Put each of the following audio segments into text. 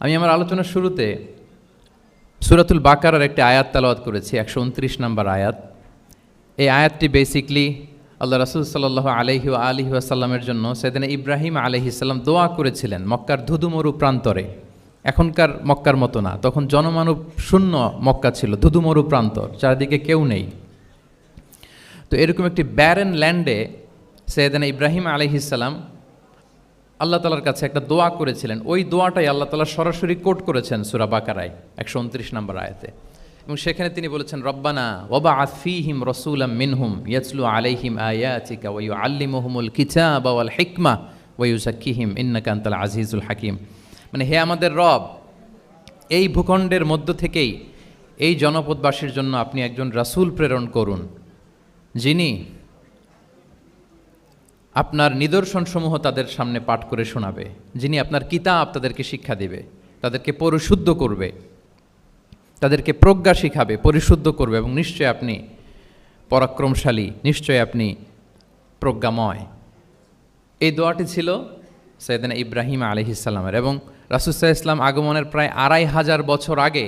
আমি আমার আলোচনার শুরুতে সূরাতুল বাকারার একটি আয়াত তেলাওয়াত করেছি, 129 নম্বর আয়াত। এই আয়াতটি বেসিকলি আল্লাহ রাসূল সাল্লাল্লাহু আলাইহি ওয়া আলিহি ওয়াসাল্লামের জন্য সাইয়েদনা ইব্রাহিম আলাইহিস সালাম দোয়া করেছিলেন মক্কার ধুধুমরু প্রান্তরে। এখনকার মক্কার মতো না, তখন জনমানব শূন্য মক্কা ছিল, ধুধুমরু প্রান্তর, চারিদিকে কেউ নেই। তো এরকম একটি ব্যারেন ল্যান্ডে সাইয়েদনা ইব্রাহিম আলাইহিস সালাম আল্লাহ তাআলার কাছে একটা দোয়া করেছিলেন। ওই দোয়াটাই আল্লাহ তাআলা সরাসরি কোট করেছেন সূরা বাকারায় 129 নম্বর আয়াতে, এবং সেখানে তিনি বলেছেন, রব্বানা ওয়াবআথ ফীহিম রাসূলাম মিনহুম ইয়াতলু আলাইহিম আয়াতিকা ওয়া ইউআল্লিমুহুমুল কিতাবা ওয়াল হিকমা ওয়া ইউযাক্কিহিম ইন্নাকা আনতাল আজিজুল হাকীম। মানে হে আমাদের রব, এই ভূখণ্ডের মধ্য থেকেই এই জনপদবাসীর জন্য আপনি একজন রাসূল প্রেরণ করুন, যিনি আপনার নিদর্শনসমূহ তাদের সামনে পাঠ করে শোনাবে, যিনি আপনার কিতাব তাদেরকে শিক্ষা দিবে, তাদেরকে পরিশুদ্ধ করবে, তাদেরকে প্রজ্ঞা শিখাবে, পরিশুদ্ধ করবে, এবং নিশ্চয় আপনি পরাক্রমশালী, নিশ্চয় আপনি প্রজ্ঞাময়। এই দোয়াটি ছিল সাইয়েদনা ইব্রাহিম আলাইহিস সালামের, এবং রাসূল সাল্লাল্লাহু আলাইহি ওয়াসাল্লাম আগমনের প্রায় ২৫০০ বছর আগে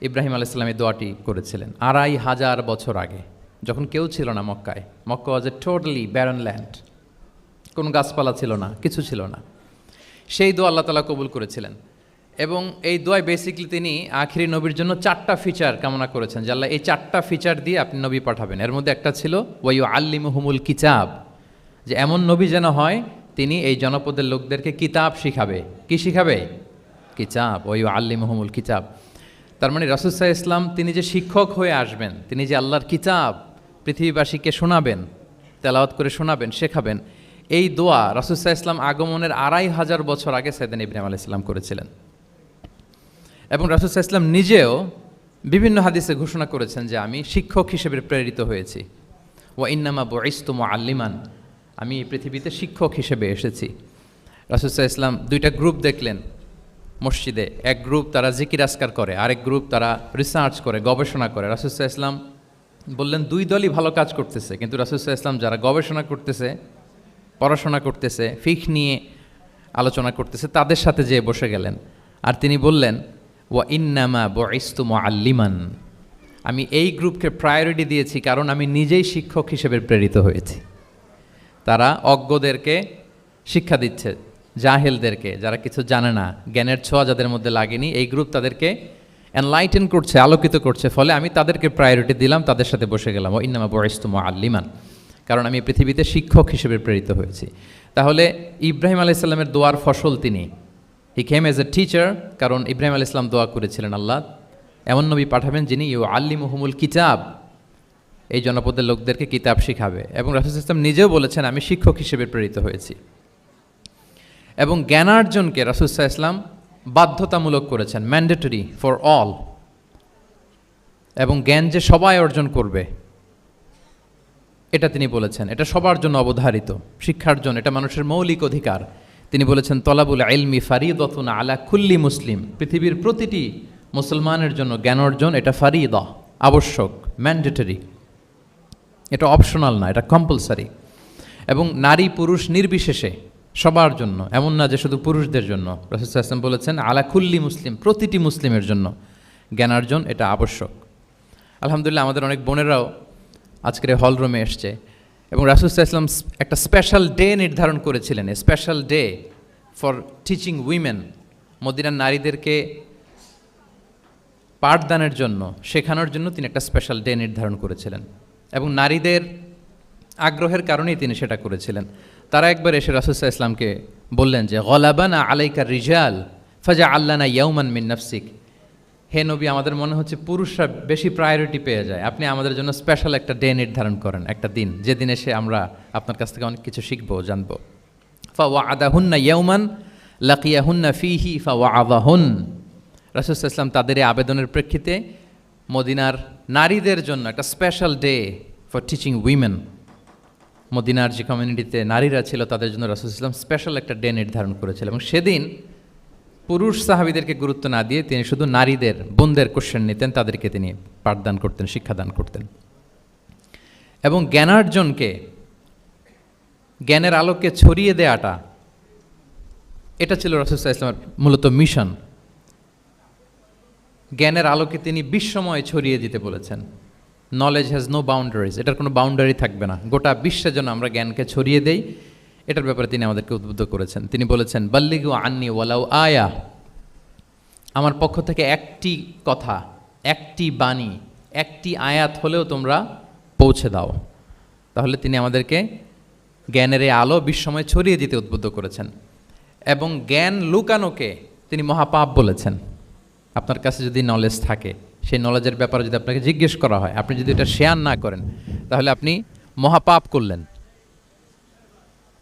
ইব্রাহিম আলাইহিস সালাম এই দোয়াটি করেছিলেন। ২৫০০ বছর আগে, যখন কেউ ছিল না মক্কায়। মক্কা ওয়াজ এ টোটালি ব্যারন ল্যান্ড, কোনো গাছপালা ছিল না, কিছু ছিল না। সেই দোয়া আল্লাহ তাআলা কবুল করেছিলেন, এবং এই দোয়ায় বেসিকলি তিনি আখিরি নবীর জন্য 4টা ফিচার কামনা করেছেন, যে আল্লাহ এই 4টা ফিচার দিয়ে আপনি নবী পাঠাবেন। এর মধ্যে একটা ছিল ওয়া ইউআল্লিমুহুমুল কিতাব, যে এমন নবী যেন হয় তিনি এই জনপদের লোকদেরকে কিতাব শিখাবে। কি শিখাবে? কিতাব। ওয়া ইউআল্লিমুহুমুল কিতাব, তার মানে রাসূল সাল্লাল্লাহু আলাইহি ওয়াসাল্লাম তিনি যে শিক্ষক হয়ে আসবেন, তিনি যে আল্লাহর কিতাব পৃথিবীবাসীকে শোনাবেন, তেলাওয়াত করে শোনাবেন, শেখাবেন, এই দোয়া রাসূল সাল্লাল্লাহু আলাইহি ওয়াসাল্লাম আগমনের ২৫০০ বছর আগে সাইয়েদনা ইব্রাহিম আলাইহিস সালাম করেছিলেন। এবং রাসূল সাল্লাল্লাহু আলাইহি ওয়াসাল্লাম নিজেও বিভিন্ন হাদিসে ঘোষণা করেছেন যে আমি শিক্ষক হিসেবে প্রেরিত হয়েছি। ওয়া ইন্নামা বুইসতু মুআল্লিমান, আমি এই পৃথিবীতে শিক্ষক হিসেবে এসেছি। রাসূল সাল্লাল্লাহু আলাইহি ওয়াসাল্লাম 2টা গ্রুপ দেখলেন মসজিদে, এক গ্রুপ তারা জিকির আজকার করে, আরেক গ্রুপ তারা রিসার্চ করে, গবেষণা করে। রাসূল সাল্লাল্লাহু আলাইহি ওয়াসাল্লাম বললেন 2 দলই ভালো কাজ করতেছে, কিন্তু রাসূল সাল্লাল্লাহু আলাইহি ওয়াসাল্লাম যারা গবেষণা করতেছে, পড়াশোনা করতেছে, ফিকহ নিয়ে আলোচনা করতেছে, তাদের সাথে যেয়ে বসে গেলেন। আর তিনি বললেন ওয়া ইন্নামা বুইসতু মুআল্লিমান, আমি এই গ্রুপকে প্রায়োরিটি দিয়েছি কারণ আমি নিজেই শিক্ষক হিসেবে প্রেরিত হয়েছি। তারা অজ্ঞদেরকে শিক্ষা দিচ্ছে, জাহেলদেরকে, যারা কিছু জানে না, জ্ঞানের ছোঁয়া যাদের মধ্যে লাগেনি, এই গ্রুপ তাদেরকে এনলাইটেন করছে, আলোকিত করছে, ফলে আমি তাদেরকে প্রায়োরিটি দিলাম, তাদের সাথে বসে গেলাম। ওয়া ইন্নামা বুইসতু মুআল্লিমান, কারণ আমি পৃথিবীতে শিক্ষক হিসেবে প্রেরিত হয়েছি। তাহলে ইব্রাহিম আলাইহিস সালামের দোয়ার ফসল তিনি, হি কেম এজ এ টিচার, কারণ ইব্রাহিম আলাইহিস সালাম দোয়া করেছিলেন আল্লাহ এমন নবী পাঠাবেন যিনি ইউআল্লিমুহুমুল কিতাব, এই জনপদের লোকদেরকে কিতাব শিখাবে। এবং রাসূল সাল্লাল্লাহু আলাইহি ওয়াসাল্লাম নিজেও বলেছেন আমি শিক্ষক হিসেবে প্রেরিত হয়েছি। এবং জ্ঞানার্জনকে রাসূল সাল্লাল্লাহু আলাইহি ওয়াসাল্লাম বাধ্যতামূলক করেছেন, ম্যান্ডেটরি ফর অল, এবং জ্ঞান যে সবাই অর্জন করবে এটা তিনি বলেছেন, এটা সবার জন্য অবধারিত, শিক্ষার জন্য, এটা মানুষের মৌলিক অধিকার। তিনি বলেছেন তলাবুল ইলমি ফারিদাতুন আলা কুল্লি মুসলিম, পৃথিবীর প্রতিটি মুসলমানের জন্য জ্ঞান অর্জন এটা ফারিদা, আবশ্যক, ম্যান্ডেটরি, এটা অপশনাল না, এটা কম্পালসারি। এবং নারী পুরুষ নির্বিশেষে সবার জন্য, এমন না যে শুধু পুরুষদের জন্য। রাসূল সাল্লাল্লাহু আলাইহি ওয়াসাল্লাম বলেছেন আলা কুল্লি মুসলিম, প্রতিটি মুসলিমের জন্য জ্ঞানার্জন এটা আবশ্যক। আলহামদুলিল্লাহ আমাদের অনেক বোনেরাও আজকের হল রুমে এসছে, এবং রাসূল সাল্লাল্লাহু আলাইহি ওয়াসাল্লাম একটা স্পেশাল ডে নির্ধারণ করেছিলেন, a special day for teaching women, মদিনার নারীদেরকে পাঠদানের জন্য, শেখানোর জন্য তিনি একটা স্পেশাল ডে নির্ধারণ করেছিলেন, এবং নারীদের আগ্রহের কারণেই তিনি সেটা করেছিলেন। তারা একবার এসে রাসূল সাল্লাল্লাহু আলাইহি ওয়াসাল্লামকে বললেন যে গলাবানা আলাইকা রিজাল ফাজআলনা ইয়াওমান মিন নাফসিক, হে নবী আমাদের মনে হচ্ছে পুরুষরা বেশি প্রায়োরিটি পেয়ে যায়, আপনি আমাদের জন্য স্পেশাল একটা ডে নির্ধারণ করেন, একটা দিন, যেদিন এসে আমরা আপনার কাছ থেকে অনেক কিছু শিখবো, জানবো। ফাওয়াআদাহুন্না ইয়াওমান লাকিয়াহুন্না ফীহি ফাওয়াআযাহুন, রাসূল সাল্লাল্লাহু আলাইহি ওয়াসাল্লাম তাদের এই আবেদনের প্রেক্ষিতে মদিনার নারীদের জন্য একটা special day for teaching women, মদিনার যে কমিউনিটিতে নারীরা ছিল তাদের জন্য রাসূল সাল্লাল্লাহু আলাইহি ওয়াসাল্লাম স্পেশাল একটা ডে নির্ধারণ করেছিলেন। এবং সেদিন পুরুষ সাহাবীদেরকে গুরুত্ব না দিয়ে তিনি শুধু নারীদের, বোনদের কোশ্চেন নিতেন, তাদেরকে তিনি পাঠদান করতেন, শিক্ষাদান করতেন। এবং জ্ঞানার্জনকে, জ্ঞানের আলোকে ছড়িয়ে দেয়াটা, এটা ছিল রাসূল সাল্লাল্লাহু আলাইহি ওয়াসাল্লামের মূলত মিশন। জ্ঞানের আলোকে তিনি বিশ্বময় ছড়িয়ে দিতে বলেছেন। নলেজ হ্যাজ নো বাউন্ডারিজ, এটার কোনো বাউন্ডারি থাকবে না, গোটা বিশ্বের জন্য আমরা জ্ঞানকে ছড়িয়ে দেই, এটার ব্যাপারে তিনি আমাদেরকে উদ্বুদ্ধ করেছেন। তিনি বলেছেন বাল্লিগু আন্নি ওয়ালাউ আয়া, আমার পক্ষ থেকে একটি কথা, একটি বাণী, একটি আয়াত হলেও তোমরা পৌঁছে দাও। তাহলে তিনি আমাদেরকে জ্ঞানের এই আলো বিশ্বময় ছড়িয়ে দিতে উদ্বুদ্ধ করেছেন। এবং জ্ঞান লুকানোকে তিনি মহাপাপ বলেছেন। আপনার কাছে যদি নলেজ থাকে, সেই নলেজের ব্যাপারে যদি আপনাকে জিজ্ঞেস করা হয়, আপনি যদি এটা শেয়ার না করেন, তাহলে আপনি মহাপাপ করলেন।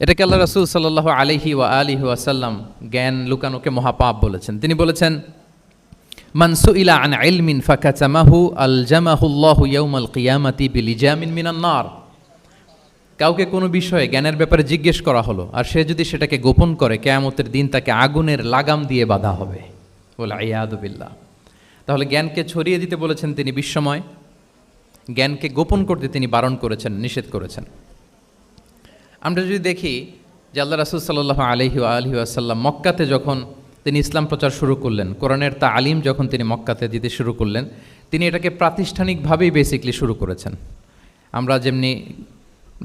এটাকে আল্লাহ রাসূল সাল্লাল্লাহু আলাইহি ওয়া আলিহি ওয়াসাল্লাম জ্ঞান লুকানোকে মহাপাপ বলেছেন। তিনি বলেছেন মান সুইলা আন ইলমিন ফাকাতামাহু আলজামাহুল্লাহু ইয়াউমাল কিয়ামাতি বিলিজামিন মিনান নার। কাউকে কোনো বিষয়ে জ্ঞানের ব্যাপারে জিজ্ঞেস করা হলো, আর সে যদি সেটাকে গোপন করে, কিয়ামতের দিন তাকে আগুনের লাগাম দিয়ে বাঁধা হবে। বলে ইয়াদু বিল্লাহ। তাহলে জ্ঞানকে ছড়িয়ে দিতে বলেছেন তিনি বিশ্বময়, জ্ঞানকে গোপন করতে তিনি বারণ করেছেন, নিষেধ করেছেন। আমরা যদি দেখি যে আল্লাহ রাসূল সাল্লাল্লাহু আলাইহি ওয়া আলিহি ওয়াসাল্লাম মক্কাতে যখন তিনি ইসলাম প্রচার শুরু করলেন, কোরআনের তালিম যখন তিনি মক্কাতে দিতে শুরু করলেন, তিনি এটাকে প্রাতিষ্ঠানিকভাবেই বেসিকলি শুরু করেছেন। আমরা যেমনি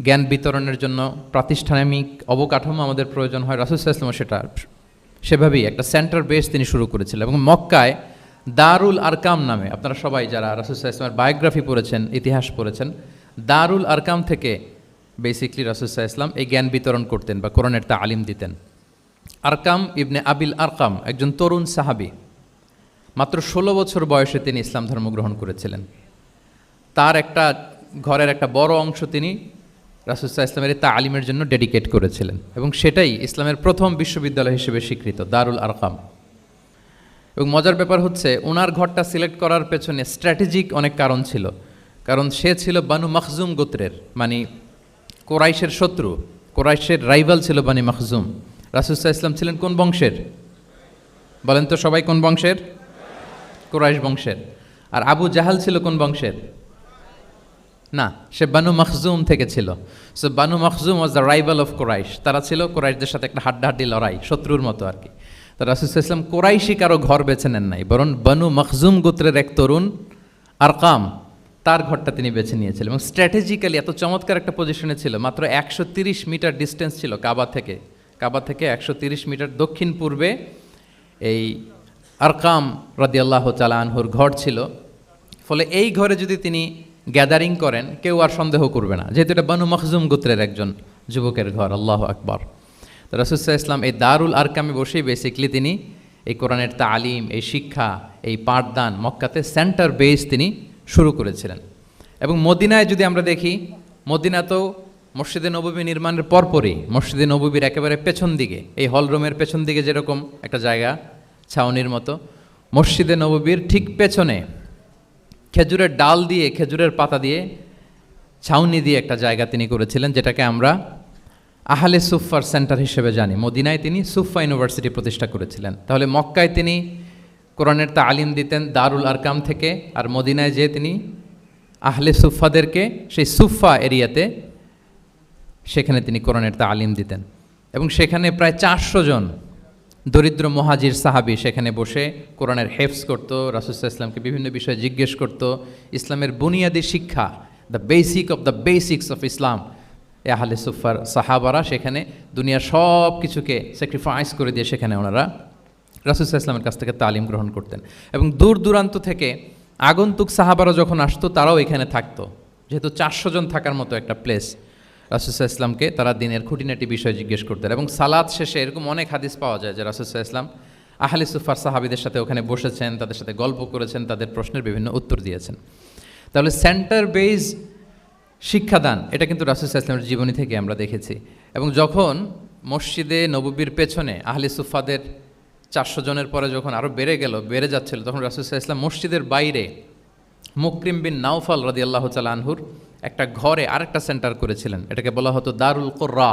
জ্ঞান বিতরণের জন্য প্রাতিষ্ঠানিক অবকাঠামো আমাদের প্রয়োজন হয়, রাসূল সাল্লাল্লাহু আলাইহি ওয়াসাল্লাম সেভাবেই একটা সেন্টার বেস তিনি শুরু করেছিলেন। এবং মক্কায় দারুল আরকাম নামে, আপনারা সবাই যারা রাসূল সাল্লাল্লাহু আলাইহি ওয়াসাল্লামের বায়োগ্রাফি পড়েছেন, ইতিহাস পড়েছেন, দারুল আরকাম থেকে বেসিকলি রাসূল সাল্লাল্লাহু আলাইহি ওয়াসাল্লাম এই জ্ঞান বিতরণ করতেন বা কোরআনের তালিম দিতেন। আরকাম ইবনে আবিল আরকাম একজন তরুণ সাহাবী, মাত্র 16 বছর বয়সে তিনি ইসলাম ধর্ম গ্রহণ করেছিলেন। তার একটা ঘরের একটা বড় অংশ তিনি রাসূল সাল্লাল্লাহু আলাইহি ওয়াসাল্লামের তালিমের জন্য ডেডিকেট করেছিলেন, এবং সেটাই ইসলামের প্রথম বিশ্ববিদ্যালয় হিসেবে স্বীকৃত, দারুল আরকাম। এবং মজার ব্যাপার হচ্ছে, ওনার ঘরটা সিলেক্ট করার পেছনে স্ট্র্যাটেজিক অনেক কারণ ছিল। কারণ সে ছিল বানু মাখজুম গোত্রের, মানে কোরাইশের শত্রু, কোরাইশের রাইভাল ছিল বানি মাখজুম। রাসূল সাল্লাল্লাহু আলাইহি ওয়াসাল্লাম ছিলেন কোন বংশের? বলেন তো সবাই, কোন বংশের? কোরাইশ বংশের। আর আবু জাহাল ছিল কোন বংশের? না, সে বানু মাখজুম থেকে ছিল। So Banu Makhzum was the rival of Quraish. তারা ছিল কোরাইশদের সাথে একটা হাড্ডাহাড্ডি লড়াই, শত্রুর মতো আর কি। তো রাসূল সাল্লাল্লাহু আলাইহি ওয়াসাল্লাম কোরাইশি কারো ঘর বেছে নেন নাই, বরং বানু মাখজুম গোত্রের এক তরুণ আরকাম, তার ঘরটা তিনি বেছে নিয়েছিলেন। এবং স্ট্র্যাটেজিক্যালি এত চমৎকার একটা পজিশনে ছিল, মাত্র 130 মিটার ডিস্টেন্স ছিল কাবা থেকে। কাবা থেকে 130 মিটার দক্ষিণ পূর্বে এই আরকাম রাদিয়াল্লাহু তাআলা আনহুর ঘর ছিল। ফলে এই ঘরে যদি তিনি গ্যাদারিং করেন, কেউ আর সন্দেহ করবে না, যেহেতু এটা বানু মাখজুম গোত্রের একজন যুবকের ঘর। আল্লাহু আকবার। তো রাসূল সাল্লাল্লাহু আলাইহি ওয়াসাল্লাম এই দারুল আরকামে বসেই বেসিকলি তিনি এই কোরআনের তালিম, এই শিক্ষা, এই পাঠদান মক্কাতে সেন্টার বেস তিনি শুরু করেছিলেন। এবং মদিনায় যদি আমরা দেখি, মদিনা তো মসজিদে নববী নির্মাণের পরপরই মসজিদে নববীর একেবারে পেছন দিকে, এই হলরুমের পেছন দিকে যেরকম একটা জায়গা ছাউনির মতো, মসজিদে নববীর ঠিক পেছনে খেজুরের ডাল দিয়ে, খেজুরের পাতা দিয়ে ছাউনি দিয়ে একটা জায়গা তিনি করেছিলেন, যেটাকে আমরা আহলে সুফার সেন্টার হিসেবে জানি। মদিনায় তিনি সুফা ইউনিভার্সিটি প্রতিষ্ঠা করেছিলেন। তাহলে মক্কায় তিনি কোরআনের তালিম দিতেন দারুল আরকাম থেকে, আর মদিনায় যেয়ে তিনি আহলে সুফাদেরকে সেই সুফা এরিয়াতে, সেখানে তিনি কোরআনের তালিম দিতেন। এবং সেখানে প্রায় 400 জন দরিদ্র মুহাজির সাহাবী সেখানে বসে কোরআনের হেফজ করত, রাসূল সাল্লাল্লাহু আলাইহি ওয়াসাল্লামকে বিভিন্ন বিষয়ে জিজ্ঞেস করত। ইসলামের বুনিয়াদি শিক্ষা, the basic of the basics of Islam, আহলে সুফার সাহাবারা সেখানে দুনিয়ার সব কিছুকে স্যাক্রিফাইস করে দিয়ে সেখানে ওনারা রাসূল সাল্লাল্লাহু আলাইহি ওয়াসাল্লামের কাছ থেকে তালিম গ্রহণ করতেন। এবং দূর দূরান্ত থেকে আগন্তুক সাহাবারা যখন আসতো, তারাও এখানে থাকতো। যেহেতু 400 জন থাকার মতো একটা প্লেস, রাসূল সাল্লাল্লাহু আলাইহি ওয়াসাল্লামকে তারা দিনের খুঁটিনাটি বিষয় জিজ্ঞেস করতেন। এবং সালাত শেষে এরকম অনেক হাদিস পাওয়া যায় যে রাসূল সাল্লাল্লাহু আলাইহি ওয়াসাল্লাম আহলে সুফার সাহাবীদের সাথে ওখানে বসেছেন, তাদের সাথে গল্প করেছেন, তাদের প্রশ্নের বিভিন্ন উত্তর দিয়েছেন। তাহলে সেন্টার বেস শিক্ষাদান, এটা কিন্তু রাসূল সাল্লাল্লাহু আলাইহি ওয়াসাল্লামের জীবনী থেকে আমরা দেখেছি। এবং যখন মসজিদে নববীর পেছনে আহলে সুফাদের 400 জনের পরে যখন আরও বেড়ে যাচ্ছিল, তখন রাসূল সাল্লাল্লাহু আলাইহি ওয়াসাল্লাম মসজিদের বাইরে মুকরিম বিন নাওফাল রাদিয়াল্লাহু তাআলা আনহুর একটা ঘরে আরেকটা সেন্টার করেছিলেন, এটাকে বলা হতো দারুল কুররা।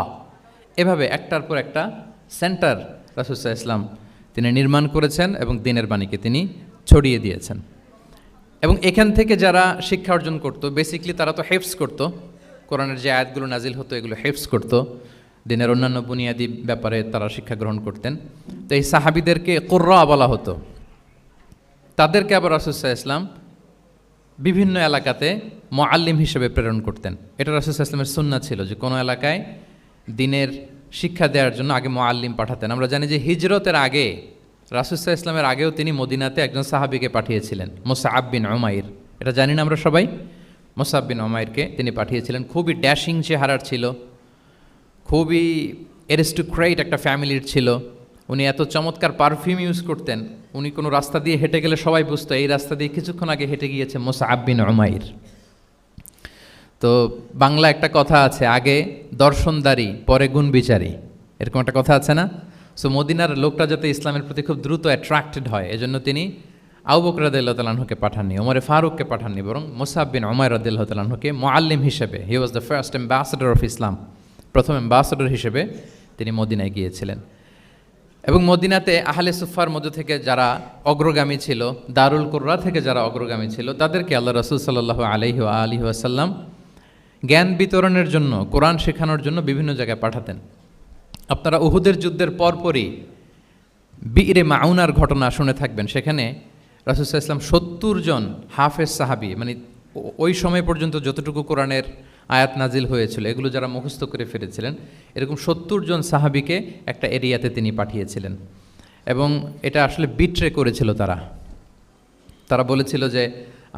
এভাবে একটার পর একটা সেন্টার রাসূল সাল্লাল্লাহু আলাইহি ওয়াসাল্লাম তিনি নির্মাণ করেছেন এবং দ্বীনের বাণীকে তিনি ছড়িয়ে দিয়েছেন। এবং এখান থেকে যারা শিক্ষা অর্জন করতো, বেসিকলি তারা তো হেফজ করতো, কোরআনের যে আয়াতগুলো নাজিল হতো এগুলো হেফজ করতো, দিনের অন্যান্য বুনিয়াদি ব্যাপারে তারা শিক্ষা গ্রহণ করতেন। তো এই সাহাবীদেরকে কুররা বলা হতো। তাদেরকে আবার রাসূল সাল্লাল্লাহু আলাইহি ওয়াসাল্লাম বিভিন্ন এলাকাতে মুআল্লিম হিসেবে প্রেরণ করতেন। এটা রাসূল সাল্লাল্লাহু আলাইহি ওয়াসাল্লামের সুন্নাহ ছিল যে কোনো এলাকায় দ্বীনের শিক্ষা দেওয়ার জন্য আগে মুআল্লিম পাঠাতেন। আমরা জানি যে হিজরতের আগে রাসূল সাল্লাল্লাহু আলাইহি ওয়াসাল্লামের আগেও তিনি মদিনাতে একজন সাহাবীকে পাঠিয়েছিলেন, মুসআব বিন উমাইর। এটা জানি না আমরা সবাই? মুসআব বিন উমাইরকে তিনি পাঠিয়েছিলেন। খুবই ড্যাশিং চেহারার ছিল, খুবই অ্যারিস্টোক্রেট একটা ফ্যামিলির ছিল। উনি এত চমৎকার পারফিউম ইউজ করতেন, উনি কোনো রাস্তা দিয়ে হেঁটে গেলে সবাই বুঝতো এই রাস্তা দিয়ে কিছুক্ষণ আগে হেঁটে গিয়েছে মুসআব বিন উমাইর। তো বাংলা একটা কথা আছে, আগে দর্শনদারি পরে গুণ বিচারী, এরকম একটা কথা আছে না? সো মদিনার লোকটা যাতে ইসলামের প্রতি খুব দ্রুত অ্যাট্রাক্টেড হয়, এজন্য তিনি আবু বকর রাদিয়াল্লাহু তাআলা আনহুকে পাঠাননি, ওমরে ফারুককে পাঠাননি, বরং মুসআব বিন উমাইর রাদিয়াল্লাহু তাআলা আনহুকে মুআল্লিম হিসেবে, he was the first ambassador of Islam, প্রথম অ্যাম্বাসেডর হিসেবে তিনি মদিনায় গিয়েছিলেন। এবং মদিনাতে আহলে সুফার মধ্য থেকে যারা অগ্রগামী ছিল, দারুল কুররা থেকে যারা অগ্রগামী ছিল, তাদেরকে আল্লাহ রাসূল সাল্লাল্লাহু আলাইহি ওয়া আলিহি ওয়াসাল্লাম জ্ঞান বিতরণের জন্য, কোরআন শেখানোর জন্য বিভিন্ন জায়গায় পাঠাতেন। আপনারা উহুদের যুদ্ধের পরপরই বিরে মাউনার ঘটনা শুনে থাকবেন। সেখানে রাসূল সাল্লাল্লাহু আলাইহি ওয়াসাল্লাম ৭০ জন হাফেজ সাহাবী, মানে ওই সময় পর্যন্ত যতটুকু কোরআনের আয়াত নাজিল হয়েছিল এগুলো যারা মুখস্থ করে ফিরেছিলেন, এরকম ৭০ জন সাহাবীকে একটা এরিয়াতে তিনি পাঠিয়েছিলেন। এবং এটা আসলে বিট্রে করেছিল তারা বলেছিল যে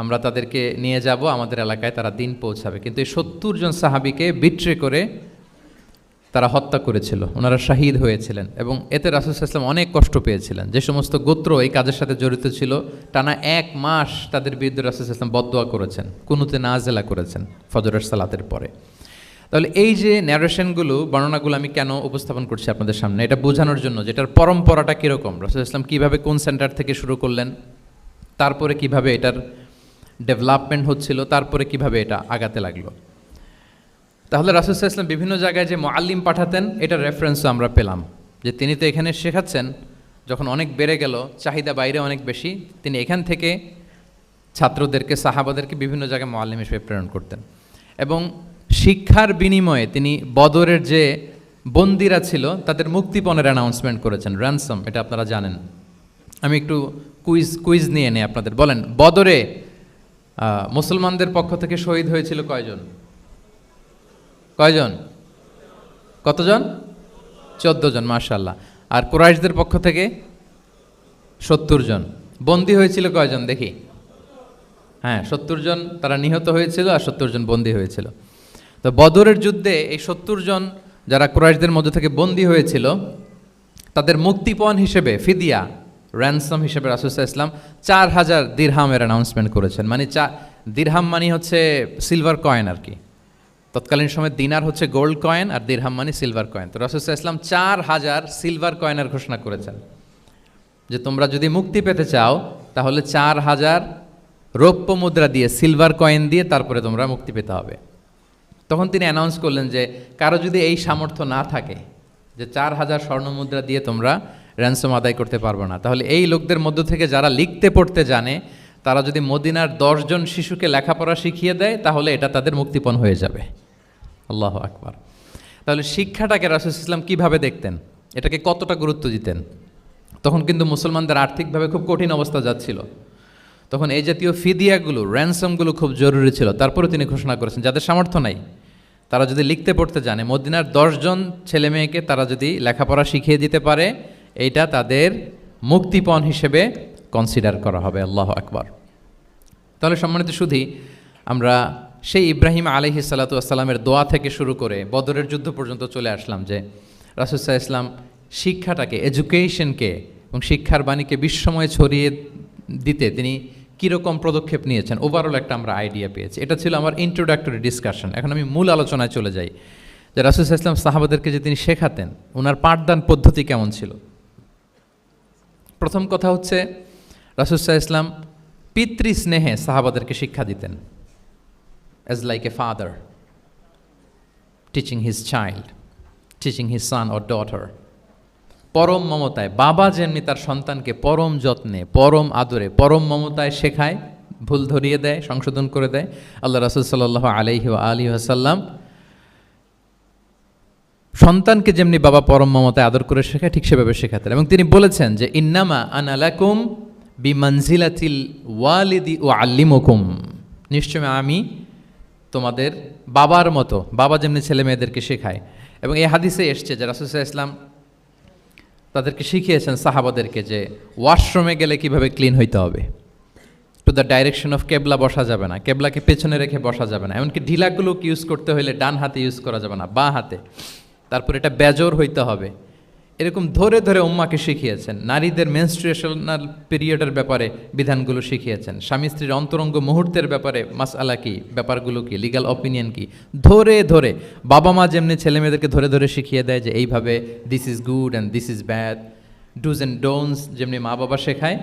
আমরা তাদেরকে নিয়ে যাব আমাদের এলাকায়, তারা দিন পৌঁছাবে। কিন্তু এই ৭০ জন সাহাবীকে বিট্রে করে তারা হত্যা করেছিল, ওনারা শাহীদ হয়েছিলেন। এবং এতে রাসূল সাল্লাল্লাহু আলাইহি ওয়াসাল্লাম অনেক কষ্ট পেয়েছিলেন। যে সমস্ত গোত্র এই কাজের সাথে জড়িত ছিল, টানা ১ মাস তাদের বিরুদ্ধে রাসূল সাল্লাল্লাহু আলাইহি ওয়াসাল্লাম বদদোয়া করেছেন, কুনুতে নাজেলা করেছেন ফজরের সালাতের পরে। তাহলে এই যে ন্যারেশনগুলো, বর্ণনাগুলো আমি কেন উপস্থাপন করছি আপনাদের সামনে, এটা বোঝানোর জন্য যেটার পরম্পরাটা কীরকম, রাসূল সাল্লাল্লাহু আলাইহি ওয়াসাল্লাম কীভাবে কোন সেন্টার থেকে শুরু করলেন, তারপরে কিভাবে এটার ডেভেলপমেন্ট হচ্ছিল, তারপরে কিভাবে এটা আগাতে লাগলো। তাহলে রাসূল সাল্লাল্লাহু আলাইহি ওয়াসাল্লাম বিভিন্ন জায়গায় যে মুআল্লিম পাঠাতেন, এটার রেফারেন্সও আমরা পেলাম যে তিনি তো এখানে শেখাচ্ছেন, যখন অনেক বেড়ে গেল, চাহিদা বাইরে অনেক বেশি, তিনি এখান থেকে ছাত্রদেরকে, সাহাবাদেরকে বিভিন্ন জায়গায় মুআল্লিম হিসেবে প্রেরণ করতেন। এবং শিক্ষার বিনিময়ে তিনি বদরের যে বন্দিরা ছিল তাদের মুক্তিপণের অ্যানাউন্সমেন্ট করেছেন, র্যানসম, এটা আপনারা জানেন। আমি একটু কুইজ নিয়ে নেই আপনাদের। বলেন, বদরে মুসলমানদের পক্ষ থেকে শহীদ হয়েছিল কয়জন? কতজন? 14 জন, মাশাআল্লাহ। আর কুরাইশদের পক্ষ থেকে 70 জন। বন্দী হয়েছিল কয়জন দেখি? হ্যাঁ, 70 জন তারা নিহত হয়েছিল আর 70 জন বন্দী হয়েছিল। তো বদরের যুদ্ধে এই 70 জন যারা কুরাইশদের মধ্যে থেকে বন্দী হয়েছিল, তাদের মুক্তিপণ হিসেবে ফিদিয়া, র্যানসম হিসেবে রাসূল সাল্লাল্লাহু আলাইহি ওয়াসাল্লাম 4000 দিরহামের অ্যানাউন্সমেন্ট করেছেন। মানে দিরহাম মানে হচ্ছে সিলভার কয়েন আর কি। তৎকালীন সময় দিনার হচ্ছে গোল্ড কয়েন আর দিরহাম মানে সিলভার কয়েন। তো রাসূল সাল্লাল্লাহু আলাইহি ওয়াসাল্লাম 4000 সিলভার কয়েনের ঘোষণা করেছেন যে তোমরা যদি মুক্তি পেতে চাও তাহলে 4000 রৌপ্য মুদ্রা দিয়ে, সিলভার কয়েন দিয়ে তারপরে তোমরা মুক্তি পেতে হবে। তখন তিনি অ্যানাউন্স করলেন যে কারো যদি এই সামর্থ্য না থাকে যে 4000 স্বর্ণ মুদ্রা দিয়ে তোমরা র্যানসম আদায় করতে পারবো না, তাহলে এই লোকদের মধ্য থেকে যারা লিখতে পড়তে জানে তারা যদি মদিনার 10 জন শিশুকে লেখাপড়া শিখিয়ে দেয় তাহলে এটা তাদের মুক্তিপণ হয়ে যাবে। আল্লাহু আকবার। তাহলে শিক্ষাটাকে রাসূল সাল্লাল্লাহু আলাইহি ওয়াসাল্লাম কীভাবে দেখতেন, এটাকে কতটা গুরুত্ব দিতেন? তখন কিন্তু মুসলমানদের আর্থিকভাবে খুব কঠিন অবস্থা যাচ্ছিল। তখন এই জাতীয় ফিদিয়াগুলো, র্যানসমগুলো খুব জরুরি ছিল। তারপরে তিনি ঘোষণা করেছেন যাদের সামর্থ্য নাই তারা যদি লিখতে পড়তে জানে, মদিনার 10 জন ছেলে মেয়েকে তারা যদি লেখাপড়া শিখিয়ে দিতে পারে, এইটা তাদের মুক্তিপণ হিসেবে কনসিডার করা হবে। আল্লাহু আকবার। তাহলে সম্মানিত শুধু আমরা সেই ইব্রাহিম আলাইহিস সালাতু ওয়াস সালামের দোয়া থেকে শুরু করে বদরের যুদ্ধ পর্যন্ত চলে আসলাম যে রাসূল সাল্লাল্লাহু আলাইহি ওয়াসাল্লাম শিক্ষাটাকে, এডুকেশনকে এবং শিক্ষার বাণীকে বিশ্বময় ছড়িয়ে দিতে তিনি কীরকম পদক্ষেপ নিয়েছেন, ওভারঅল একটা আমরা আইডিয়া পেয়েছি। এটা ছিল আমার ইন্ট্রোডাক্টরি ডিসকাশন। এখন আমি মূল আলোচনায় চলে যাই যে রাসূল সাল্লাল্লাহু আলাইহি ওয়াসাল্লাম সাহাবাদেরকে যে তিনি শেখাতেন, ওনার পাঠদান পদ্ধতি কেমন ছিল। প্রথম কথা হচ্ছে রাসূল সাল্লাল্লাহু আলাইহি ওয়াসাল্লাম পিতৃস্নেহে সাহাবাদেরকে শিক্ষা দিতেন, as like a father teaching his child, teaching his son or daughter. পরম মমতায় বাবা যেমনি তার সন্তানকে পরম যত্নে, পরম আদরে, পরম মমতায় শেখায়, ভুল ধরিয়ে দেয়, সংশোধন করে দেয়, আল্লাহ রাসূল সাল্লাল্লাহু আলাইহি ওয়া আলিহি ওয়াসাল্লাম সন্তানকে যেমনি বাবা পরম মমতায় আদর করে শেখায় ঠিক সেভাবে শেখাতেন। এবং তিনি বলেছেন যে ইন্নামা আনা লাকুম বিমানজিলাতিল ওয়ালিদি উআল্লিমুকুম, নিশ্চয় আমি তোমাদের বাবার মতো, বাবা যেমনি ছেলে মেয়েদেরকে শেখায়। এবং এই হাদিসে এসছে যে রাসূল সাল্লাল্লাহু আলাইহি ওয়াসাল্লাম তাদেরকে শিখিয়েছেন সাহাবাদেরকে যে ওয়াশরুমে গেলে কিভাবে ক্লিন হইতে হবে, টু দ্য ডাইরেকশন অফ কেবলা বসা যাবে না, কেবলাকে পেছনে রেখে বসা যাবে না, এমনকি ঢিলাগুলো ইউজ করতে হলে ডান হাতে ইউজ করা যাবে না, বাঁ হাতে। তারপর এটা বেজোর হইতে হবে। এরকম ধরে ধরে উম্মাকে শিখিয়েছেন। নারীদের মেনস্ট্রুয়েশনাল পিরিয়ডের ব্যাপারে বিধানগুলো শিখিয়েছেন। স্বামী স্ত্রীর অন্তরঙ্গ মুহূর্তের ব্যাপারে মাসআলা কি, ব্যাপারগুলো কি, লিগ্যাল অপিনিয়ন কি, ধরে ধরে বাবা মা যেমনি ছেলে মেয়েদেরকে ধরে ধরে শিখিয়ে দেয় যে এইভাবে this is good and this is bad, dos and don'ts যেমনি মা বাবা শেখায়,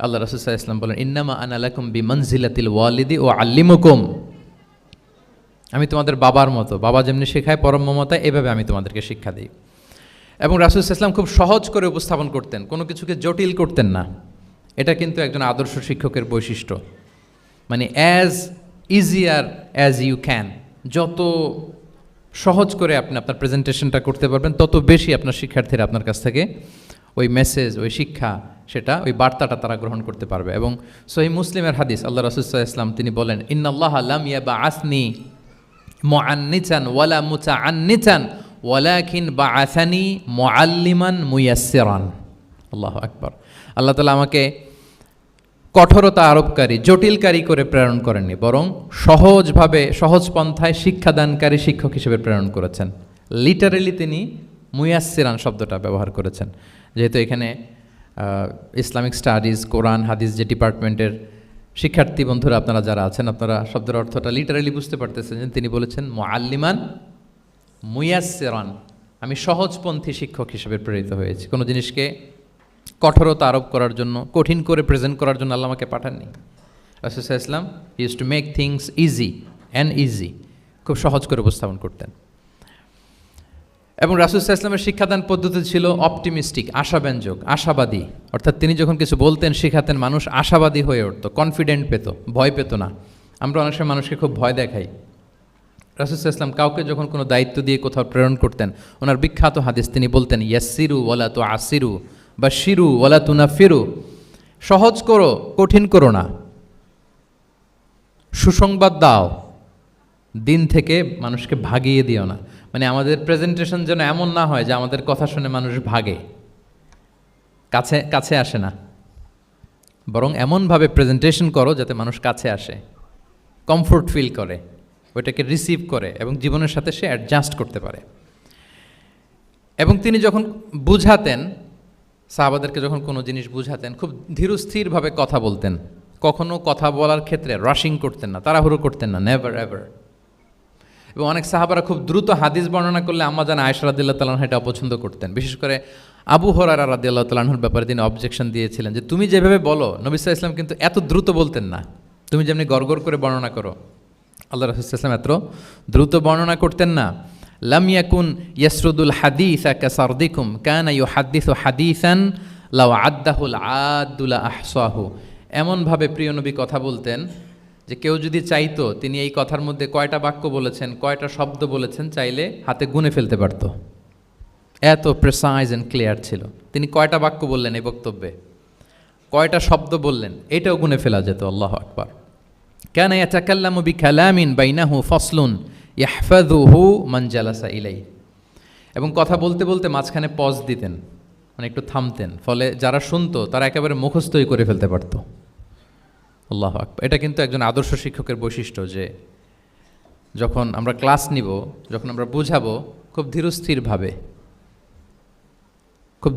আল্লাহ রাসূল সাল্লাল্লাহু আলাইহি ওয়াসাল্লাম বলেন ইন্নামা আনা লাকুম বিমানজিলাতিল ওয়ালিদি ওয়া আল্লিমুকুম, আমি তোমাদের বাবার মতো, বাবা যেমনি শেখায় পরম মমতায়, এভাবে আমি তোমাদেরকে শিক্ষা দিই। এবং রাসূল সাল্লাল্লাহু আলাইহি ওয়াসাল্লাম খুব সহজ করে উপস্থাপন করতেন, কোনো কিছুকে জটিল করতেন না। এটা কিন্তু একজন আদর্শ শিক্ষকের বৈশিষ্ট্য। মানে as easier as you can, যত সহজ করে আপনি আপনার প্রেজেন্টেশনটা করতে পারবেন, তত বেশি আপনার শিক্ষার্থীরা আপনার কাছ থেকে ওই মেসেজ, ওই শিক্ষা, সেটা ওই বার্তাটা তারা গ্রহণ করতে পারবে। এবং সহিহ মুসলিমের হাদিস, আল্লাহ রাসূল সাল্লাল্লাহু আলাইহি ওয়াসাল্লাম তিনি বলেন ইন্নাল্লাহা লাম ইয়াবআসনি মুআন্নিতান ওয়ালা মুতাআন্নিতান ওয়ালাকিন বাআসানি মুআল্লিমান মুয়াসসিরান। আল্লাহু আকবার। আল্লাহ তাআলা আমাকে কঠোরতা আরোপকারী, জটিলকারী করে প্রেরণ করেননি, বরং সহজভাবে, সহজ পন্থায় শিক্ষাদানকারী শিক্ষক হিসেবে প্রেরণ করেছেন। লিটারেলি তিনি মুয়াসসিরান শব্দটা ব্যবহার করেছেন। যেহেতু এখানে ইসলামিক স্টাডিজ, কোরআন, হাদিস যে ডিপার্টমেন্টের শিক্ষার্থী বন্ধুরা আপনারা যারা আছেন, আপনারা শব্দের অর্থটা লিটারেলি বুঝতে পারতেছেন যে তিনি বলেছেন মুআল্লিমান মুয়াসসিরান, আমি সহজপন্থী শিক্ষক হিসেবে প্রেরিত হয়েছি। কোনো জিনিসকে কঠোরতা আরোপ করার জন্য, কঠিন করে প্রেজেন্ট করার জন্য আল্লাহ আমাকে পাঠাননি। রাসূল সাল্লাল্লাহু আলাইহি ওয়াসাল্লাম he used to make things easy and easy, খুব সহজ করে উপস্থাপন করতেন। এবং রাসূল সাল্লাল্লাহু আলাইহি ওয়াসাল্লামের শিক্ষাদান পদ্ধতি ছিল অপটিমিস্টিক, আশাব্যঞ্জক, আশাবাদী। অর্থাৎ তিনি যখন কিছু বলতেন, শেখাতেন, মানুষ আশাবাদী হয়ে উঠত, কনফিডেন্ট পেত, ভয় পেত না। আমরা অনেক সময় মানুষকে খুব ভয় দেখাই। রাসূল সাল্লাল্লাহু আলাইহি ওয়াসাল্লাম কাউকে যখন কোনো দায়িত্ব দিয়ে কোথাও প্রেরণ করতেন, ওনার বিখ্যাত হাদিস তিনি বলতেন ইয়াসসিরু ওয়ালা তুআসসিরু বাশশিরু ওয়ালা তুনাফিরু, সহজ করো, কঠিন করো না, সুসংবাদ দাও, দিন থেকে মানুষকে ভাগিয়ে দিও না। মানে আমাদের প্রেজেন্টেশন যেন এমন না হয় যে আমাদের কথা শুনে মানুষ ভাগে, কাছে কাছে আসে না, বরং এমনভাবে প্রেজেন্টেশন করো যাতে মানুষ কাছে আসে, কমফোর্ট ফিল করে, ওইটাকে রিসিভ করে এবং জীবনের সাথে সে অ্যাডজাস্ট করতে পারে। এবং তিনি যখন বুঝাতেন, সাহাবাদেরকে যখন কোনো জিনিস বুঝাতেন, খুব ধীরস্থিরভাবে কথা বলতেন। কখনো কথা বলার ক্ষেত্রে রাশিং করতেন না, তাড়াহুড়ো করতেন না, নেভার এভার। এবং অনেক সাহাবারা খুব দ্রুত হাদিস বর্ণনা করলে আম্মা জান আয়েশা রাদিয়াল্লাহু তাআলা আনহা এটা অপছন্দ করতেন। বিশেষ করে আবু হুরায়রা রাদিয়াল্লাহু তাআলা আনহুর ব্যাপারে তিনি অবজেকশন দিয়েছিলেন যে তুমি যেভাবে বলো, নবী সাল্লাল্লাহু আলাইহি ওয়াসাল্লাম কিন্তু এত দ্রুত বলতেন না, তুমি যেমনি গড়গড় করে বর্ণনা করো, আল্লাহ রাসূল সাল্লাল্লাহু আলাইহি ওয়াসাল্লাম এত দ্রুত বর্ণনা করতেন না। লাম ইয়াকুন ইয়াসরুদুল হাদিসা কাসারদিকুম কানা ইউহাদ্দিসু হাদিসান লাউ আদ্দাহুল আদ্দুলা আহসাহু। এমনভাবে প্রিয় নবী কথা বলতেন যে কেউ যদি চাইতো, তিনি এই কথার মধ্যে কয়টা বাক্য বলেছেন, কয়টা শব্দ বলেছেন, চাইলে হাতে গুনে ফেলতে পারত। এত প্রেসাইজ অ্যান্ড ক্লিয়ার ছিল। তিনি কয়টা বাক্য বললেন এই বক্তব্যে, কয়টা শব্দ বললেন, এটাও গুনে ফেলা যেত। আল্লাহু আকবার। কানা ইয়াতাকাল্লামু বিকালামিন বাইনাহু ফাসলুন ইয়াহফাযুহু মান জালাসা ইলাইহি। এবং কথা বলতে বলতে মাঝখানে পজ দিতেন, মানে একটু থামতেন, ফলে যারা শুনতো তারা একেবারে মুখস্থই করে ফেলতে পারতো। আল্লাহু আকবার। এটা কিন্তু একজন আদর্শ শিক্ষকের বৈশিষ্ট্য যে যখন আমরা ক্লাস নিব, যখন আমরা বুঝাবো, খুব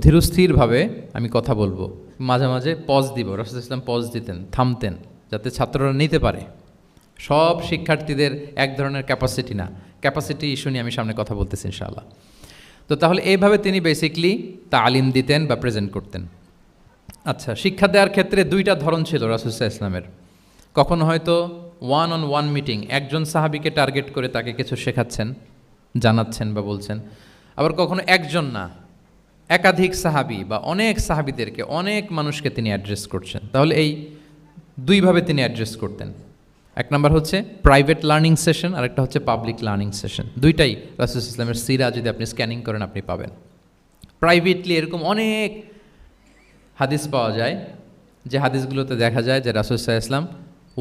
ধীরস্থিরভাবে আমি কথা বলবো, মাঝে মাঝে পজ দিব। রাসূল সাল্লাল্লাহু আলাইহি ওয়াসাল্লাম পজ দিতেন, থামতেন, যাতে ছাত্ররা নিতে পারে। সব শিক্ষার্থীদের এক ধরনের ক্যাপাসিটি না, ক্যাপাসিটি ইস্যু নিয়ে আমি সামনে কথা বলতেছি ইনশাআল্লাহ। তো তাহলে এইভাবে তিনি বেসিকলি তালিম দিতেন বা প্রেজেন্ট করতেন। আচ্ছা, শিক্ষা দেওয়ার ক্ষেত্রে দুইটা ধরন ছিল রাসূল সাল্লাল্লাহু আলাইহি ওয়াসাল্লামের। কখনো হয়তো ওয়ান অন ওয়ান মিটিং, একজন সাহাবীকে টার্গেট করে তাকে কিছু শেখাচ্ছেন, জানাচ্ছেন বা বলছেন। আবার কখনো একজন না, একাধিক সাহাবী বা অনেক সাহাবীদেরকে, অনেক মানুষকে তিনি অ্যাড্রেস করছেন। তাহলে এই দুইভাবে তিনি অ্যাড্রেস করতেন। এক নম্বর হচ্ছে প্রাইভেট লার্নিং সেশন, আর একটা হচ্ছে পাবলিক লার্নিং সেশন। দুইটাই রাসূল সাল্লাল্লাহু আলাইহি ওয়াসাল্লামের সিরা যদি আপনি স্ক্যানিং করেন আপনি পাবেন। প্রাইভেটলি এরকম অনেক হাদিস পাওয়া যায় যে হাদিসগুলোতে দেখা যায় যে রাসূল সাল্লাল্লাহু আলাইহি ওয়াসাল্লাম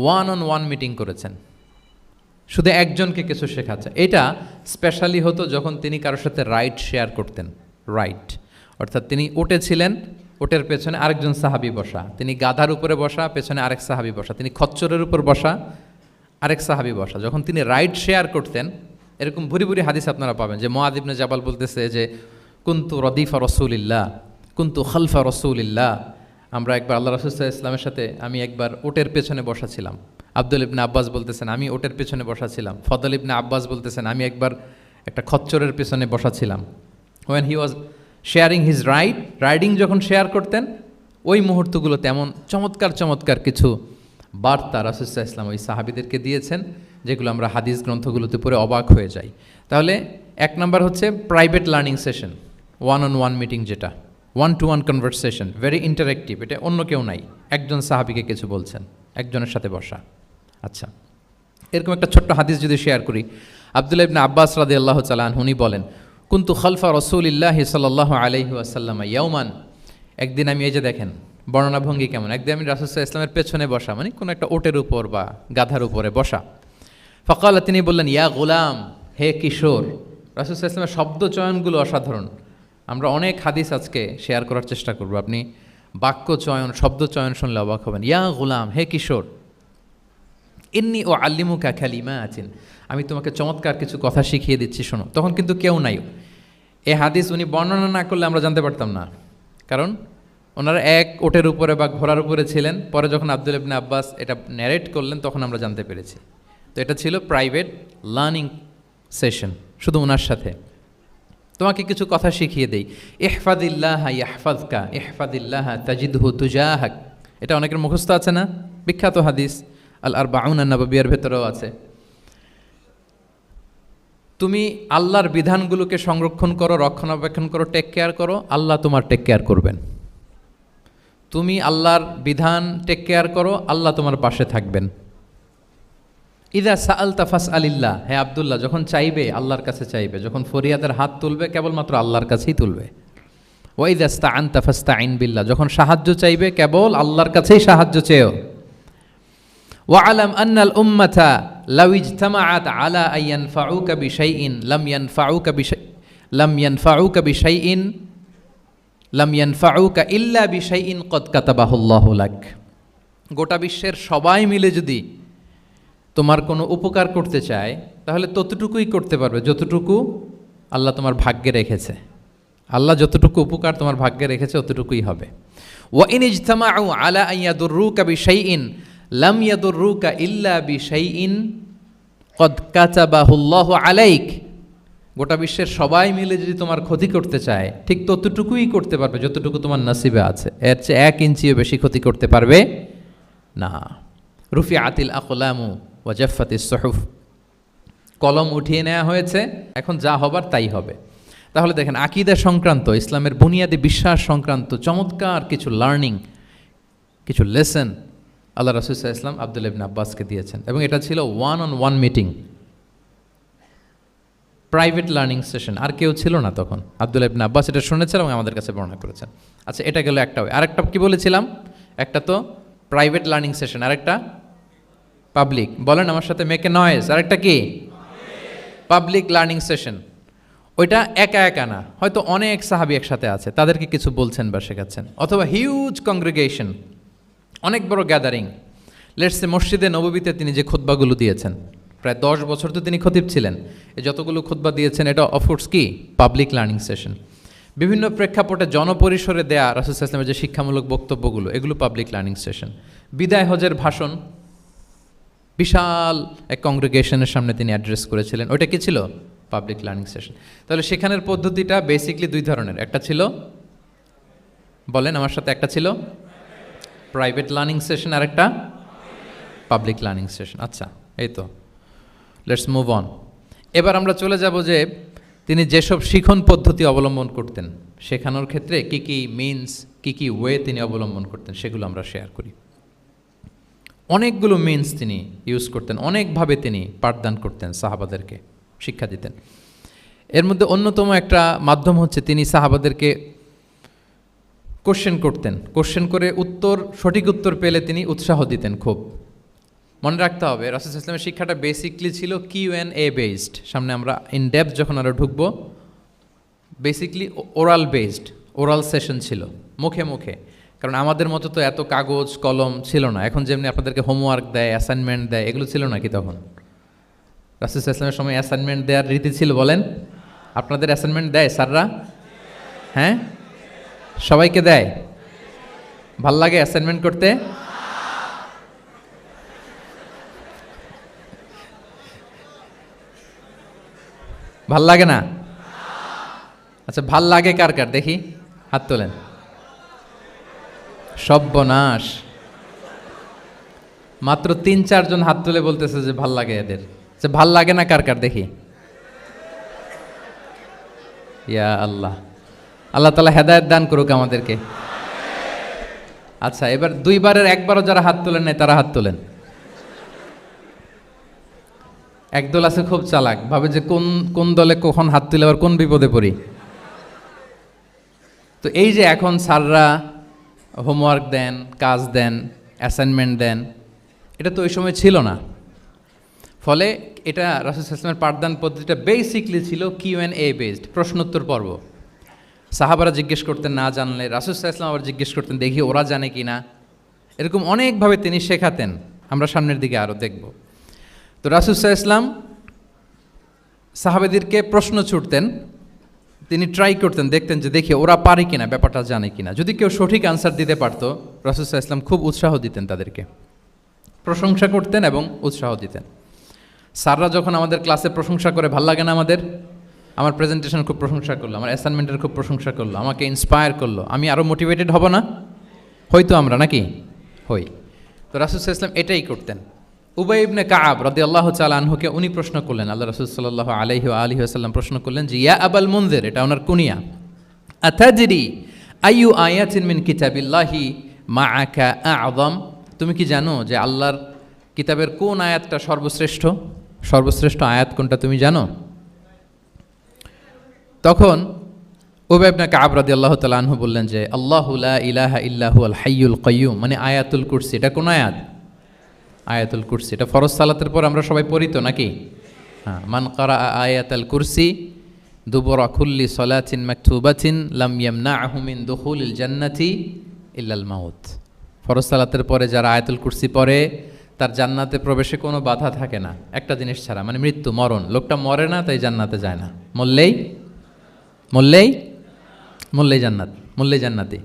ওয়ান অন ওয়ান মিটিং করেছেন, শুধু একজনকে কিছু শেখাচ্ছে। এটা স্পেশালি হতো যখন তিনি কারোর সাথে রাইড শেয়ার করতেন। রাইড অর্থাৎ তিনি উটে ছিলেন, উটের পেছনে আরেকজন সাহাবী বসা, তিনি গাধার উপরে বসা, পেছনে আরেক সাহাবী বসা, তিনি খচ্চরের উপর বসা, আরেক সাহাবী বসা। যখন তিনি রাইড শেয়ার করতেন, এরকম ভুরি ভুরি হাদিস আপনারা পাবেন যে মুআয ইবনে জাবাল বলতেছে যে কুনতু রদিফা রাসূলিল্লাহ, কুনতু খালফা রাসূলিল্লাহ। আমরা একবার আল্লাহ রাসূল সাল্লাল্লাহু আলাইহি ওয়াসাল্লামের সাথে আমি একবার উটের পেছনে বসা ছিলাম। আব্দুল ইবনে আব্বাস বলতেছেন আমি উটের পেছনে বসা ছিলাম। ফদল ইবনে আব্বাস বলতেছেন আমি একবার একটা খচ্চরের পেছনে বসা ছিলাম। When he was sharing his riding যখন শেয়ার করতেন, ওই মুহূর্তগুলোতে এমন চমৎকার চমৎকার কিছু বার্তা রাসূল সাল্লাল্লাহু আলাইহি ওয়াসাল্লাম ওই সাহাবীদেরকে দিয়েছেন, যেগুলো আমরা হাদিস গ্রন্থগুলোতে পড়ে অবাক হয়ে যাই। তাহলে এক নাম্বার হচ্ছে private learning session, one on one meeting, যেটা one to one conversation, very interactive. এটা অন্য কেউ নাই, একজন সাহাবীকে কিছু বলছেন, একজনের সাথে বসা। আচ্ছা, এরকম একটা ছোট্ট হাদিস যদি শেয়ার করি, আব্দুল্লাহ ইবনে আব্বাস রাদিয়াল্লাহু তাআলা আনহু উনি বলেন কুনতু খালফা রাসূলিল্লাহি সাল্লাল্লাহু আলাইহি ওয়াসাল্লাম ইয়াওমান, একদিন আমি, এই যে দেখেন বর্ণনা ভঙ্গি কেমন, একদিন আমি রাসূল সাল্লাল্লাহু আলাইহি ওয়াসাল্লামের পেছনে বসা, মানে কোনো একটা ওটের উপর বা গাধার উপরে বসা। ফাকালা, তিনি বললেন ইয়া গুলাম, হে কিশোর। রাসূল সাল্লাল্লাহু আলাইহি ওয়াসাল্লামের শব্দ চয়নগুলো অসাধারণ। আমরা অনেক হাদিস আজকে শেয়ার করার চেষ্টা করব, আপনি বাক্য চয়ন, শব্দ চয়ন শুনলে অবাক হবেন। ইয়া গুলাম, হে কিশোর, ইন্নী ও আল্লিমুকা কালিমাতিন, আমি তোমাকে চমৎকার কিছু কথা শিখিয়ে দিচ্ছি, শোনো। তখন কিন্তু কেউ নাই। এই হাদিস উনি বর্ণনা না করলে আমরা জানতে পারতাম না, কারণ ওনারা এক ওটের উপরে বা ঘোড়ার উপরে ছিলেন। পরে যখন আব্দুল ইবনে আব্বাস এটা ন্যারেট করলেন তখন আমরা জানতে পেরেছি। তো এটা ছিল প্রাইভেট লার্নিং সেশন, শুধু ওনার সাথে। তোমাকে কিছু কথা শিখিয়ে দেই। ইহফাদিল্লাহ ইয়াহফাযকা, ইহফাদিল্লাহ তাজিদহু তুজাহাক, এটা অনেকের মুখস্থ আছে না, বিখ্যাত হাদিস, আল আরবাউন আন-নববিয়ার ভেতরেও আছে। তুমি আল্লাহর বিধানগুলোকে সংরক্ষণ করো, রক্ষণাবেক্ষণ করো, টেক কেয়ার করো, আল্লাহ তোমার টেক কেয়ার করবেন। তুমি আল্লাহর বিধান টেক কেয়ার করো, আল্লাহ তোমার পাশে থাকবেন। ইদা সাআলতা ফাসআলিল্লাহ, হে আব্দুল্লাহ, যখন চাইবে আল্লাহর কাছে চাইবে, যখন ফরিয়াদের হাত তুলবে কেবলমাত্র আল্লাহর কাছেই তুলবে। ওয়া ইদা ইসতাআনতা ফাসতাঈন বিল্লাহ, যখন সাহায্য চাইবে কেবল আল্লাহর কাছেই সাহায্য চেয়েও। ওয়া আলাম আন্নাল উম্মাতা লাউ ইজতামাআত আলা আন ইয়ানফাউকা বিশাইইন লাম ইয়ানফাউকা ইল্লা বিশাইইন কদ কাতাবাহুল্লাহু লাক। গোটা বিশ্বের সবাই মিলে যদি তোমার কোনো উপকার করতে চায়, তাহলে ততটুকুই করতে পারবে যতটুকু আল্লাহ তোমার ভাগ্যে রেখেছে। আল্লাহ যতটুকু উপকার তোমার ভাগ্যে রেখেছে অতটুকুই হবে। ওয়া ইন ইজতামাউ আলা আন ইয়াদুররুকা বিশাইইন লাম ইয়াদুররুকা ইল্লা বিশাইইন কদ কাতাবাহুল্লাহু আলাইক। গোটা বিশ্বের সবাই মিলে যদি তোমার ক্ষতি করতে চায়, ঠিক ততটুকুই করতে পারবে যতটুকু তোমার নসিবে আছে, এর চেয়ে 1 ইঞ্চিও বেশি ক্ষতি করতে পারবে না। রুফিআতিল আকলামু ওয়া জাফফাতিস সুহুফ, কলম উঠিয়ে নেওয়া হয়েছে, এখন যা হবার তাই হবে। তাহলে দেখেন, আকীদা সংক্রান্ত, ইসলামের বুনিয়াদি বিশ্বাস সংক্রান্ত চমৎকার কিছু লার্নিং, কিছু লেসন আল্লাহ রাসূল সাল্লাল্লাহু আলাইহি ওয়াসাল্লাম আব্দুল্লাহ ইবনে আব্বাসকে দিয়েছেন, এবং এটা ছিল one on one meeting, private learning session. আর কেউ ছিল না তখন। আব্দুল্লাহ ইবনে আব্বাস এটা শুনেছেন এবং আমাদের কাছে বর্ণনা করেছেন। আচ্ছা, এটা গেল একটা। আরেকটা কি বলেছিলাম? একটা তো প্রাইভেট লার্নিং সেশন, আরেকটা পাবলিক। বলেন আমার সাথে, মেক এ নয়েজ। আরেকটা কি? Public learning session. ওইটা একা একা না, হয়তো অনেক সাহাবী একসাথে আছে, তাদেরকে কিছু বলছেন বা শেখাচ্ছেন, অথবা হিউজ কংগ্রেগেশন, অনেক বড় গ্যাদারিং। লেটস সে মসজিদে নববীতে তিনি যে খুতবাগুলো দিয়েছেন, প্রায় 10 বছর তো তিনি খতিব ছিলেন, এই যতগুলো খুতবা দিয়েছেন এটা অফকোর্স কি পাবলিক লার্নিং সেশন। বিভিন্ন প্রেক্ষাপটে জনপরিসরে দেয়া রাসূল সাল্লাল্লাহু আলাইহি ওয়াসাল্লামের যে শিক্ষামূলক বক্তব্যগুলো, এগুলো পাবলিক লার্নিং সেশন। বিদায় হজের ভাষণ বিশাল এক কংগ্রেগেশনের সামনে তিনি অ্যাড্রেস করেছিলেন, ওইটা কি ছিল? Public learning session. তাহলে সেখানের পদ্ধতিটা বেসিকলি 2 ধরনের। একটা ছিল, বলেন আমার সাথে, একটা ছিল প্রাইভেট লার্নিং সেশন, আর একটা পাবলিক লার্নিং সেশন। আচ্ছা, এই তো, লেটস মুভ অন। এবার আমরা চলে যাব যে তিনি যেসব শিখন পদ্ধতি অবলম্বন করতেন, শেখানোর ক্ষেত্রে কি কি মিনস, কি কি ওয়ে তিনি অবলম্বন করতেন, সেগুলো আমরা শেয়ার করি। অনেকগুলো মিনস তিনি ইউজ করতেন, অনেকভাবে তিনি পাঠদান করতেন, সাহাবাদেরকে শিক্ষা দিতেন। এর মধ্যে অন্যতম একটা মাধ্যম হচ্ছে তিনি সাহাবাদেরকে কোশ্চেন করতেন, কোশ্চেন করে সঠিক উত্তর পেলে তিনি উৎসাহ দিতেন খুব। মনে রাখতে হবে রাসূল সাল্লাল্লাহু আলাইহি ওয়াসাল্লামের শিক্ষাটা বেসিকলি ছিল Q&A বেসড। সামনে আমরা ইন ডেপথ যখন আরও ঢুকবো, basically oral based, oral session ছিল, মুখে মুখে। কারণ আমাদের মতো তো এত কাগজ কলম ছিল না। এখন যেমনি আপনাদেরকে হোমওয়ার্ক দেয়, অ্যাসাইনমেন্ট দেয়, এগুলো ছিল নাকি তখন? রাসূল সাল্লাল্লাহু আলাইহি ওয়াসাল্লামের সময় অ্যাসাইনমেন্ট দেওয়ার রীতি ছিল? বলেন, আপনাদের অ্যাসাইনমেন্ট দেয় স্যাররা? হ্যাঁ, সবাইকে দেয়? ভাল লাগে অ্যাসাইনমেন্ট করতে? ভাল লাগে না? আচ্ছা, ভাল লাগে কার কার দেখি হাত তোলেন। সর্বনাশ, মাত্র 3-4 জন হাত তুলে বলতেছে যে ভাল লাগে এদের। যে ভাল লাগে না কার কার দেখি। ইয়া আল্লাহ, আল্লাহ তাআলা হেদায়েত দান করুক আমাদেরকে। আচ্ছা, এবার 2 বারের 1 বারও যারা হাত তোলেন নাই তারা হাত তোলেন। একদল আছে খুব চালাক, ভাবে যে কোন দলে কখন হাত তুলে আবার কোন বিপদে পড়ি। তো এই যে এখন স্যাররা হোমওয়ার্ক দেন, কাজ দেন, অ্যাসাইনমেন্ট দেন, এটা তো ওই সময় ছিল না। ফলে এটা রাসূল সাল্লাল্লাহু আলাইহি ওয়াসাল্লামের পাঠদান পদ্ধতিটা বেসিকলি ছিল Q&A বেসড, প্রশ্নোত্তর পর্ব। সাহাবারা জিজ্ঞেস করতেন, না জানলে রাসূল সাল্লাল্লাহু আলাইহি ওয়াসাল্লাম আবার জিজ্ঞেস করতেন, দেখি ওরা জানে কি না। এরকম অনেকভাবে তিনি শেখাতেন, আমরা সামনের দিকে আরও দেখব। তো রাসূল সাল্লাল্লাহু আলাইহি ওয়াসাল্লাম সাহাবাদেরকে প্রশ্ন ছুটতেন, তিনি ট্রাই করতেন, দেখতেন যে দেখি ওরা পারে কিনা, ব্যাপারটা জানে কিনা। যদি কেউ সঠিক আনসার দিতে পারতো, রাসূল সাল্লাল্লাহু আলাইহি ওয়াসাল্লাম খুব উৎসাহ দিতেন, তাদেরকে প্রশংসা করতেন এবং উৎসাহ দিতেন। স্যাররা যখন আমাদের ক্লাসে প্রশংসা করে, ভাল লাগে না আমাদের? আমার প্রেজেন্টেশন খুব প্রশংসা করলো, আমার অ্যাসাইনমেন্টের খুব প্রশংসা করলো, আমাকে ইন্সপায়ার করলো, আমি আরও মোটিভেটেড হব না? হয়তো আমরা নাকি হই। তো রাসূল সাল্লাল্লাহু আলাইহি ওয়াসাল্লাম এটাই করতেন। উবাই ইবনে কাআব রাদিয়াল্লাহু তাআলা আনহুকে উনি প্রশ্ন করলেন, আল্লাহ রাসূল সাল্লাল্লাহু আলাইহি ওয়া আলিহি ওয়াসাল্লাম প্রশ্ন করলেন যে, ইয়া আবাল মুনযির, এটা ওনার কুনিয়া, আতাদরি আইয়ু আয়াতিন মিন কিতাবিল্লাহি মাআকা আ'যাম, তুমি কি জানো যে আল্লাহর কিতাবের কোন আয়াতটা সর্বশ্রেষ্ঠ? সর্বশ্রেষ্ঠ আয়াত কোনটা তুমি জানো? তখন উবাই ইবনে কাআব রাদিয়াল্লাহু তাআলা আনহু বললেন যে, আল্লাহু লা ইলাহা ইল্লা হুয়াল হাইয়ুল কাইয়্যুম, মানে আয়াতুল কুরসি। এটা কোন আয়াত? আয়াতুল কুরসি। এটা ফরজ সালাতের পর আমরা সবাই পড়ি তো নাকি? হ্যাঁ, মান কারা আয়াতুল কুরসি দুবরা কুল্লি সালাতিন মাকতুবাতিন লাম ইয়ামনাহু মিন দুখুলিল জান্নাতি ইল্লাল মাউত। ফরজ সালাতের পরে যারা আয়াতুল কুরসি পড়ে, তার জান্নাতে প্রবেশে কোনো বাধা থাকে না, একটা জিনিস ছাড়া, মানে মৃত্যু, মরণ। লোকটা মরে না, তাই জান্নাতে যায় না। মরলেই জান্নাতি।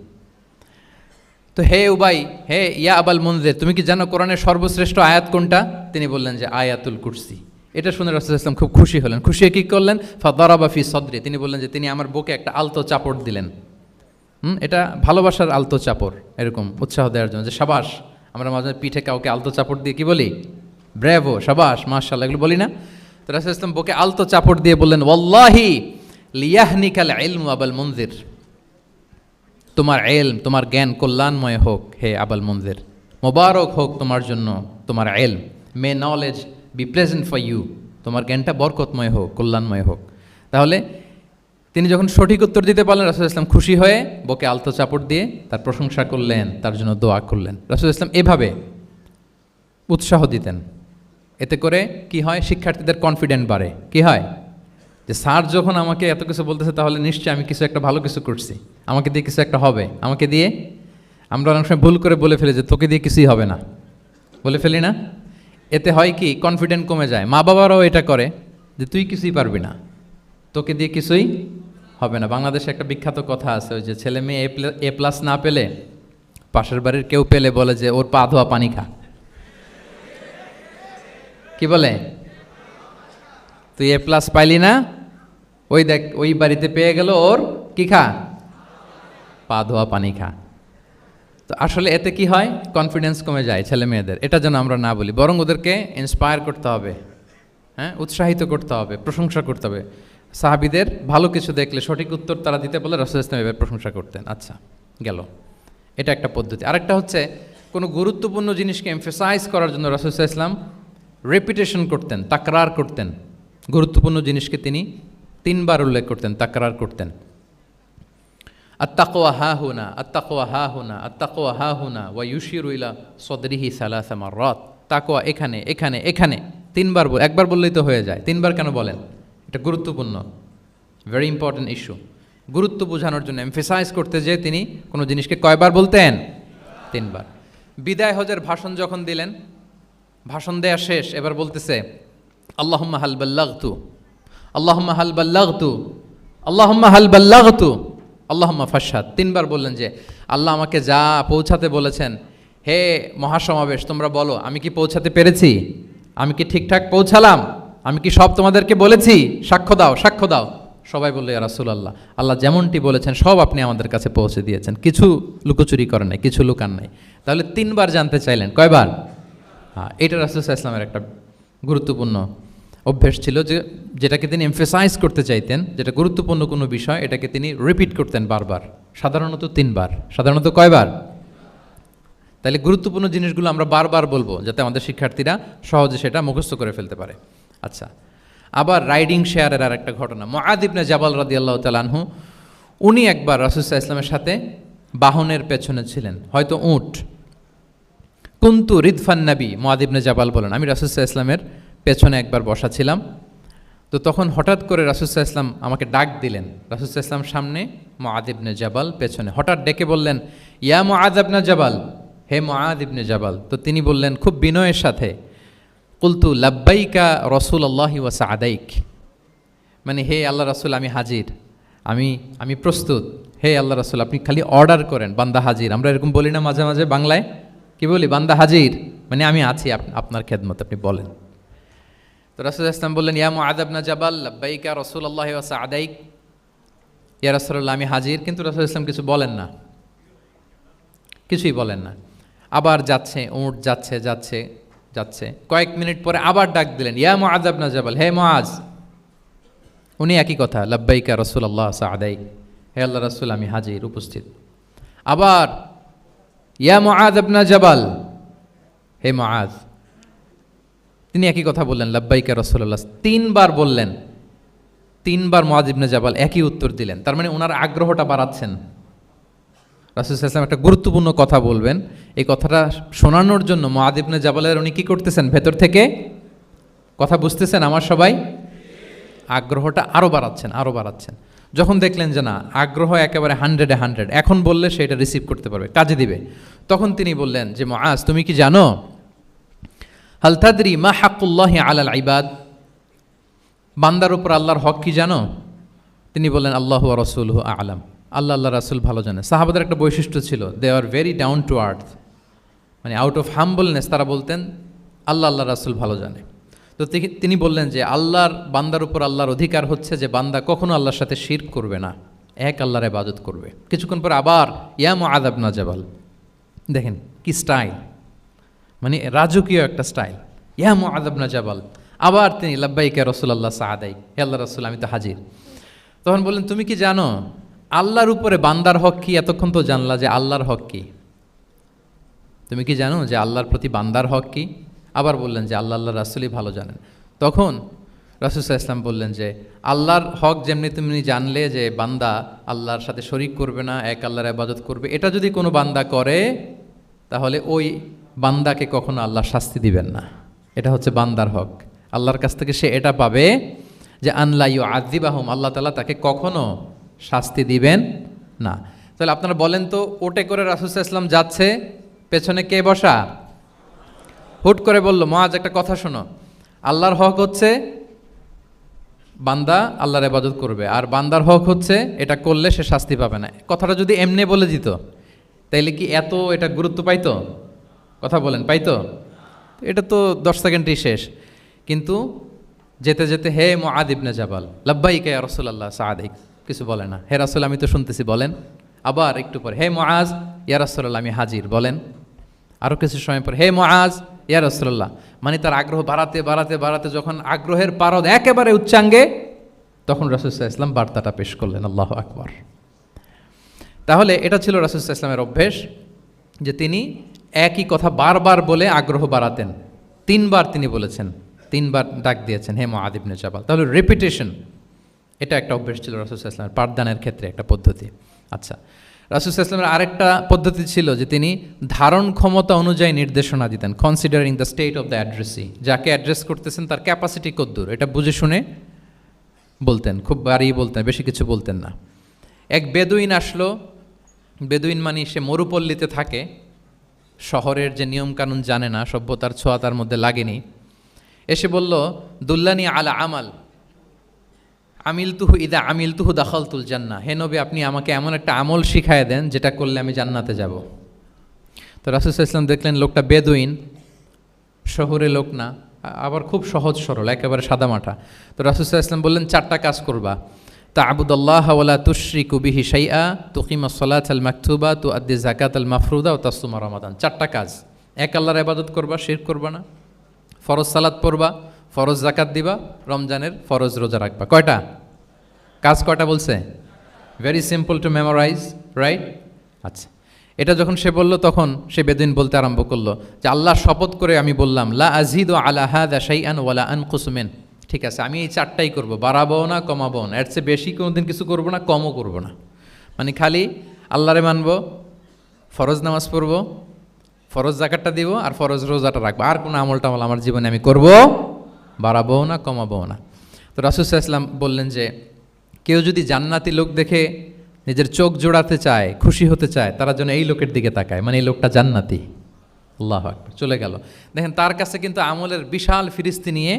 তো হে উবাই, হে ইয়া আবাল মুনযির, তুমি কি জানো কোরআনের সর্বশ্রেষ্ঠ আয়াত কোনটা? তিনি বললেন যে আয়াতুল কুরসি। এটা শুনে রাসূল সাল্লাল্লাহু আলাইহি ওয়াসাল্লাম খুব খুশি হলেন। খুশি হয়ে কী করলেন? ফাদারাবা ফি সদরি, তিনি বললেন যে তিনি আমার বুকে একটা আলতো চাপড় দিলেন। এটা ভালোবাসার আলতো চাপড়, এরকম উৎসাহ দেওয়ার জন্য, যে সাবাস। আমরা মাঝে পিঠে কাউকে আলতো চাপড় দিয়ে কি বলি? ব্রেভো, সাবাস, মাশাআল্লাহ, এগুলো বলি না? তো রাসূল সাল্লাল্লাহু আলাইহি ওয়াসাল্লাম বুকে আলতো চাপড় দিয়ে বললেন, ওয়াল্লাহি লিয়াহনিকাল ইলমু আবাল মুনযির, তোমার এলম, তোমার জ্ঞান কল্যাণময় হোক হে আবাল মুনযির, মোবারক হোক তোমার জন্য তোমার এলম। May knowledge be pleasant for you, তোমার জ্ঞানটা বরকতময় হোক, কল্যাণময় হোক। তাহলে তিনি যখন সঠিক উত্তর দিতে পারলেন, রাসূল ইসলাম খুশি হয়ে বুকে আলতো চাপড় দিয়ে তার প্রশংসা করলেন, তার জন্য দোয়া করলেন। রাসূল ইসলাম এভাবে উৎসাহ দিতেন। এতে করে কি হয়? শিক্ষার্থীদের কনফিডেন্ট বাড়ে। কি হয়? যে স্যার যখন আমাকে এত কিছু বলতেছে, তাহলে নিশ্চয়ই আমি কিছু একটা ভালো কিছু করছি, আমাকে দিয়ে কিছু একটা হবে। আমাকে দিয়ে, আমরা অনেক সময় ভুল করে বলে ফেলি যে তোকে দিয়ে কিছুই হবে না, বলে ফেলি না? এতে হয় কি? কনফিডেন্ট কমে যায়। মা বাবারাও এটা করে যে তুই কিছুই পারবি না, তোকে দিয়ে কিছুই হবে না। বাংলাদেশে একটা বিখ্যাত কথা আছে, ওই যে ছেলে মেয়ে A+ না পেলে পাশের বাড়ির কেউ পেলে বলে যে ওর পা ধোয়া পানি খা। কি বলে? তুই A+ পাইলি না, ওই দেখ ওই বাড়িতে পেয়ে গেল, ওর কি খা? পা ধোয়া পানি খা। তো আসলে এতে কি হয়? কনফিডেন্স কমে যায় ছেলে মেয়েদের। এটা যেন আমরা না বলি, বরং ওদেরকে ইন্সপায়ার করতে হবে, হ্যাঁ, উৎসাহিত করতে হবে, প্রশংসা করতে হবে। সাহাবীদের ভালো কিছু দেখলে সঠিক উত্তর তারা দিতে বলে রাসূল ইসলাম এভাবে প্রশংসা করতেন। আচ্ছা, গেল, এটা একটা পদ্ধতি। আরেকটা হচ্ছে, কোনো গুরুত্বপূর্ণ জিনিসকে এমফেসাইজ করার জন্য রাসূল ইসলাম রেপিটেশন করতেন, তাকরার করতেন। গুরুত্বপূর্ণ জিনিসকে তিনি 3 বার উল্লেখ করতেন, তাকরার করতেন। আত্তাকওয়া হা হুনা, আত্তাকওয়া হা হুনা, আত্তাকওয়া হা হুনা, ওয়া ইউশিরু ইলা সদরিহি সালাসা মাররাত। তাকওয়া এখানে, এখানে, এখানে। তিনবার একবার বললেই তো হয়ে যায়, তিনবার কেন বলেন? এটা গুরুত্বপূর্ণ, ভেরি ইম্পর্টেন্ট ইস্যু। গুরুত্ব বোঝানোর জন্য এমফেসাইজ করতে যেয়ে তিনি কোনো জিনিসকে কয়বার বলতেন? তিনবার। বিদায় হজের ভাষণ যখন দিলেন, ভাষণ দেয়া শেষ, এবার বলতেছে আল্লাহুম্মা হাল বাল্লাগতু, আল্লাহুম্মা হাল বাল্লাগতু, আল্লাহুম্মা হাল বাল্লাগতু, আল্লাহুম্মা ফাশহাদ। তিনবার বললেন যে আল্লাহ আমাকে যা পৌঁছাতে বলেছেন, হে মহাসমাবেশ তোমরা বলো আমি কি পৌঁছাতে পেরেছি? আমি কি ঠিকঠাক পৌঁছালাম? আমি কি সব তোমাদেরকে বলেছি? সাক্ষ্য দাও, সাক্ষ্য দাও। সবাই বললো ইয়া রাসূলুল্লাহ, আল্লাহ যেমনটি বলেছেন সব আপনি আমাদের কাছে পৌঁছে দিয়েছেন, কিছু লুকোচুরি করেন নাই, কিছু লুকান নাই। তাহলে তিনবার জানতে চাইলেন, কয়বার? হ্যাঁ, এটা রাসূল সাল্লাল্লাহু আলাইহি ওয়াসাল্লামের একটা গুরুত্বপূর্ণ অভ্যেস ছিল, যেটাকে তিনি এমফেসাইজ করতে চাইতেন, যেটা গুরুত্বপূর্ণ কোনো বিষয় এটাকে তিনি রিপিট করতেন বারবার, সাধারণত তিনবার। সাধারণত কয়বার? তাহলে গুরুত্বপূর্ণ জিনিসগুলো আমরা বারবার বলবো যাতে আমাদের শিক্ষার্থীরা সহজে সেটা মুখস্থ করে ফেলতে পারে। আচ্ছা, আবার রাইডিং শেয়ারের আর একটা ঘটনা। মুআয ইবনে জাবাল রাদিয়াল্লাহু তাআলা আনহু, উনি একবার রাসূল সাল্লাল্লাহু আলাইহি ওয়াসাল্লামের সাথে বাহনের পেছনে ছিলেন, হয়তো উট। কুনতু রিদফান নবী, মুআয ইবনে জাবাল বলেন আমি রাসূল সাল্লাল্লাহু আলাইহি ওয়াসাল্লামের পেছনে একবার বসা ছিলাম। তো তখন হঠাৎ করে রাসূল সাল্লাল্লাহু আলাইহি ওয়াসাল্লাম আমাকে ডাক দিলেন। রাসূল সাল্লাল্লাহু আলাইহি ওয়াসাল্লাম সামনে, মুআয ইবনে জাবাল পেছনে। হঠাৎ ডেকে বললেন ইয়া মুআয ইবনে জাবাল, হে মুআয ইবনে জাবাল। তো তিনি বললেন খুব বিনয়ের সাথে, কুলতু লাব্বাইকা রাসূলুল্লাহি ওয়া সাআদাইক, মানে হে আল্লাহ রাসূল আমি হাজির, আমি প্রস্তুত। হে আল্লাহ রাসূল আপনি খালি অর্ডার করেন, বান্দা হাজির। আমরা এরকম বলি না মাঝে মাঝে বাংলায়, কি বলি? বান্দা হাজির, মানে আমি আছি আপনার খেদমত, আপনি বলেন। তো রাসূল ইসলাম বললেন ইয়া মুআয ইবনে জাবাল লাব্বাইকা রাসূলুল্লাহি ওয়া সাআদাইক, ইয়া রাসূলুল্লাহ আমি হাজির। কিন্তু রাসূল ইসলাম কিছু বলেন না, কিছুই বলেন না। আবার যাচ্ছে, উট যাচ্ছে যাচ্ছে যাচ্ছে, কয়েক মিনিট পরে আবার ডাক দিলেন ইয়া মুআয ইবনে জাবাল, হে মুআয। উনি একই কথা, লাব্বাইকা রাসূলুল্লাহ সাআদাইক, হে আল্লাহ রাসূল আমি হাজির, উপস্থিত। আবার ইয়া মুআয ইবনে জাবাল, হে মুআয। তিনি একই কথা বললেন লাব্বাইকা রাসূলুল্লাহ, তিনবার বললেন। তিনবার মুআয ইবনে জাবাল একই উত্তর দিলেন। তার মানে ওনার আগ্রহটা বাড়াচ্ছেন। রাসূল সাল্লাল্লাহু আলাইহি ওয়াসাল্লাম একটা গুরুত্বপূর্ণ কথা বলবেন, এই কথাটা শোনানোর জন্য মুআয ইবনে জাবালের উনি কি করতেছেন? ভেতর থেকে কথা বুঝতেছেন আমার সবাই? আগ্রহটা আরও বাড়াচ্ছেন, আরও বাড়াচ্ছেন। যখন দেখলেন যে না, আগ্রহ একেবারে 100-এ 100, এখন বললে সে এটা রিসিভ করতে পারবে, কাজে দিবে, তখন তিনি বললেন যে মুআয তুমি কি জানো হাল তাদরি মা হাক্কুল্লাহি আলাল ইবাদ, বান্দার উপর আল্লাহর হক কি জানো? তিনি বললেন আল্লাহু ওয়া রাসূলুহু আ'লাম, আল্লাহ আল্লাহ রাসূল ভালো জানে। সাহাবাদের একটা বৈশিষ্ট্য ছিল, they are very down to earth, মানে আউট অফ হাম্বলনেস তারা বলতেন আল্লাহ আল্লাহ রাসূল ভালো জানে। তো তিনি বললেন যে আল্লাহর বান্দার উপর আল্লাহর অধিকার হচ্ছে যে বান্দা কখনো আল্লাহর সাথে শিরক করবে না, এক আল্লাহর ইবাদত করবে। কিছুক্ষণ পর আবার ইয়া মুআয ইবনে জাবাল, দেখেন কি স্টাইল, মানে রাজকীয় একটা স্টাইল। ইয়া মুআয ইবনে জাবাল, আবার তিনি লাব্বাইকা রাসূলুল্লাহ সাআদাইক, হে আল্লাহ রাসূল আমি তো হাজির। তখন বললেন তুমি কি জানো আল্লাহর উপরে বান্দার হক কি? এতক্ষণ তো জানলা যে আল্লাহর হক কি, তুমি কি জানো যে আল্লাহর প্রতি বান্দার হক কি? আবার বললেন যে আল্লাহ আল্লাহ রাসূলই ভালো জানেন। তখন রাসূল সাল্লাল্লাহু আলাইহি ওয়াসাল্লাম বললেন যে আল্লাহর হক যেমনি তুমি জানলে যে বান্দা আল্লাহর সাথে শরীক করবে না, এক আল্লাহর ইবাদত করবে, এটা যদি কোনো বান্দা করে তাহলে ওই বান্দাকে কখনো আল্লাহ শাস্তি দিবেন না। এটা হচ্ছে বান্দার হক, আল্লাহর কাছ থেকে সে এটা পাবে যে আনলা ইউআযিবাহুম, আল্লাহ তাআলা তাকে কখনো শাস্তি দিবেন না। তাহলে আপনারা বলেন তো, ওটে করে রাসূল সাল্লাল্লাহু আলাইহি ওয়াসাল্লাম যাচ্ছে, পেছনে কে বসা? হুট করে বলল মুআয একটা কথা শোনো, আল্লাহর হক হচ্ছে বান্দা আল্লাহর ইবাদত করবে, আর বান্দার হক হচ্ছে এটা করলে সে শাস্তি পাবে না। কথাটা যদি এমনি বলে দিত তাইলে কি এত এটা গুরুত্ব পাইতো? কথা বলেন, পাইতো? এটা তো 10 সেকেন্ডেই শেষ। কিন্তু যেতে যেতে হে মুআয ইবনে জাবাল লাব্বাইকা ইয়া রাসূলুল্লাহ সাআদাইক, কিছু বলে না। হে রাসূল আমি তো শুনতেছি, বলেন। আবার একটু পরে হে মুআয ইয়া রাসূলুল্লাহ আমি হাজির, বলেন। আরও কিছু সময় পর হে মুআয ইয়া রাসূলুল্লাহ, মানে তার আগ্রহ বাড়াতে বাড়াতে বাড়াতে যখন আগ্রহের পারদ একেবারে উচ্চাঙ্গে, তখন রাসূল সাল্লাল্লাহু আলাইহি ওয়াসাল্লাম বার্তাটা পেশ করলেন। আল্লাহু আকবার। তাহলে এটা ছিল রাসূল সাল্লাল্লাহু আলাইহি ওয়াসাল্লামের অভ্যেস যে তিনি একই কথা বারবার বলে আগ্রহ বাড়াতেন। 3 বার তিনি বলেছেন, 3 বার ডাক দিয়েছেন হে মুআয ইবনে জাবাল। তাহলে রিপিটেশন এটা একটা অভ্যেস ছিল রাসূল সাল্লাল্লাহু আলাইহি ওয়াসাল্লামের, পাঠদানের ক্ষেত্রে একটা পদ্ধতি। আচ্ছা, রাসূল সাল্লাল্লাহু আলাইহি ওয়াসাল্লামের আরেকটা পদ্ধতি ছিল যে তিনি ধারণ ক্ষমতা অনুযায়ী নির্দেশনা দিতেন, considering the state of the addressee. যাকে অ্যাড্রেস করতেছেন তার ক্যাপাসিটি কতদূর এটা বুঝে শুনে বলতেন, খুব বাড়িয়ে বলতেন, বেশি কিছু বলতেন না। এক বেদুইন আসলো, বেদুইন মানে সে মরুপল্লীতে থাকে, শহরের যে নিয়মকানুন জানে না, সভ্যতার ছোঁয়া তার মধ্যে লাগেনি। এসে বলল, দুল্লানি আলা আমাল আমিলতুহু ইদা আমিলতুহু দাখালতুল জান্নাহ। হে নবী, আপনি আমাকে এমন একটা আমল শিখায় দেন যেটা করলে আমি জান্নাতে যাব। তো রাসূল সাল্লাল্লাহু আলাইহি ওয়াসাল্লাম দেখলেন লোকটা বেদুইন, শহরে লোক না, আবার খুব সহজ সরল, একেবারে সাদামাটা। তো রাসূল সাল্লাল্লাহু আলাইহি ওয়াসাল্লাম বললেন, 4টা কাজ করবা। তা'বুদাল্লাহ ওয়া লা তুশরিকু বিহি শাইআ, তুকিমাস সালাতাল মাকতুবা, তুআদ্দি যাকাতাল মাফরুদা ওয়া তাসুমা রমাদান। 4টা কাজ। এক, আল্লাহর ইবাদত করবা, শিরক করবা না। ফরজ সালাত পড়বা, ফরজ যাকাত দিবা, রমজানের ফরজ রোজা রাখবা। কয়টা কাজ? কয়টা বলছে? Very simple to memorize, right? আচ্ছা, এটা যখন সে বলল তখন সে বেদুইন বলতে আরম্ভ করলো যে আল্লাহর শপথ করে আমি বললাম, লা আযীদু আলা হাযা শাইআন ওয়া লা আনকুসু মিন। ঠিক আছে, আমি এই 4টাই করব, বাড়াবো না কমাবো না, এর চেয়ে বেশি কোনোদিন কিছু করব না, কমও করব না। মানে খালি আল্লাহরে মানবো, ফরজ নামাজ পড়বো, ফরজ যাকাতটা দিব, আর ফরজ রোজাটা রাখবো। আর কোনো আমল টামল আমার জীবনে আমি করব, বাড়াবো না কমাবো না। তো রাসূল সাল্লাল্লাহু আলাইহি ওয়াসাল্লাম বললেন যে কেউ যদি জান্নাতি লোক দেখে নিজের চোখ জোড়াতে চায়, খুশি হতে চায়, তারা যেন এই লোকের দিকে তাকায়, মানে এই লোকটা জান্নাতি। আল্লাহু আকবার, চলে গেল। দেখেন, তার কাছে কিন্তু আমলের বিশাল ফিরিস্তি নিয়ে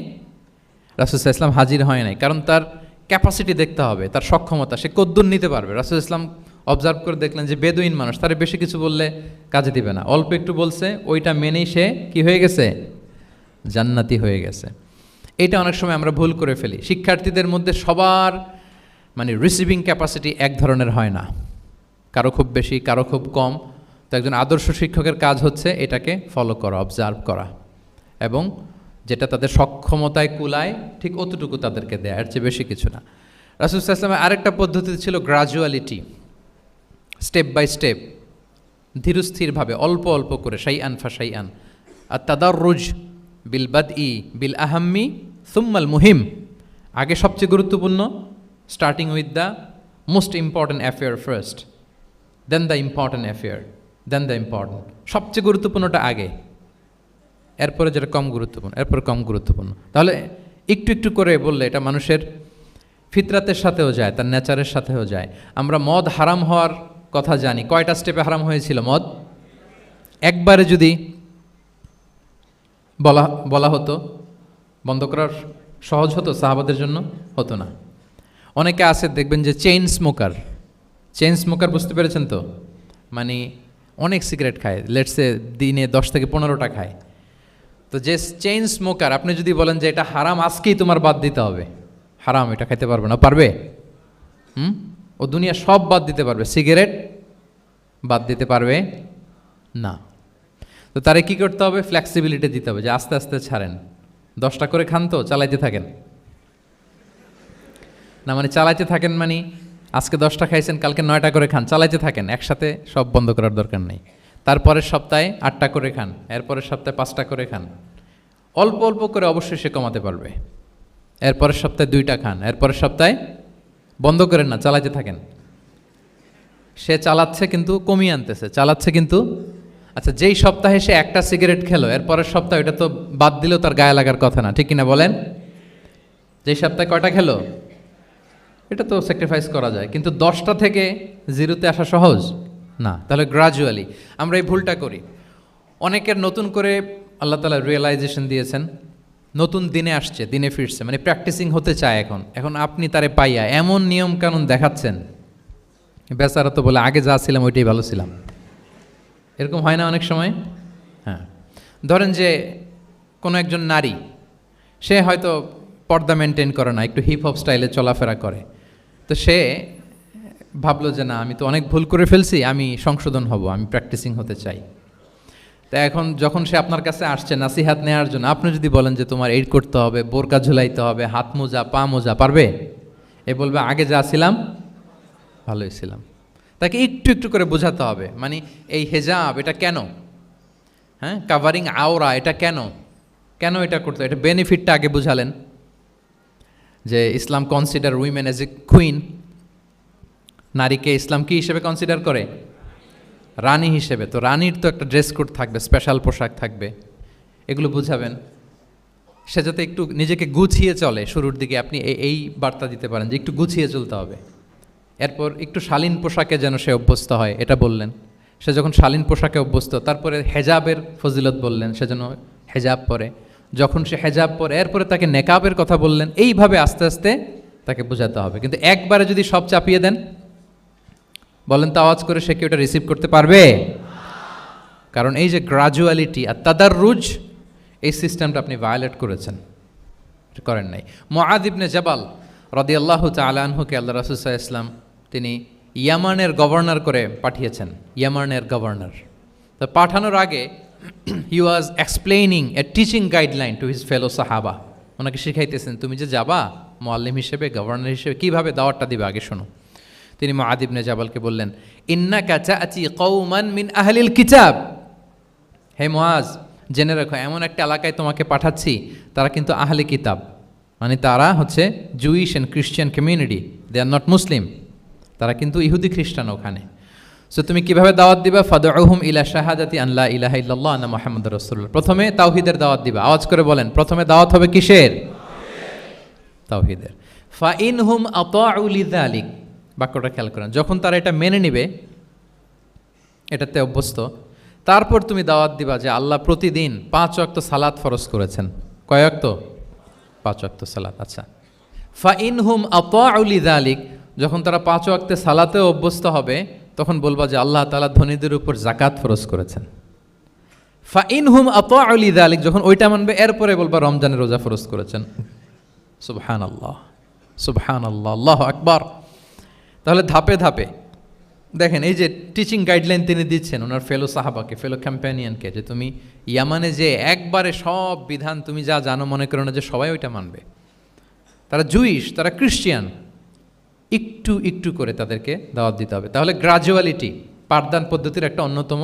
রাসূল সাল্লাল্লাহু আলাইহি ওয়াসাল্লাম হাজির হয় নাই, কারণ তার ক্যাপাসিটি দেখতে হবে, তার সক্ষমতা, সে কদ্দুর নিতে পারবে। রাসূল সাল্লাল্লাহু আলাইহি ওয়াসাল্লাম অবজার্ভ করে দেখলেন যে বেদুইন মানুষ, তারে বেশি কিছু বললে কাজে দিবে না, অল্প একটু বলছে, ওইটা মেনেই সে কি হয়ে গেছে? জান্নাতি হয়ে গেছে। এটা অনেক সময় আমরা ভুল করে ফেলি। শিক্ষার্থীদের মধ্যে সবার মানে রিসিভিং ক্যাপাসিটি এক ধরনের হয় না, কারো খুব বেশি, কারো খুব কম। তো একজন আদর্শ শিক্ষকের কাজ হচ্ছে এটাকে ফলো করা, অবজার্ভ করা, এবং যেটা তাদের সক্ষমতায় কুলায় ঠিক অতটুকু তাদেরকে দেয়, এর চেয়ে বেশি কিছু না। রাসূল সাল্লাল্লাহু আলাইহি ওয়াসাল্লামের আরেকটা পদ্ধতি ছিল গ্রাজুয়ালিটি, স্টেপ বাই স্টেপ, ধীরস্থিরভাবে, অল্প অল্প করে, শাইআন ফাশাইআন। আর তাদাররুজ বিল বাদই বিল আহাম্মি সুম্মাল মুহিম। আগে সবচেয়ে গুরুত্বপূর্ণ, starting with the most important affair first, then the important affair, then the important. সবচেয়ে গুরুত্বপূর্ণটা আগে, এরপরে যেটা কম গুরুত্বপূর্ণ, এরপরে কম গুরুত্বপূর্ণ। তাহলে একটু একটু করে বললে এটা মানুষের ফিতরাতের সাথেও যায়, তার নেচারের সাথেও যায়। আমরা মদ হারাম হওয়ার কথা জানি, কয়টা স্টেপে হারাম হয়েছিল মদ? একবারে যদি বলা হতো বন্ধ করার সহজ হতো সাহাবাদের জন্য? হতো না। অনেকে আছে দেখবেন যে চেইন স্মোকার, বুঝতে পেরেছেন তো? মানে অনেক সিগারেট খায়, লেটসে দিনে 10 থেকে 15টা খায়। তো যে চেইন স্মোকার, আপনি যদি বলেন যে এটা হারাম, আজকেই তোমার বাদ দিতে হবে, হারাম, এটা খাইতে পারবে না, পারবে? ও দুনিয়া সব বাদ দিতে পারবে, সিগারেট বাদ দিতে পারবে না। তো তারে কি করতে হবে? ফ্লেক্সিবিলিটি দিতে হবে, যে আস্তে আস্তে ছাড়েন, 10টা করে খান, তো চালাইতে থাকেন না, মানে চালাইতে থাকেন মানে আজকে 10টা খাইছেন, কালকে 9টা করে খান, চালাইতে থাকেন, একসাথে সব বন্ধ করার দরকার নেই। তারপরের সপ্তাহে 8টা করে খান, এরপরের সপ্তাহে 5টা করে খান, অল্প অল্প করে অবশ্যই সে কমাতে পারবে। এরপরের সপ্তাহে 2টা খান, এরপরের সপ্তাহে বন্ধ করেন না, চালাইতে থাকেন। সে চালাচ্ছে কিন্তু কমিয়ে আনতেছে, চালাচ্ছে কিন্তু। আচ্ছা, যেই সপ্তাহে সে একটা সিগারেট খেলো, এরপরের সপ্তাহে ওটা তো বাদ দিলেও তার গায়ে লাগার কথা না, ঠিক কিনা বলেন? যেই সপ্তাহে কয়টা খেলো, এটা তো স্যাক্রিফাইস করা যায়, কিন্তু 10টা থেকে 0-তে আসা সহজ না। তাহলে গ্রাজুয়ালি আমরা এই ভুলটা করি। অনেকের নতুন করে আল্লাহ তাআলা রিয়েলাইজেশন দিয়েছেন, নতুন দিনে আসছে, দিনে ফিরছে, মানে প্র্যাকটিসিং হতে চায়। এখন আপনি তারে পাইয়া এমন নিয়ম কানুন দেখাচ্ছেন, বেচারা তো বলে আগে যা ছিলাম ওইটাই ভালো ছিলাম। এরকম হয় না অনেক সময়? হ্যাঁ, ধরেন যে কোনো একজন নারী, সে হয়তো পর্দা মেনটেন করে না, একটু হিপ হপ স্টাইলে চলাফেরা করে। তো সে ভাবলো যে না, আমি তো অনেক ভুল করে ফেলছি, আমি সংশোধন হব, আমি প্র্যাকটিসিং হতে চাই। তা এখন যখন সে আপনার কাছে আসছে নাসিহাত নেওয়ার জন্য, আপনি যদি বলেন যে তোমার এই করতে হবে, বোরকা ঝুলাইতে হবে, হাত মোজা, পা মোজা, পারবে? এ বলবে আগে যা ছিলাম ভালোই ছিলাম। তাকে একটু একটু করে বোঝাতে হবে, মানে এই হেজাব এটা কেন, হ্যাঁ, কাভারিং আওরা এটা কেন এটা করতে, এটা বেনিফিটটা আগে বুঝালেন, যে Islam consider women as a queen. নারীকে ইসলাম কি হিসেবে কনসিডার করে? রানী হিসেবে। তো রানীর তো একটা ড্রেস কোড থাকবে, স্পেশাল পোশাক থাকবে, এগুলো বুঝাবেন। সে যাতে একটু নিজেকে গুছিয়ে চলে, শুরুর দিকে আপনি এই বার্তা দিতে পারেন যে একটু গুছিয়ে চলতে হবে। এরপর একটু শালীন পোশাকে যেন সে অভ্যস্ত হয়, এটা বললেন। সে যখন শালীন পোশাকে অভ্যস্ত, তারপরে হেজাবের ফজিলত বললেন, সে যেন হেজাব পরে। যখন সে হেজাব পরে, এরপরে তাকে নেকাবের কথা বললেন। এইভাবে আস্তে আস্তে তাকে বোঝাতে হবে। কিন্তু একবারে যদি সব চাপিয়ে দেন, বলেন তো আওয়াজ করে, সে কি ওটা রিসিভ করতে পারবে? কারণ এই যে গ্রাজুয়ালিটি আর তাদাররুজ, এই সিস্টেমটা আপনি ভায়োলেট করেছেন, করেন নাই। মুআয ইবনে জাবাল রাদিয়াল্লাহু তাআলা আনহুকে আল্লাহ রাসূল সাল্লাল্লাহু আলাইহি ওয়াসাল্লাম তিনি ইয়ামানের গভর্নর করে পাঠিয়েছেন, ইয়ামানের গভর্নর। তো পাঠানোর আগে he was explaining a teaching guideline to his fellow সাহাবা। ওনাকে শিখাইতেছেন, তুমি যে যাবা মুআল্লিম হিসেবে, গভর্নর হিসেবে, কীভাবে দাওয়াতটা দিবে আগে শোনো। তিনি মুআয ইবনে জাবালকে বললেন, ইন্নাকা তা'তি কওমান মিন আহলিল কিতাব। হে মুআয, জেনে রাখো, এমন একটা এলাকায় তোমাকে পাঠাচ্ছি, তারা কিন্তু আহলে কিতাব, মানে তারা হচ্ছে Jewish and Christian community, they are not Muslim, তারা কিন্তু ইহুদি খ্রিস্টান ওখানে। সো তুমি কিভাবে দাওয়াত দিবা? ফাদউহুম ইলা শাহাদাতি আন লা ইলাহা ইল্লাল্লাহ আন্না মুহাম্মাদুর রাসূলুল্লাহ। প্রথমে তাওহীদের দাওয়াত দিবা। আওয়াজ করে বলেন, প্রথমে দাওয়াত হবে কিসের? তাওহীদের। ফাইনহুম আতাউ লিযালিক, বাক্যটা খেয়াল করেন। যখন তারা এটা মেনে নিবে, এটাতে অভ্যস্ত, তারপর তুমি দাওয়াত দিবা যে আল্লাহ প্রতিদিন 5 ওয়াক্ত সালাত ফরজ করেছেন। কয় ওয়াক্ত? 5 ওয়াক্ত সালাত। আচ্ছা, ফাইনহুম আতাউ লিযালিক, যখন তারা 5 ওয়াক্তে সালাতেও অভ্যস্ত হবে, তখন বলবা যে আল্লাহ তাআলা ধনীদের উপর যাকাত ফরজ করেছেন। ফাইনহুম আতাউ লিযালিক, যখন ওইটা মানবে, এরপরে বলবা রমজানের রোজা ফরজ করেছেন। সুবহানাল্লাহ, সুবহানাল্লাহ, আল্লাহু আকবার। তাহলে ধাপে ধাপে দেখেন, এই যে টিচিং গাইডলাইন তিনি দিচ্ছেন ওনার ফেলো সাহাবাকে, ফেলো ক্যাম্পেনিয়নকে, যে তুমি ইয়ামানে যে একবারে সব বিধান তুমি যা জানো, মনে করো না যে সবাই ওইটা মানবে। তারা জুইশ, তারা ক্রিশ্চিয়ান, একটু একটু করে তাদেরকে দাওয়াত দিতে হবে। তাহলে গ্রাজুয়ালিটি, পাঠদান পদ্ধতির একটা অন্যতম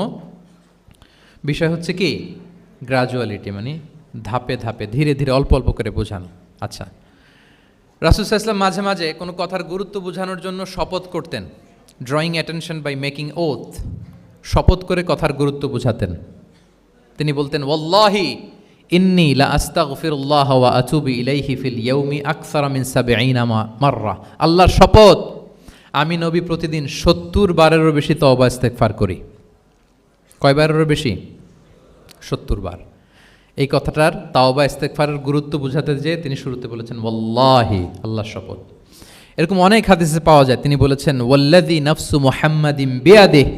বিষয় হচ্ছে কি? গ্রাজুয়ালিটি, মানে ধাপে ধাপে, ধীরে ধীরে, অল্প অল্প করে বোঝানো। আচ্ছা, রাসূল সাল্লাল্লাহু আলাইহি ওয়াসাল্লাম মাঝে মাঝে কোনো কথার গুরুত্ব বোঝানোর জন্য শপথ করতেন, drawing attention by making oath, শপথ করে কথার গুরুত্ব বোঝাতেন। তিনি বলতেন, ওয়াল্লাহি ইন্নী লা আস্তাগফিরুল্লাহ ওয়া আতুবু ইলাইহি ফিল ইয়াউমি আকসারা মিন ৭০ মাররা। আল্লাহর শপথ, আমি নবী প্রতিদিন ৭০ বারেরও বেশি তওবা ইস্তেগফার করি। কয়বারেরও বেশি? ৭০ বার। এই কথাটার তাওবা ইস্তেগফারের গুরুত্ব বোঝাতে যেয়ে তিনি শুরুতে বলেছেন ওয়াল্লাহি, আল্লাহর শপথ। এরকম অনেক হাদিসে পাওয়া যায়, তিনি বলেছেন ওয়াল্লাযী নাফসু মুহাম্মাদিন বিয়াদিহি,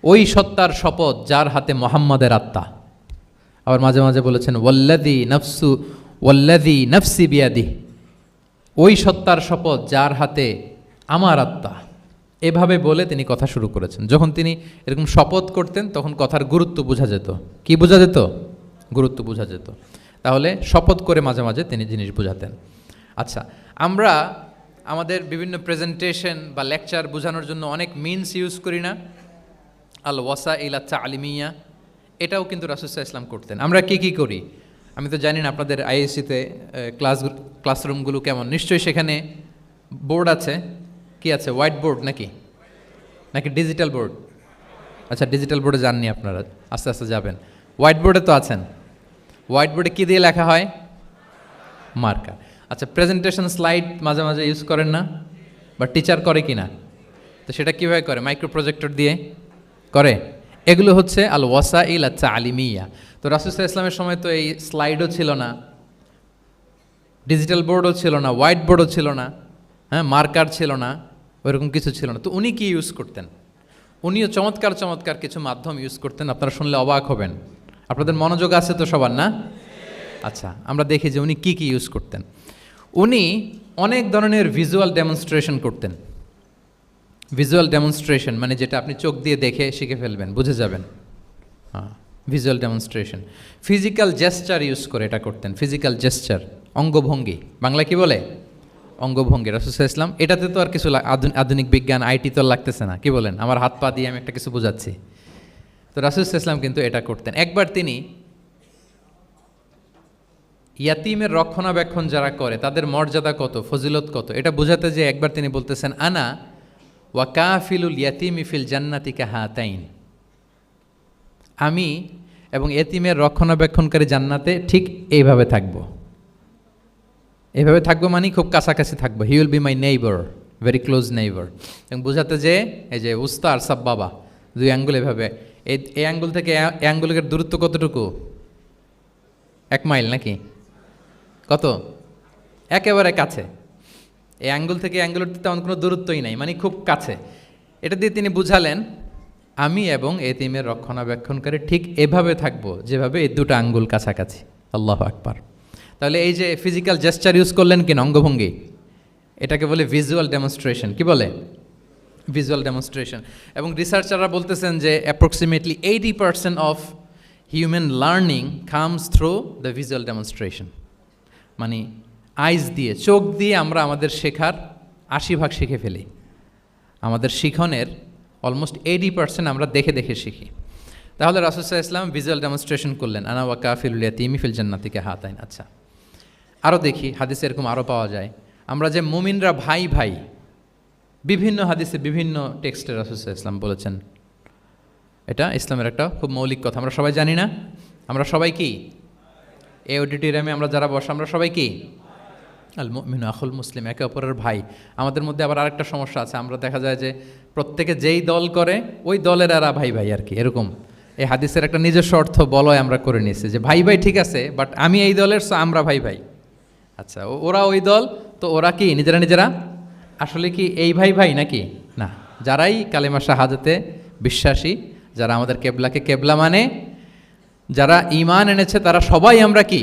ওই সত্তার শপথ যার হাতে মুহাম্মাদের আত্মা। আবার মাঝে মাঝে বলেছেন ওয়াল্লাযী নাফসি বিয়াদিহি, ওই সত্তার শপথ যার হাতে আমার আত্মা। এভাবে বলে তিনি কথা শুরু করেছেন। যখন তিনি এরকম শপথ করতেন, তখন কথার গুরুত্ব বোঝা যেত। কি বোঝা যেত? গুরুত্ব বোঝা যেত। তাহলে শপথ করে মাঝে মাঝে তিনি জিনিস বোঝাতেন। আচ্ছা, আমরা আমাদের বিভিন্ন প্রেজেন্টেশন বা লেকচার বোঝানোর জন্য অনেক মিনস ইউজ করি না? আল ওয়াসাইল তা'লিমিয়া, এটাও কিন্তু রাসূল সাল্লাল্লাহু আলাইহি ওয়াসাল্লাম করতেন। আমরা কি করি? আমি তো জানি না আপনাদের আইএসসিতে ক্লাসরুমগুলো কেমন। নিশ্চয়ই সেখানে বোর্ড আছে। কি আছে? হোয়াইট বোর্ড নাকি ডিজিটাল বোর্ড? আচ্ছা, ডিজিটাল বোর্ডে যাননি আপনারা, আস্তে আস্তে যাবেন। হোয়াইট বোর্ডে তো আছেন। হোয়াইট বোর্ডে কী দিয়ে লেখা হয়? মার্কার। আচ্ছা, প্রেজেন্টেশন স্লাইড মাঝে মাঝে ইউজ করেন না? বা টিচার করে কি না? তো সেটা কীভাবে করে? মাইক্রো প্রজেক্টর দিয়ে করে। এগুলো হচ্ছে আল ওয়াসাইল তা'লিমিয়া। তো রাসূল সাল্লাল্লাহু আলাইহি ওয়াসাল্লামের সময় তো এই স্লাইডও ছিল না, ডিজিটাল বোর্ডও ছিল না, হোয়াইট বোর্ডও ছিল না, হ্যাঁ, মার্কার ছিল না, ওইরকম কিছু ছিল না। তো উনি কি ইউজ করতেন? উনিও চমৎকার চমৎকার কিছু মাধ্যম ইউজ করতেন। আপনারা শুনলে অবাক হবেন। আপনাদের মনোযোগ আছে তো সবার, না? আচ্ছা, আমরা দেখি যে উনি কি ইউজ করতেন। উনি অনেক ধরনের ভিজুয়াল ডেমনস্ট্রেশন করতেন। ভিজুয়াল ডেমনস্ট্রেশন মানে যেটা আপনি চোখ দিয়ে দেখে শিখে ফেলবেন, বুঝে যাবেন। হ্যাঁ, visual demonstration. Physical gesture use করে এটা করতেন। ফিজিক্যাল জেস্চার, অঙ্গভঙ্গি, বাংলা কি বলে? অঙ্গভঙ্গি। রাসূল সাল্লাল্লাহু আলাইহি ওয়াসাল্লাম, এটাতে তো আর কিছু আধুনিক বিজ্ঞান, আইটি তো লাগতেছে না। কি বলেন? আমার হাত পা দিয়ে আমি একটা কিছু বোঝাচ্ছি। তো রাসূল সাল্লাল্লাহু আলাইহি ওয়াসাল্লাম কিন্তু এটা করতেন। একবার তিনি ইয়াতিমের রক্ষণাবেক্ষণ যারা করে তাদের মর্যাদা কত, ফজিলত কত, এটা বোঝাতে যে একবার তিনি বলতেছেন, আনা ওয়া কাফিলুল ইয়াতিমি ফিল জান্নাতি কাহাতাইন, আমি এবং এতিমের রক্ষণাবেক্ষণকারী জান্নাতে ঠিক এইভাবে থাকবো। এইভাবে থাকবো মানে খুব কাছাকাছি থাকবো। He will be my neighbour, very close neighbour. এবং বোঝাতে যে এই যে উস্তা আর সাব বাবা দুই আঙ্গুল এভাবে, এই আঙ্গুল থেকে এই আঙ্গুলের দূরত্ব কতটুকু? 1 মাইল নাকি কত? একেবারে কাছে। এই আঙ্গুল থেকে আঙ্গুলের তেমন কোনো দূরত্বই নাই, মানে খুব কাছে। এটা দিয়ে তিনি বুঝালেন আমি এবং এতিমের রক্ষণাবেক্ষণকারী ঠিক এভাবে থাকবো যেভাবে এই দুটো আঙ্গুল কাছাকাছি। আল্লাহু আকবার। তাহলে এই যে ফিজিক্যাল জেস্টার ইউজ করলেন কিনা, অঙ্গভঙ্গি, এটাকে বলে ভিজুয়াল ডেমনস্ট্রেশন। কি বলে? Visual demonstration. এবং রিসার্চাররা বলতেছেন যে approximately 80% of human learning comes through the visual demonstration. মানে আইজ দিয়ে, চোখ দিয়ে আমরা আমাদের শেখার 80% শিখে ফেলি। আমাদের শিখনের অলমোস্ট 80% আমরা দেখে দেখে শিখি। তাহলে রাসূল সাল্লাল্লাহু আলাইহি ওয়াসাল্লাম ভিজুয়াল ডেমনস্ট্রেশন করলেন, আনা ওয়া কাফিলুল ইয়াতীমি ফিল জান্নাতি কাহাতাইন। আচ্ছা, আরও দেখি হাদিসে এরকম আরও পাওয়া যায়। আমরা যে মুমিনরা ভাই ভাই, বিভিন্ন হাদিসে বিভিন্ন টেক্সটে রাসূল সাল্লাল্লাহু আলাইহি ওয়াসাল্লাম বলেছেন। এটা ইসলামের একটা খুব মৌলিক কথা, আমরা সবাই জানি না? আমরা সবাই কি এই অডিটোরিয়ামে আমরা যারা বসে আমরা সবাই কি? আল মুমিনু আখুল মুসলিম, একে অপরের ভাই। আমাদের মধ্যে আবার আরেকটা সমস্যা আছে, আমরা দেখা যায় যে প্রত্যেকে যেই দল করে ওই দলের এরা ভাই ভাই আর কি, এরকম। এই হাদিসের একটা নিজস্ব অর্থ বলয় আমরা করে নিয়েছি যে ভাই ভাই ঠিক আছে, বাট আমি এই দলের, সো আমরা ভাই ভাই। আচ্ছা, ওরা ওই দল, তো ওরা কি নিজেরা নিজেরা আসলে কি এই ভাই ভাই নাকি? না, যারাই কালেমা শাহাদাতে বিশ্বাসী, যারা আমাদের কেবলাকে কেবলা মানে, যারা ঈমান এনেছে, তারা সবাই আমরা কি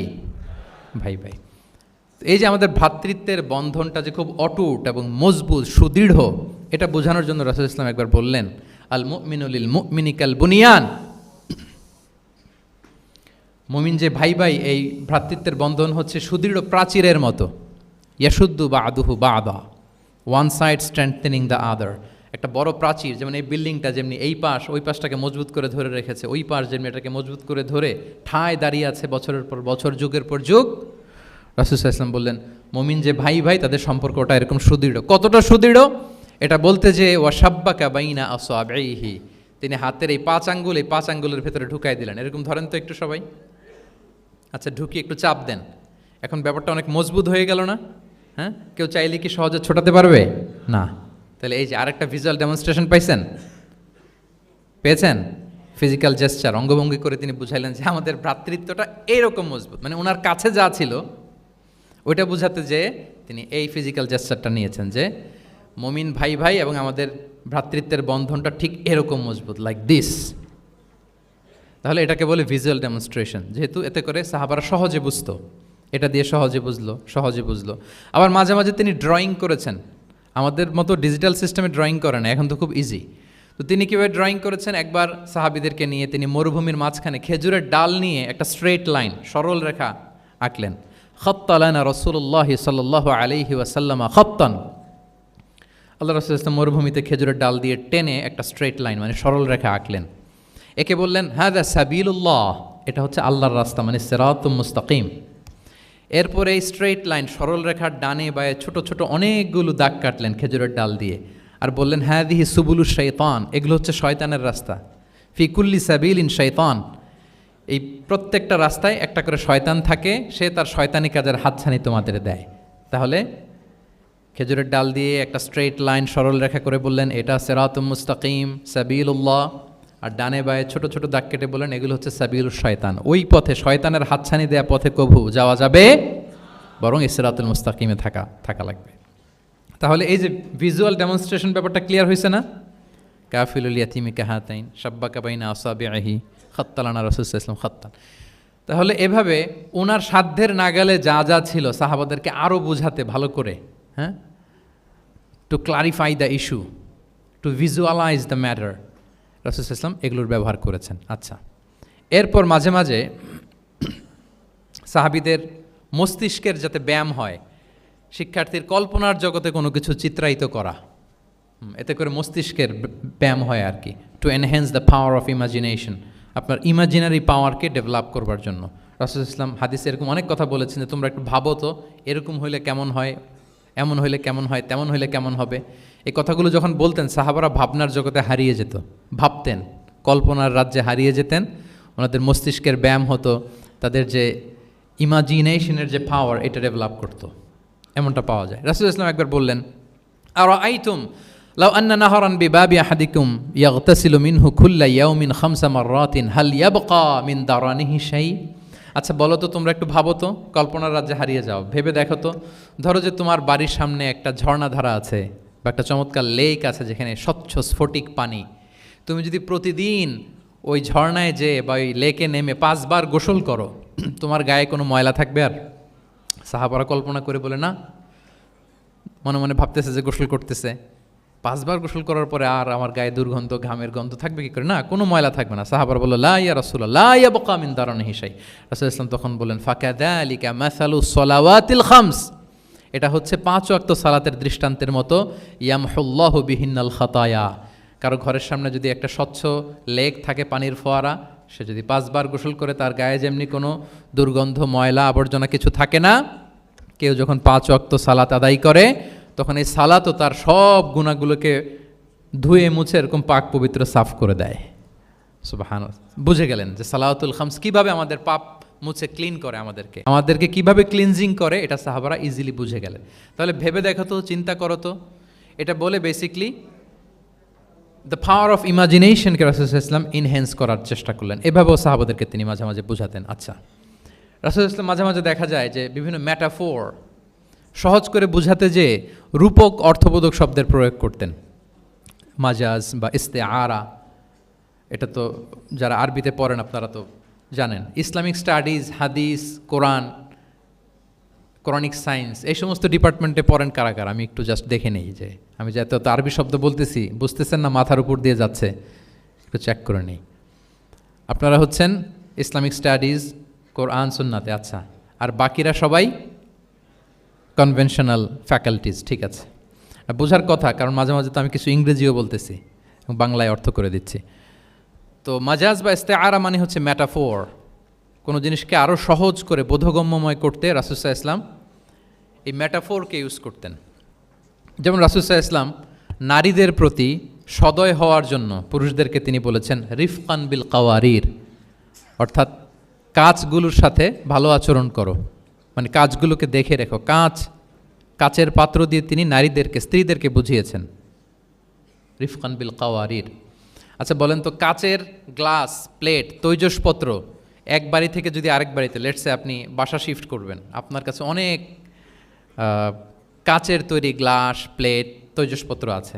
ভাই ভাই। এই যে আমাদের ভ্রাতৃত্বের বন্ধনটা যে খুব অটুট এবং মজবুত সুদৃঢ়, এটা বোঝানোর জন্য রাসূল ইসলাম একবার বললেন আল মুমিনু লিল মুমিনি কাল বুনিয়ান। মুমিন যে ভাই ভাই, এই ভ্রাতৃত্বের বন্ধন হচ্ছে সুদৃঢ় প্রাচীরের মতো। ইয়াশুদ্দু বা'দুহু বা'দা, one side strengthening the other. একটা বড় প্রাচীর, যেমন এই বিল্ডিংটা যেমনি এই পাশ ওই পাশটাকে মজবুত করে ধরে রেখেছে, ওই পাশ যেমনি এটাকে মজবুত করে ধরে ঠায় দাঁড়িয়ে আছে বছরের পর বছর, যুগের পর যুগ। রাসূল সাল্লাল্লাহু আলাইহি ওয়াসাল্লাম বললেন মুমিন যে ভাই ভাই, তাদের সম্পর্কটা এরকম সুদৃঢ়। কতটা সুদৃঢ়? এটা বলতে যে ওয়াশাব্বাকা বাইনা আসওয়াবিহি, তিনি হাতের এই 5 আঙ্গুল, এই 5 আঙ্গুলের ভেতরে ঢুকাই দিলেন। এরকম ধরেন তো একটু সবাই। আচ্ছা, ঢুকিয়ে একটু চাপ দেন। এখন ব্যাপারটা অনেক মজবুত হয়ে গেল না? হ্যাঁ, কেউ চাইলে কি সহজে ছোটাতে পারবে? না। তাহলে এই যে আরেকটা ভিজুয়াল ডেমনস্ট্রেশন পাইছেন, পেয়েছেন? ফিজিক্যাল জেস্চার, অঙ্গভঙ্গি করে তিনি বুঝাইলেন যে আমাদের ভ্রাতৃত্বটা এইরকম মজবুত। মানে ওনার কাছে যা ছিল ওইটা বুঝাতে যে তিনি এই ফিজিক্যাল জেস্চারটা নিয়েছেন যে মুমিন ভাই ভাই এবং আমাদের ভ্রাতৃত্বের বন্ধনটা ঠিক এরকম মজবুত, লাইক দিস। তাহলে এটাকে বলে ভিজুয়াল ডেমনস্ট্রেশন, যেহেতু এতে করে সাহাবারা সহজে বুঝতো, এটা দিয়ে সহজে বুঝলো। আবার মাঝে মাঝে তিনি ড্রয়িং করেছেন। আমাদের মতো ডিজিটাল সিস্টেমে ড্রয়িং করে না, এখন তো খুব ইজি। তো তিনি কীভাবে ড্রয়িং করেছেন, একবার সাহাবিদেরকে নিয়ে তিনি মরুভূমির মাঝখানে খেজুরের ডাল নিয়ে একটা স্ট্রেট লাইন, সরল রেখা আঁকলেন। খাত্তা লানা রাসূলুল্লাহ সাল্লাল্লাহু আলাইহি ওয়াসাল্লাম খাত্তান, আল্লাহ রাসূল সাল্লাল্লাহু আলাইহি ওয়াসাল্লাম মরুভূমিতে খেজুরের ডাল দিয়ে টেনে একটা স্ট্রেট লাইন, মানে সরল রেখা আঁকলেন। একে বললেন হাযা সাবিলুল্লাহ, এটা হচ্ছে আল্লাহর রাস্তা, মানে সিরাতুম মুস্তাকিম। এরপরে এই স্ট্রেট লাইন, সরল রেখার ডানে বায়ে ছোট ছোট অনেকগুলো দাগ কাটলেন খেজুরের ডাল দিয়ে, আর বললেন হাযিহি সুবুলুশ শাইতান, এগুলো হচ্ছে শয়তানের রাস্তা। ফি কুল্লি সাবিলিন শাইতান, এই প্রত্যেকটা রাস্তায় একটা করে শয়তান থাকে, সে তার শয়তানি কাজের হাতছানি তোমাদের দেয়। তাহলে খেজুরের ডাল দিয়ে একটা স্ট্রেট লাইন সরল রেখা করে বললেন এটা সিরাতুম মুস্তাকিম সাবিলুল্লাহ, আর ডানে বায়ে ছোট ছোট দাগ কেটে বললেন এগুলো হচ্ছে সাবিলুশ শয়তান। ওই পথে, শয়তানের হাতছানি দেয়া পথে কভু যাওয়া যাবে, বরং সিরাতুল মুস্তাকিমে থাকা লাগবে। তাহলে এই যে ভিজুয়াল ডেমনস্ট্রেশন ব্যাপারটা ক্লিয়ার হয়েছে না? কাফিলুল ইয়াতীমি কাহাতাইন শাব্বাকা বাইনা আসাবিহি খাত্তা লানা রাসূল সাল্লাল্লাহু আলাইহি ওয়াসাল্লাম খাত্তান। তাহলে এভাবে ওনার সাধ্যের নাগালে যা যা ছিল সাহাবাদেরকে আরও বোঝাতে ভালো করে, হ্যাঁ, to clarify the issue, to visualize the matter, রাসূল সাল্লাল্লাহু আলাইহি ওয়াসাল্লাম এগুলোর ব্যবহার করেছেন। আচ্ছা, এরপর মাঝে মাঝে সাহাবীদের মস্তিষ্কের যাতে ব্যায়াম হয়, শিক্ষার্থীর কল্পনার জগতে কোনো কিছু চিত্রায়িত করা, এতে করে মস্তিষ্কের ব্যায়াম হয় আর কি, to enhance the power of imagination, আপনার ইমাজিনারি পাওয়ারকে ডেভেলপ করবার জন্য। রাসূল ইসলাম হাদিসে এরকম অনেক কথা বলেছেন যে তোমরা একটু ভাবো তো এরকম হইলে কেমন হয়, এমন হইলে কেমন হয়, তেমন হইলে কেমন হবে। এই কথাগুলো যখন বলতেন সাহাবারা ভাবনার জগতে হারিয়ে যেত, ভাবতেন, কল্পনার রাজ্যে হারিয়ে যেতেন। ওনাদের মস্তিষ্কের ব্যায়াম হতো, তাদের যে ইমাজিনেশনের যে পাওয়ার এটা ডেভেলপ করতো, এমনটা পাওয়া যায়। রাসূলুল্লাহ সাল্লাল্লাহু আলাইহি ওয়াসাল্লাম একবার বললেন, আরাআইতুম লাউ আন্না নাহরান বিবাবি আহাদিকুম ইয়াগতাসিলু মিনহু কুল্লা ইয়াউমিন খামসা মাররাতিন হাল ইয়াবকা মিন দারানিহি শাই। আচ্ছা বলো তো, তোমরা একটু ভাবো তো, কল্পনার রাজ্যে হারিয়ে যাও, ভেবে দেখো তো, ধরো যে তোমার বাড়ির সামনে একটা ঝর্ণাধারা আছে বা একটা চমৎকার লেক আছে যেখানে স্বচ্ছ স্ফটিক পানি। তুমি যদি প্রতিদিন ওই ঝর্ণায় যেয়ে বা ওই লেকে নেমে 5 বার গোসল করো, তোমার গায়ে কোনো ময়লা থাকবে আর? সাহাবারা কল্পনা করে বলে না, মনে মনে ভাবতেছে যে গোসল করতেছে, 5 বার গোসল করার পরে আর আমার গায়ে দুর্গন্ধ, ঘামের গন্ধ থাকবে কি করে? না, কোনো ময়লা থাকবে না। সাহাবারা বলল, লা ইয়া রাসূলুল্লাহ লা ইয়াবকা মিন দারানিহি শাই। রাসূলুল্লাহ সাল্লাল্লাহু আলাইহি ওয়াসাল্লাম তখন বলেন, ফাকাযালিকা মাসালু সলাওয়াতিল খামস, এটা হচ্ছে 5 ওয়াক্ত সালাতের দৃষ্টান্তের মতো। ইয়ামহুল্লাহু বিহিন্নাল খাতায়া, কারো ঘরের সামনে যদি একটা স্বচ্ছ লেক থাকে, পানির ফোয়ারা, সে যদি 5 বার গোসল করে তার গায়ে যেমনি কোনো দুর্গন্ধ, ময়লা, আবর্জনা কিছু থাকে না, কেউ যখন 5 ওয়াক্ত সালাত আদায় করে তখন এই সালাতও তার সব গুনাহগুলোকে ধুয়ে মুছে এরকম পাক পবিত্র সাফ করে দেয়। সুবহানাল্লাহ। বুঝে গেলেন যে সালাওয়াতুল খামস কিভাবে আমাদের পাপ মুছে ক্লিন করে, আমাদেরকে কিভাবে ক্লিনজিং করে, এটা সাহাবারা ইজিলি বুঝে গেলেন। তাহলে ভেবে দেখো তো, চিন্তা করো তো, এটা বলে বেসিকলি দ্য পাওয়ার অফ ইমাজিনেশনকে রাসূলুল্লাহ সাল্লাল্লাহু আলাইহি ওয়াসাল্লাম ইনহ্যান্স করার চেষ্টা করলেন। এভাবেও সাহাবাদেরকে তিনি মাঝে মাঝে বুঝাতেন। আচ্ছা, রাসূলুল্লাহ সাল্লাল্লাহু আলাইহি ওয়াসাল্লাম মাঝে মাঝে দেখা যায় যে বিভিন্ন ম্যাটাফোর, সহজ করে বুঝাতে যে রূপক অর্থবোধক শব্দের প্রয়োগ করতেন। মাজাজ বা ইস্তেআরা, এটা তো যারা আরবিতে পড়েন আপনারা তো জানেন। ইসলামিক স্টাডিজ, হাদিস, কোরআন, কোরআনিক সায়েন্স, এই সমস্ত ডিপার্টমেন্টে পড়েন কারা কারা? আমি একটু জাস্ট দেখে নেই যে আমি যে এত আরবি শব্দ বলতেছি বুঝতেছেন না, মাথার উপর দিয়ে যাচ্ছে, একটু চেক করে নেই। আপনারা হচ্ছেন ইসলামিক স্টাডিজ, কোরআন, সুন্নাতে। আচ্ছা, আর বাকিরা সবাই কনভেনশনাল ফ্যাকাল্টিজ। ঠিক আছে, বোঝার কথা, কারণ মাঝে মাঝে তো আমি কিছু ইংরেজিও বলতেছি এবং বাংলায় অর্থ করে দিচ্ছি। তো মাজাজ বা ইস্তেআরা মানে হচ্ছে ম্যাটাফোর, কোনো জিনিসকে আরও সহজ করে বোধগম্যময় করতে রাসূলুল্লাহ সাল্লাল্লাহু আলাইহি ওয়াসাল্লাম এই ম্যাটাফোরকে ইউজ করতেন। যেমন রাসূলুল্লাহ সাল্লাল্লাহু আলাইহি ওয়াসাল্লাম নারীদের প্রতি সদয় হওয়ার জন্য পুরুষদেরকে তিনি বলেছেন রিফকান বিল কাওয়ারির, অর্থাৎ কাঁচগুলোর সাথে ভালো আচরণ করো, মানে কাঁচগুলোকে দেখে রেখো। কাচের পাত্র দিয়ে তিনি নারীদেরকে, স্ত্রীদেরকে বুঝিয়েছেন রিফকান বিল কাওয়ারির। আচ্ছা বলেন তো, কাচের গ্লাস, প্লেট, তৈজসপত্র এক বাড়ি থেকে যদি আরেক বাড়িতে, লেটসে আপনি বাসা শিফট করবেন, আপনার কাছে অনেক কাচের তৈরি গ্লাস, প্লেট, তৈজসপত্র আছে,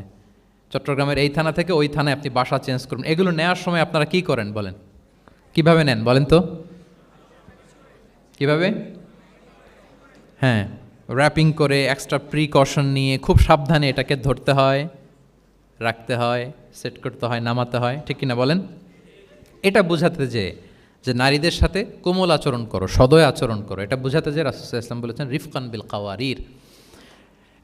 চট্টগ্রামের এই থানা থেকে ওই থানায় আপনি বাসা চেঞ্জ করবেন, এগুলো নেওয়ার সময় আপনারা কি করেন বলেন? কিভাবে নেন বলেন তো? কিভাবে? হ্যাঁ, র্যাপিং করে, এক্সট্রা প্রিকশন নিয়ে খুব সাবধানে এটাকে ধরতে হয়, রাখতে হয়, সেট করতে হয়, নামাতে হয়, ঠিক কিনা বলেন? এটা বোঝাতে যে নারীদের সাথে কোমল আচরণ করো, সদয় আচরণ করো, এটা বোঝাতে যে রাসূলুল্লাহ সাল্লাল্লাহু আলাইহি ওয়াসাল্লাম বলেছেন রিফকান বিল কাওয়ারির।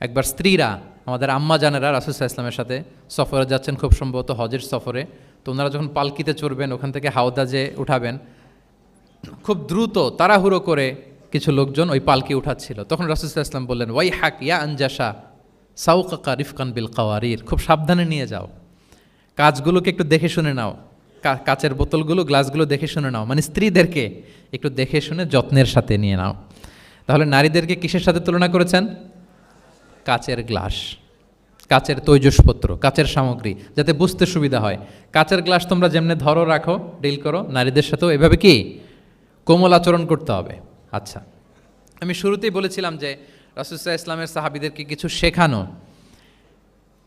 একবার স্ত্রীরা, আমাদের আম্মা জানেরা রাসূলুল্লাহ সাল্লাল্লাহু আলাইহি ওয়াসাল্লামের সাথে সফরে যাচ্ছেন, খুব সম্ভবত হজের সফরে। তো ওনারা যখন পালকিতে চড়বেন, ওখান থেকে হাওদাজে উঠাবেন, খুব দ্রুত তাড়াহুড়ো করে কিছু লোকজন ওই পালকি উঠাচ্ছিল। তখন রাসূলুল্লাহ সাল্লাল্লাহু আলাইহি ওয়াসাল্লাম বললেন, ওয়াই হাক ইয়া আনজাসা সাউকাকা রিফকান বিল কাওয়ারির, খুব সাবধানে নিয়ে যাও, কাজগুলোকে একটু দেখে শুনে নাও, কাচের বোতলগুলো, গ্লাসগুলো দেখে শুনে নাও, মানে স্ত্রীদেরকে একটু দেখে শুনে যত্নের সাথে নিয়ে নাও। তাহলে নারীদেরকে কিসের সাথে তুলনা করেছেন? কাচের গ্লাস, কাচের তৈজসপত্র, কাচের সামগ্রী, যাতে বুঝতে সুবিধা হয়। কাচের গ্লাস তোমরা যেমনি ধরো, রাখো, ডিল করো, নারীদের সাথেও এভাবে কি কোমল আচরণ করতে হবে। আচ্ছা, আমি শুরুতেই বলেছিলাম যে রাসূলুল্লাহ সাল্লাল্লাহু আলাইহি ওয়াসাল্লামের সাহাবীদেরকে কিছু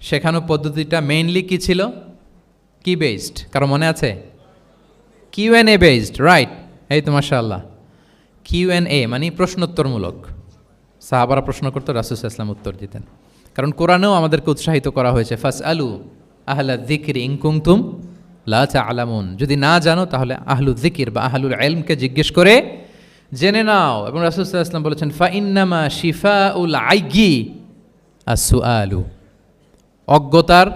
শেখানো পদ্ধতিটা মেইনলি কি ছিল? কি বেসড? কারো মনে আছে? QnA based, right? এই তো মাশাআল্লাহ, কিউএনএ মানে প্রশ্নোত্তরমূলক। সাহাবারা প্রশ্ন করতো, রাসূলুল্লাহ সাল্লাল্লাহু আলাইহি ওয়াসাল্লাম উত্তর দিতেন। কারণ কোরআনেও আমাদেরকে উৎসাহিত করা হয়েছে, ফাসআলু আহলা যিকরি ইন কুনতুম লা তা'লামুন, যদি না জানো তাহলে আহলু যিকির বা আহলুল ইলমকে জিজ্ঞেস করে জেনে নাও। এবং রাসূলুল্লাহ সাল্লাল্লাহু আলাইহি ওয়াসাল্লাম বলেছেন, ফাইন্নামা শিফাউল আইয়ি আস-সুআলু, অজ্ঞতার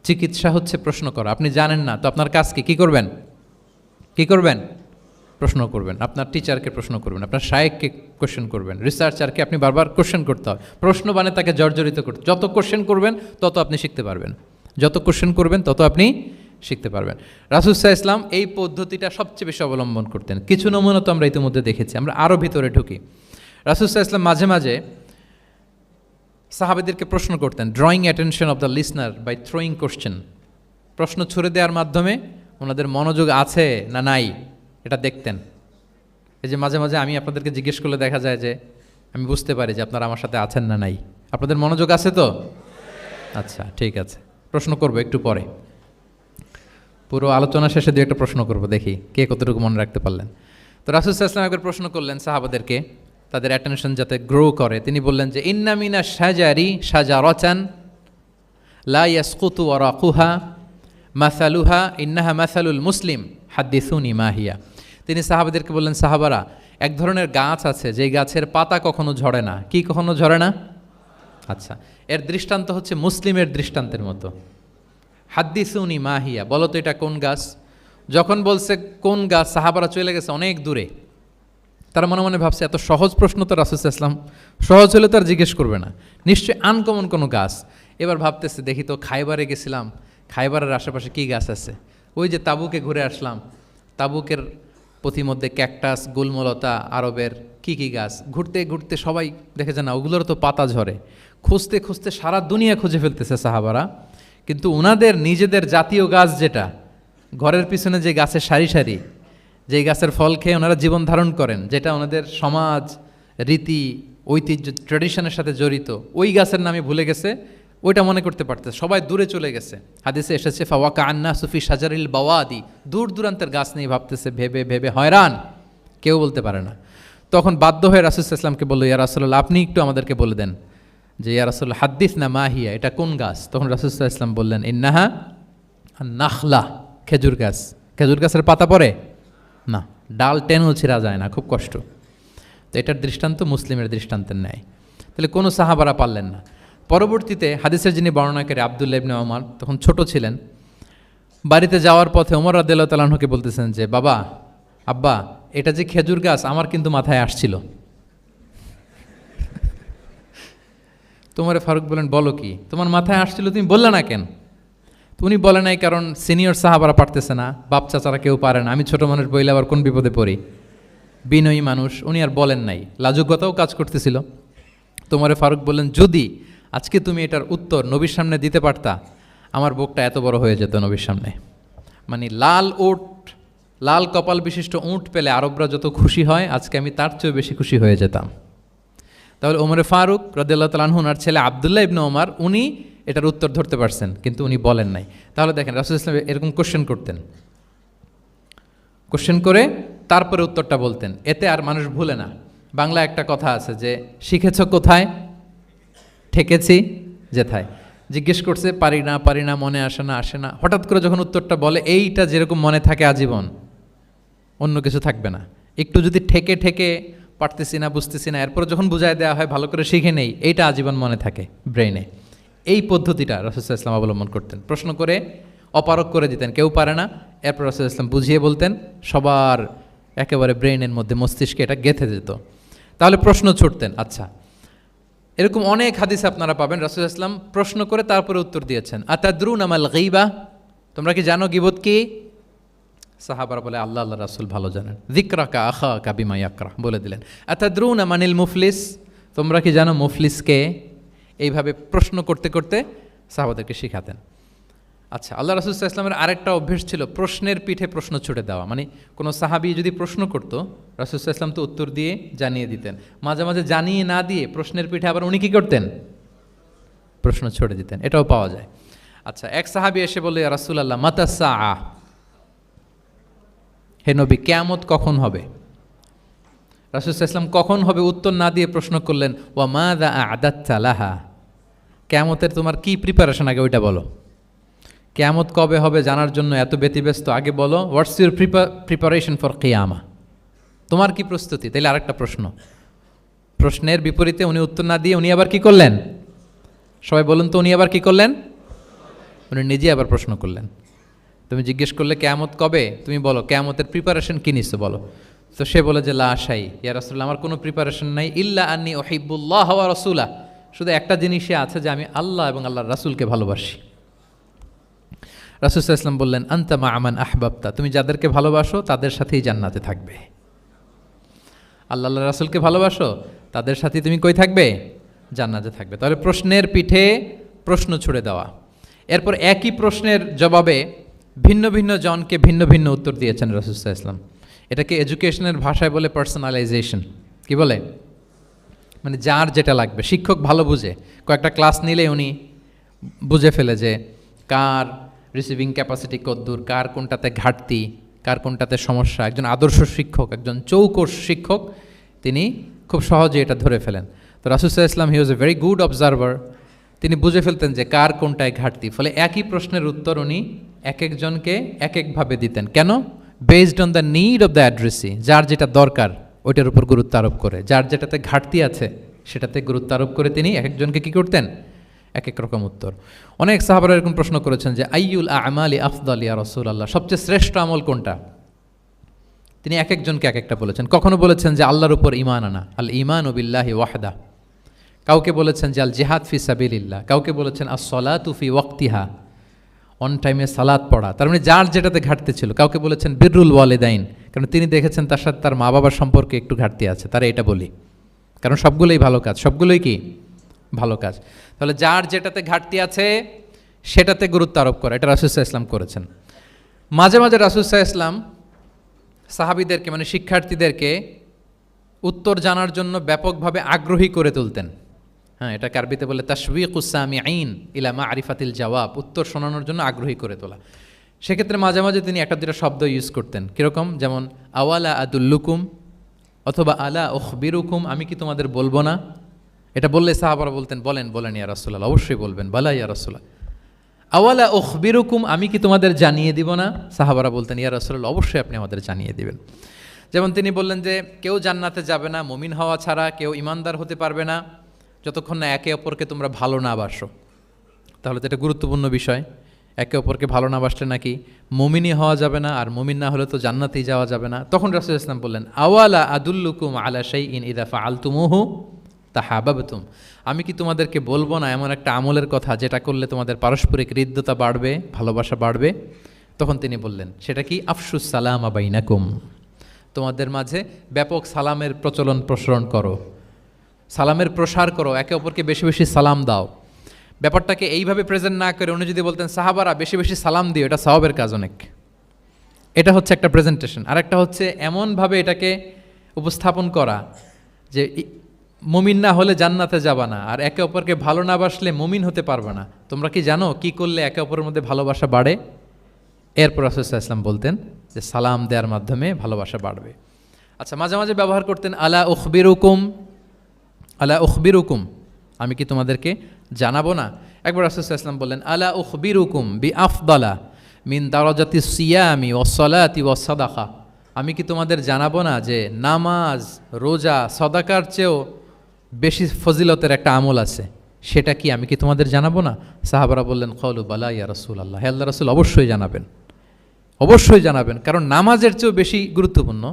চিকিৎসা হচ্ছে প্রশ্ন করা। আপনি জানেন না তো আপনার কাজ কি করবেন? প্রশ্ন করবেন, আপনার টিচারকে প্রশ্ন করবেন, আপনার শায়েখকে কোশ্চেন করবেন, রিসার্চারকে আপনি বারবার কোশ্চেন করতে হবে। প্রশ্ন মানে তাকে জর্জরিত করতে, যত কোশ্চেন করবেন তত আপনি শিখতে পারবেন, যত কোশ্চেন করবেন তত আপনি শিখতে পারবেন। রাসূল সাল্লাল্লাহু আলাইহি ওয়াসাল্লাম এই পদ্ধতিটা সবচেয়ে বেশি অবলম্বন করতেন। কিছু নমুনা তো আমরা ইতিমধ্যে দেখেছি, আমরা আরও ভিতরে ঢুকি। রাসূল সাল্লাল্লাহু আলাইহি ওয়াসাল্লাম মাঝে মাঝে সাহাবাদেরকে প্রশ্ন করতেন, drawing attention of the listener by throwing question. প্রশ্ন ছুড়ে দেওয়ার মাধ্যমে ওনাদের মনোযোগ আছে না নাই এটা দেখতেন। এই যে মাঝে মাঝে আমি আপনাদেরকে জিজ্ঞেস করলে দেখা যায় যে আমি বুঝতে পারি যে আপনারা আমার সাথে আছেন না নাই, আপনাদের মনোযোগ আছে তো? আচ্ছা, ঠিক আছে, প্রশ্ন করবো একটু পরে, পুরো আলোচনা শেষে দিয়ে একটা প্রশ্ন করবো, দেখি কে কতটুকু মনে রাখতে পারলেন। তো রাসূল সাল্লাল্লাহু আলাইহি ওয়াসাল্লাম একবার প্রশ্ন করলেন সাহাবাদেরকে, তাদের অ্যাটেনশন যাতে গ্রো করে। তিনি বললেন যে ইন্না মিনা শাজারি শাজারাতান লা ইয়াসকুতু ওয়ারাকুহা মাসালুহা ইন্নাহা মাসালুল মুসলিম হাদ্দিসুনি মাহিয়া। তিনি সাহাবাদেরকে বললেন, সাহাবারা, এক ধরনের গাছ আছে যেই গাছের পাতা কখনো ঝরে না। কি কখনো ঝরে না? আচ্ছা, এর দৃষ্টান্ত হচ্ছে মুসলিমের দৃষ্টান্তের মতো। হাদ্দিসুনি মাহিয়া, বলো তো এটা কোন গাছ? যখন বলছে কোন গাছ, সাহাবারা চলে গেছে অনেক দূরে। তারা মনে মনে ভাবছে এত সহজ প্রশ্ন তো রাসূল সাল্লাল্লাহু আলাইহি ওয়াসাল্লাম সহজ হলে তো আর জিজ্ঞেস করবে না, নিশ্চয়ই আনকমন কোনো গাছ। এবার ভাবতেছে দেখি তো খাইবারে গেছিলাম, খাইবারের আশেপাশে কী গাছ আছে। ওই যে তাবুকে ঘুরে আসলাম, তাবুকের পথিমধ্যে ক্যাকটাস, গুলমলতা, আরবের কি কি গাছ, ঘুরতে ঘুরতে সবাই দেখেছে না ওগুলোর তো পাতা ঝরে। খুঁজতে খুঁজতে সারা দুনিয়া খুঁজে ফেলতেছে সাহাবারা, কিন্তু ওনাদের নিজেদের জাতীয় গাছ যেটা, ঘরের পিছনে যে গাছের সারি সারি, যেই গাছের ফল খেয়ে ওনারা জীবন ধারণ করেন, যেটা ওনাদের সমাজ, রীতি, ঐতিহ্য, ট্র্যাডিশনের সাথে জড়িত, ওই গাছের নামে ভুলে গেছে, ওইটা মনে করতে পারতেছে, সবাই দূরে চলে গেছে। হাদিসে এসেছে ফাওয়াকা আন্না সুফি শাজারিল বাওয়াদি, দূর দূরান্তের গাছ নিয়ে ভাবতেছে, ভেবে ভেবে হয়রান, কেউ বলতে পারে না। তখন বাধ্য হয়ে রাসূল সাল্লাল্লাহু আলাইহি ওয়াসাল্লামকে বলল, ইয়া রাসূলুল্লাহ, আপনি একটু আমাদেরকে বলে দেন যে ইয়া রাসূলুল্লাহ হাদ্দিস না মাহিয়া, এটা কোন গাছ? তখন রাসূল সাল্লাল্লাহু আলাইহি ওয়াসাল্লাম বললেন, ইন্নাহা নাখলা, খেজুর গাছ। খেজুর গাছের পাতা পড়ে না, ডাল টেনেও ছিঁড়া যায় না, খুব কষ্ট। তো এটার দৃষ্টান্ত মুসলিমের দৃষ্টান্তের ন্যায়। তাহলে কোনো সাহাবারা পারলেন না। পরবর্তীতে হাদিসের যিনি বর্ণনাকারী আব্দুল্লাহ ইবনে ওমর তখন ছোট ছিলেন, বাড়িতে যাওয়ার পথে ওমর রাদিয়াল্লাহু তাআলা আনহুকে বলতেছেন যে বাবা, আব্বা, এটা যে খেজুর গাছ আমার কিন্তু মাথায় আসছিল। তোমারে ফারুক বলেন, বলো কি, তোমার মাথায় আসছিল, তুমি বললে না কেন? উনি বলে নাই কারণ সিনিয়র সাহাবারা পারতেছে না, বাপ চাচারা কেউ পারে না, আমি ছোট মানুষ বইলে আবার কোন বিপদে পড়ি, বিনয়ী মানুষ, উনি আর বলেন নাই, লাজুকতাও কাজ করতেছিল। তোমারে ফারুক বললেন, যদি আজকে তুমি এটার উত্তর নবীর সামনে দিতে পারতা, আমার বুকটা এত বড় হয়ে যেত নবীর সামনে। মানে লাল উট, লাল কপাল বিশিষ্ট উট পেলে আরবরা যত খুশি হয়, আজকে আমি তার চেয়েও বেশি খুশি হয়ে যেতাম। তাহলে ওমরে ফারুক রাদিয়াল্লাহু তাআলা আনহু, ওনার ছেলে আব্দুল্লাহ ইবনে ওমর, উনি এটার উত্তর ধরতে পারছেন, কিন্তু উনি বলেন নাই। তাহলে দেখেন রাসূল সাল্লাল্লাহু আলাইহি ওয়াসাল্লাম এরকম কোশ্চেন করতেন, কোশ্চেন করে তারপরে উত্তরটা বলতেন, এতে আর মানুষ ভুলে না। বাংলা একটা কথা আছে যে শিখেছ কোথায়, ঠেকেছি যেথায়। জিজ্ঞেস করছে, পারি না, মনে আসে না, হঠাৎ করে যখন উত্তরটা বলে, এইটা যেরকম মনে থাকে আজীবন, অন্য কিছু থাকবে না। একটু যদি ঠেকে ঠেকে পারতেছি না, বুঝতেছি না, এরপর যখন বুঝায় দেওয়া হয়, ভালো করে শিখে নেই, এইটা আজীবন মনে থাকে ব্রেইনে। এই পদ্ধতিটা রাসূল সাল্লাল্লাহু আলাইহি ওয়াসাল্লাম অবলম্বন করতেন। প্রশ্ন করে অপারক করে দিতেন, কেউ পারে না, এরপর রাসূল সাল্লাল্লাহু আলাইহি ওয়াসাল্লাম বুঝিয়ে বলতেন, সবার একেবারে ব্রেইনের মধ্যে, মস্তিষ্কে এটা গেঁথে যেত। তাহলে প্রশ্ন ছুটতেন। আচ্ছা, এরকম অনেক হাদিস আপনারা পাবেন রাসূল সাল্লাল্লাহু আলাইহি ওয়াসাল্লাম প্রশ্ন করে তারপরে উত্তর দিয়েছেন। আতাদরুনা মাল গীবা, তোমরা কি জানো গীবত কি? সাহাবারা বলে, আল্লাহ আল্লাহ রাসূল ভালো জানেন। যিকরাকা আখাকা বিমা ইয়াকরা, বলে দিলেন। আতাদরুনা মানিল মুফলিস, তোমরা কি জানো মুফলিস কে? এইভাবে প্রশ্ন করতে করতে সাহাবাদেরকে শিখাতেন। আচ্ছা, আল্লাহ রাসূল সাল্লাল্লাহু আলাইহি ওয়াসাল্লামের আরেকটা অভ্যেস ছিল প্রশ্নের পিঠে প্রশ্ন ছুড়ে দেওয়া। মানে কোনো সাহাবী যদি প্রশ্ন করতো, রাসূল সাল্লাল্লাহু আলাইহি ওয়াসাল্লাম তো উত্তর দিয়ে জানিয়ে দিতেন। মাঝে মাঝে জানিয়ে না দিয়ে প্রশ্নের পিঠে আবার উনি কী করতেন? প্রশ্ন ছুড়ে দিতেন। এটাও পাওয়া যায়। আচ্ছা, এক সাহাবী এসে বলল, ইয়া রাসূলুল্লাহ মাতা সাআ, হে নবী, কিয়ামত কখন হবে? রাসূল সাল্লাল্লাহু আলাইহি ওয়াসাল্লাম কখন হবে উত্তর না দিয়ে প্রশ্ন করলেন, ওয়া মাযা আ'দাত্তা লাহা, কিয়ামতের তোমার কি প্রিপারেশন, আগে ওইটা বলো। কিয়ামত কবে হবে জানার জন্য এত ব্যতিব্যস্ত, আগে বলো হোয়াটস ইউর প্রিপারেশন ফর কিয়ামা, তোমার কি প্রস্তুতি? তাইলে আরেকটা প্রশ্ন। প্রশ্নের বিপরীতে উনি উত্তর না দিয়ে উনি আবার কি করলেন? সবাই বলুন তো, উনি আবার কি করলেন? উনি নিজে আবার প্রশ্ন করলেন। তুমি জিজ্ঞেস করলে কেয়ামত কবে, তুমি বলো কেয়ামতের প্রিপারেশন কী নিচ্ছ বলো। তো সে বলে যে লা শাই ইয়া রাসূলুল্লাহ, আমার কোনো প্রিপারেশন নাই, ইল্লা আন্নী উহিব্বুল্লাহ ওয়া রাসূলা, শুধু একটা জিনিসই আছে যে আমি আল্লাহ এবং আল্লাহর রাসূলকে ভালোবাসি। রাসূল সাল্লাল্লাহু আলাইহি ওয়াসাল্লাম বললেন আনতা মা আমান আহবাবতা, তুমি যাদেরকে ভালোবাসো তাদের সাথেই জান্নাতে থাকবে। আল্লাহ আল্লাহ রাসূলকে ভালোবাসো, তাদের সাথে তুমি কই থাকবে? জান্নাতে থাকবে। তাহলে প্রশ্নের পিঠে প্রশ্ন ছুড়ে দেওয়া। এরপর একই প্রশ্নের জবাবে ভিন্ন ভিন্ন জনকে ভিন্ন ভিন্ন উত্তর দিয়েছেন রাসূল সাল্লাল্লাহু আলাইহি ওয়াসাল্লাম। এটাকে এডুকেশনের ভাষায় বলে পার্সোনালাইজেশন। কি বলে? মানে যার যেটা লাগবে। শিক্ষক ভালো বুঝে, কয়েকটা ক্লাস নিলে উনি বুঝে ফেলে যে কার রিসিভিং ক্যাপাসিটি কতদূর, কার কোনটাতে ঘাটতি, কার কোনটাতে সমস্যা। একজন আদর্শ শিক্ষক, একজন চৌকস শিক্ষক, তিনি খুব সহজে এটা ধরে ফেলেন। তো রাসূল সাল্লাল্লাহু আলাইহি ওয়াসাল্লাম he was a very good observer. তিনি বুঝে ফেলতেন যে কার কোনটায় ঘাটতি, ফলে একই প্রশ্নের উত্তর উনি এক একজনকে এক একভাবে দিতেন। কেন? Based on the need of the addressee, যার যেটা দরকার ওইটার উপর গুরুত্ব আরোপ করে, যার যেটাতে ঘাটতি আছে সেটাতে গুরুত্ব আরোপ করে তিনি এক একজনকে কী করতেন? এক এক রকম উত্তর। অনেক সাহাবারা এরকম প্রশ্ন করেছেন যে আইয়ুল আমালি আফদাল ইয়া রাসূলুল্লাহ, সবচেয়ে শ্রেষ্ঠ আমল কোনটা? তিনি এক একজনকে এক একটা বলেছেন। কখনো বলেছেন যে আল্লাহর উপর ঈমান আনা, আল ঈমানু বিল্লাহি ওয়াহদা। কাউকে বলেছেন যে আল জিহাদ ফি সাবিলিল্লাহ, কাউকে বলেছেন আস-সালাতু ফি ওয়াক্তিহা, অন টাইমে সালাত পড়া। তার মানে যার যেটাতে ঘাটতি ছিল। কাউকে বলেছেন বিররুল ওয়ালিদাইন, কারণ তিনি দেখেছেন তার সাথে তার মা বাবার সম্পর্কে একটু ঘাটতি আছে, তারা এটা বলি, কারণ সবগুলোই ভালো কাজ, সবগুলোই কি ভালো কাজ। তাহলে যার যেটাতে ঘাটতি আছে সেটাতে গুরুত্ব আরোপ করা, এটা রাসূল সাল্লাল্লাহু আলাইহি ওয়াসাল্লাম করেছেন। মাঝে মাঝে রাসূল সাল্লাল্লাহু আলাইহি ওয়াসাল্লাম সাহাবীদেরকে মানে শিক্ষার্থীদেরকে উত্তর জানার জন্য ব্যাপকভাবে আগ্রহী করে তুলতেন। হ্যাঁ, এটাকে আরবিতে বলে তাশওয়ীকুস সামিঈন ইলা মা'রিফাতিল জাওয়াব, উত্তর শোনানোর জন্য আগ্রহী করে তোলা। সেক্ষেত্রে মাঝে মাঝে তিনি একটা দুটো শব্দ ইউজ করতেন। কীরকম? যেমন আওয়ালা আদুল্লুকুম, অথবা আলা উখবিরুকুম, আমি কি তোমাদের বলবো না? এটা বললে সাহাবারা বলতেন বলেন বলেন ইয়া রাসূলুল্লাহ, অবশ্যই বলবেন, বালা ইয়া রাসূলুল্লাহ। আওয়ালা উখবিরুকুম, আমি কি তোমাদের জানিয়ে দিব না? সাহাবারা বলতেন ইয়া রাসূলুল্লাহ, অবশ্যই আপনি আমাদের জানিয়ে দিবেন। যেমন তিনি বললেন যে কেউ জান্নাতে যাবে না মুমিন হওয়া ছাড়া, কেউ ইমানদার হতে পারবে না যতক্ষণ না একে অপরকে তোমরা ভালো না বাসো। তাহলে তো এটা গুরুত্বপূর্ণ বিষয়। একে অপরকে ভালো না বাসলে নাকি মুমিনই হওয়া যাবে না, আর মুমিন না হলে তো জান্নাতেই যাওয়া যাবে না। তখন রাসূল সাল্লাল্লাহু আলাইহি ওয়াসাল্লাম বললেন আওয়ালা আদুল্লুকুম আলা শাইইন ইযা ফাআলতুমুহু তাহাবাবতুম, আমি কি তোমাদেরকে বলবো না এমন একটা আমলের কথা যেটা করলে তোমাদের পারস্পরিক হৃদ্যতা বাড়বে, ভালোবাসা বাড়বে? তখন তিনি বললেন সেটা কি? আফশুস সালামা বাইনাকুম, তোমাদের মাঝে ব্যাপক সালামের প্রসারণ করো, সালামের প্রসার করো, একে অপরকে বেশি বেশি সালাম দাও। ব্যাপারটাকে এইভাবে প্রেজেন্ট না করে উনি যদি বলতেন সাহাবারা বেশি বেশি সালাম দিও, এটা সওয়াবের কাজ অনেক। এটা হচ্ছে একটা প্রেজেন্টেশন। আর একটা হচ্ছে এমনভাবে এটাকে উপস্থাপন করা যে মুমিন না হলে জান্নাতে যাবা না, আর একে অপরকে ভালো না বাসলে মুমিন হতে পারবে না। তোমরা কি জানো কি করলে একে অপরের মধ্যে ভালোবাসা বাড়ে? এরপর রাসূল সাল্লাল্লাহু আলাইহি ওয়াসাল্লাম বলতেন যে সালাম দেওয়ার মাধ্যমে ভালোবাসা বাড়বে। আচ্ছা, মাঝে মাঝে ব্যবহার করতেন আলা উখবিরুকুম, আলা উখবিরুকুম, আমি কি তোমাদেরকে জানাবো না? একবার রাসূল সাল্লাল্লাহু আলাইহি ওয়াসাল্লাম বললেন আলা উখবিরুকুম বি আফদালা মিন দারাজাতি সিয়ামি ওয়াস সালাতি ওয়াস সাদাকা, আমি কি তোমাদের জানাবো না যে নামাজ, রোজা, সাদাকার চেয়েও বেশি ফজিলতের একটা আমল আছে, সেটা কি আমি কি তোমাদের জানাবো না? সাহাবারা বললেন ক্বালু বালা ইয়া রাসূলুল্লাহ, হে আল্লাহর রাসূল অবশ্যই জানাবেন, অবশ্যই জানাবেন, কারণ নামাজের চেয়েও বেশি গুরুত্বপূর্ণ,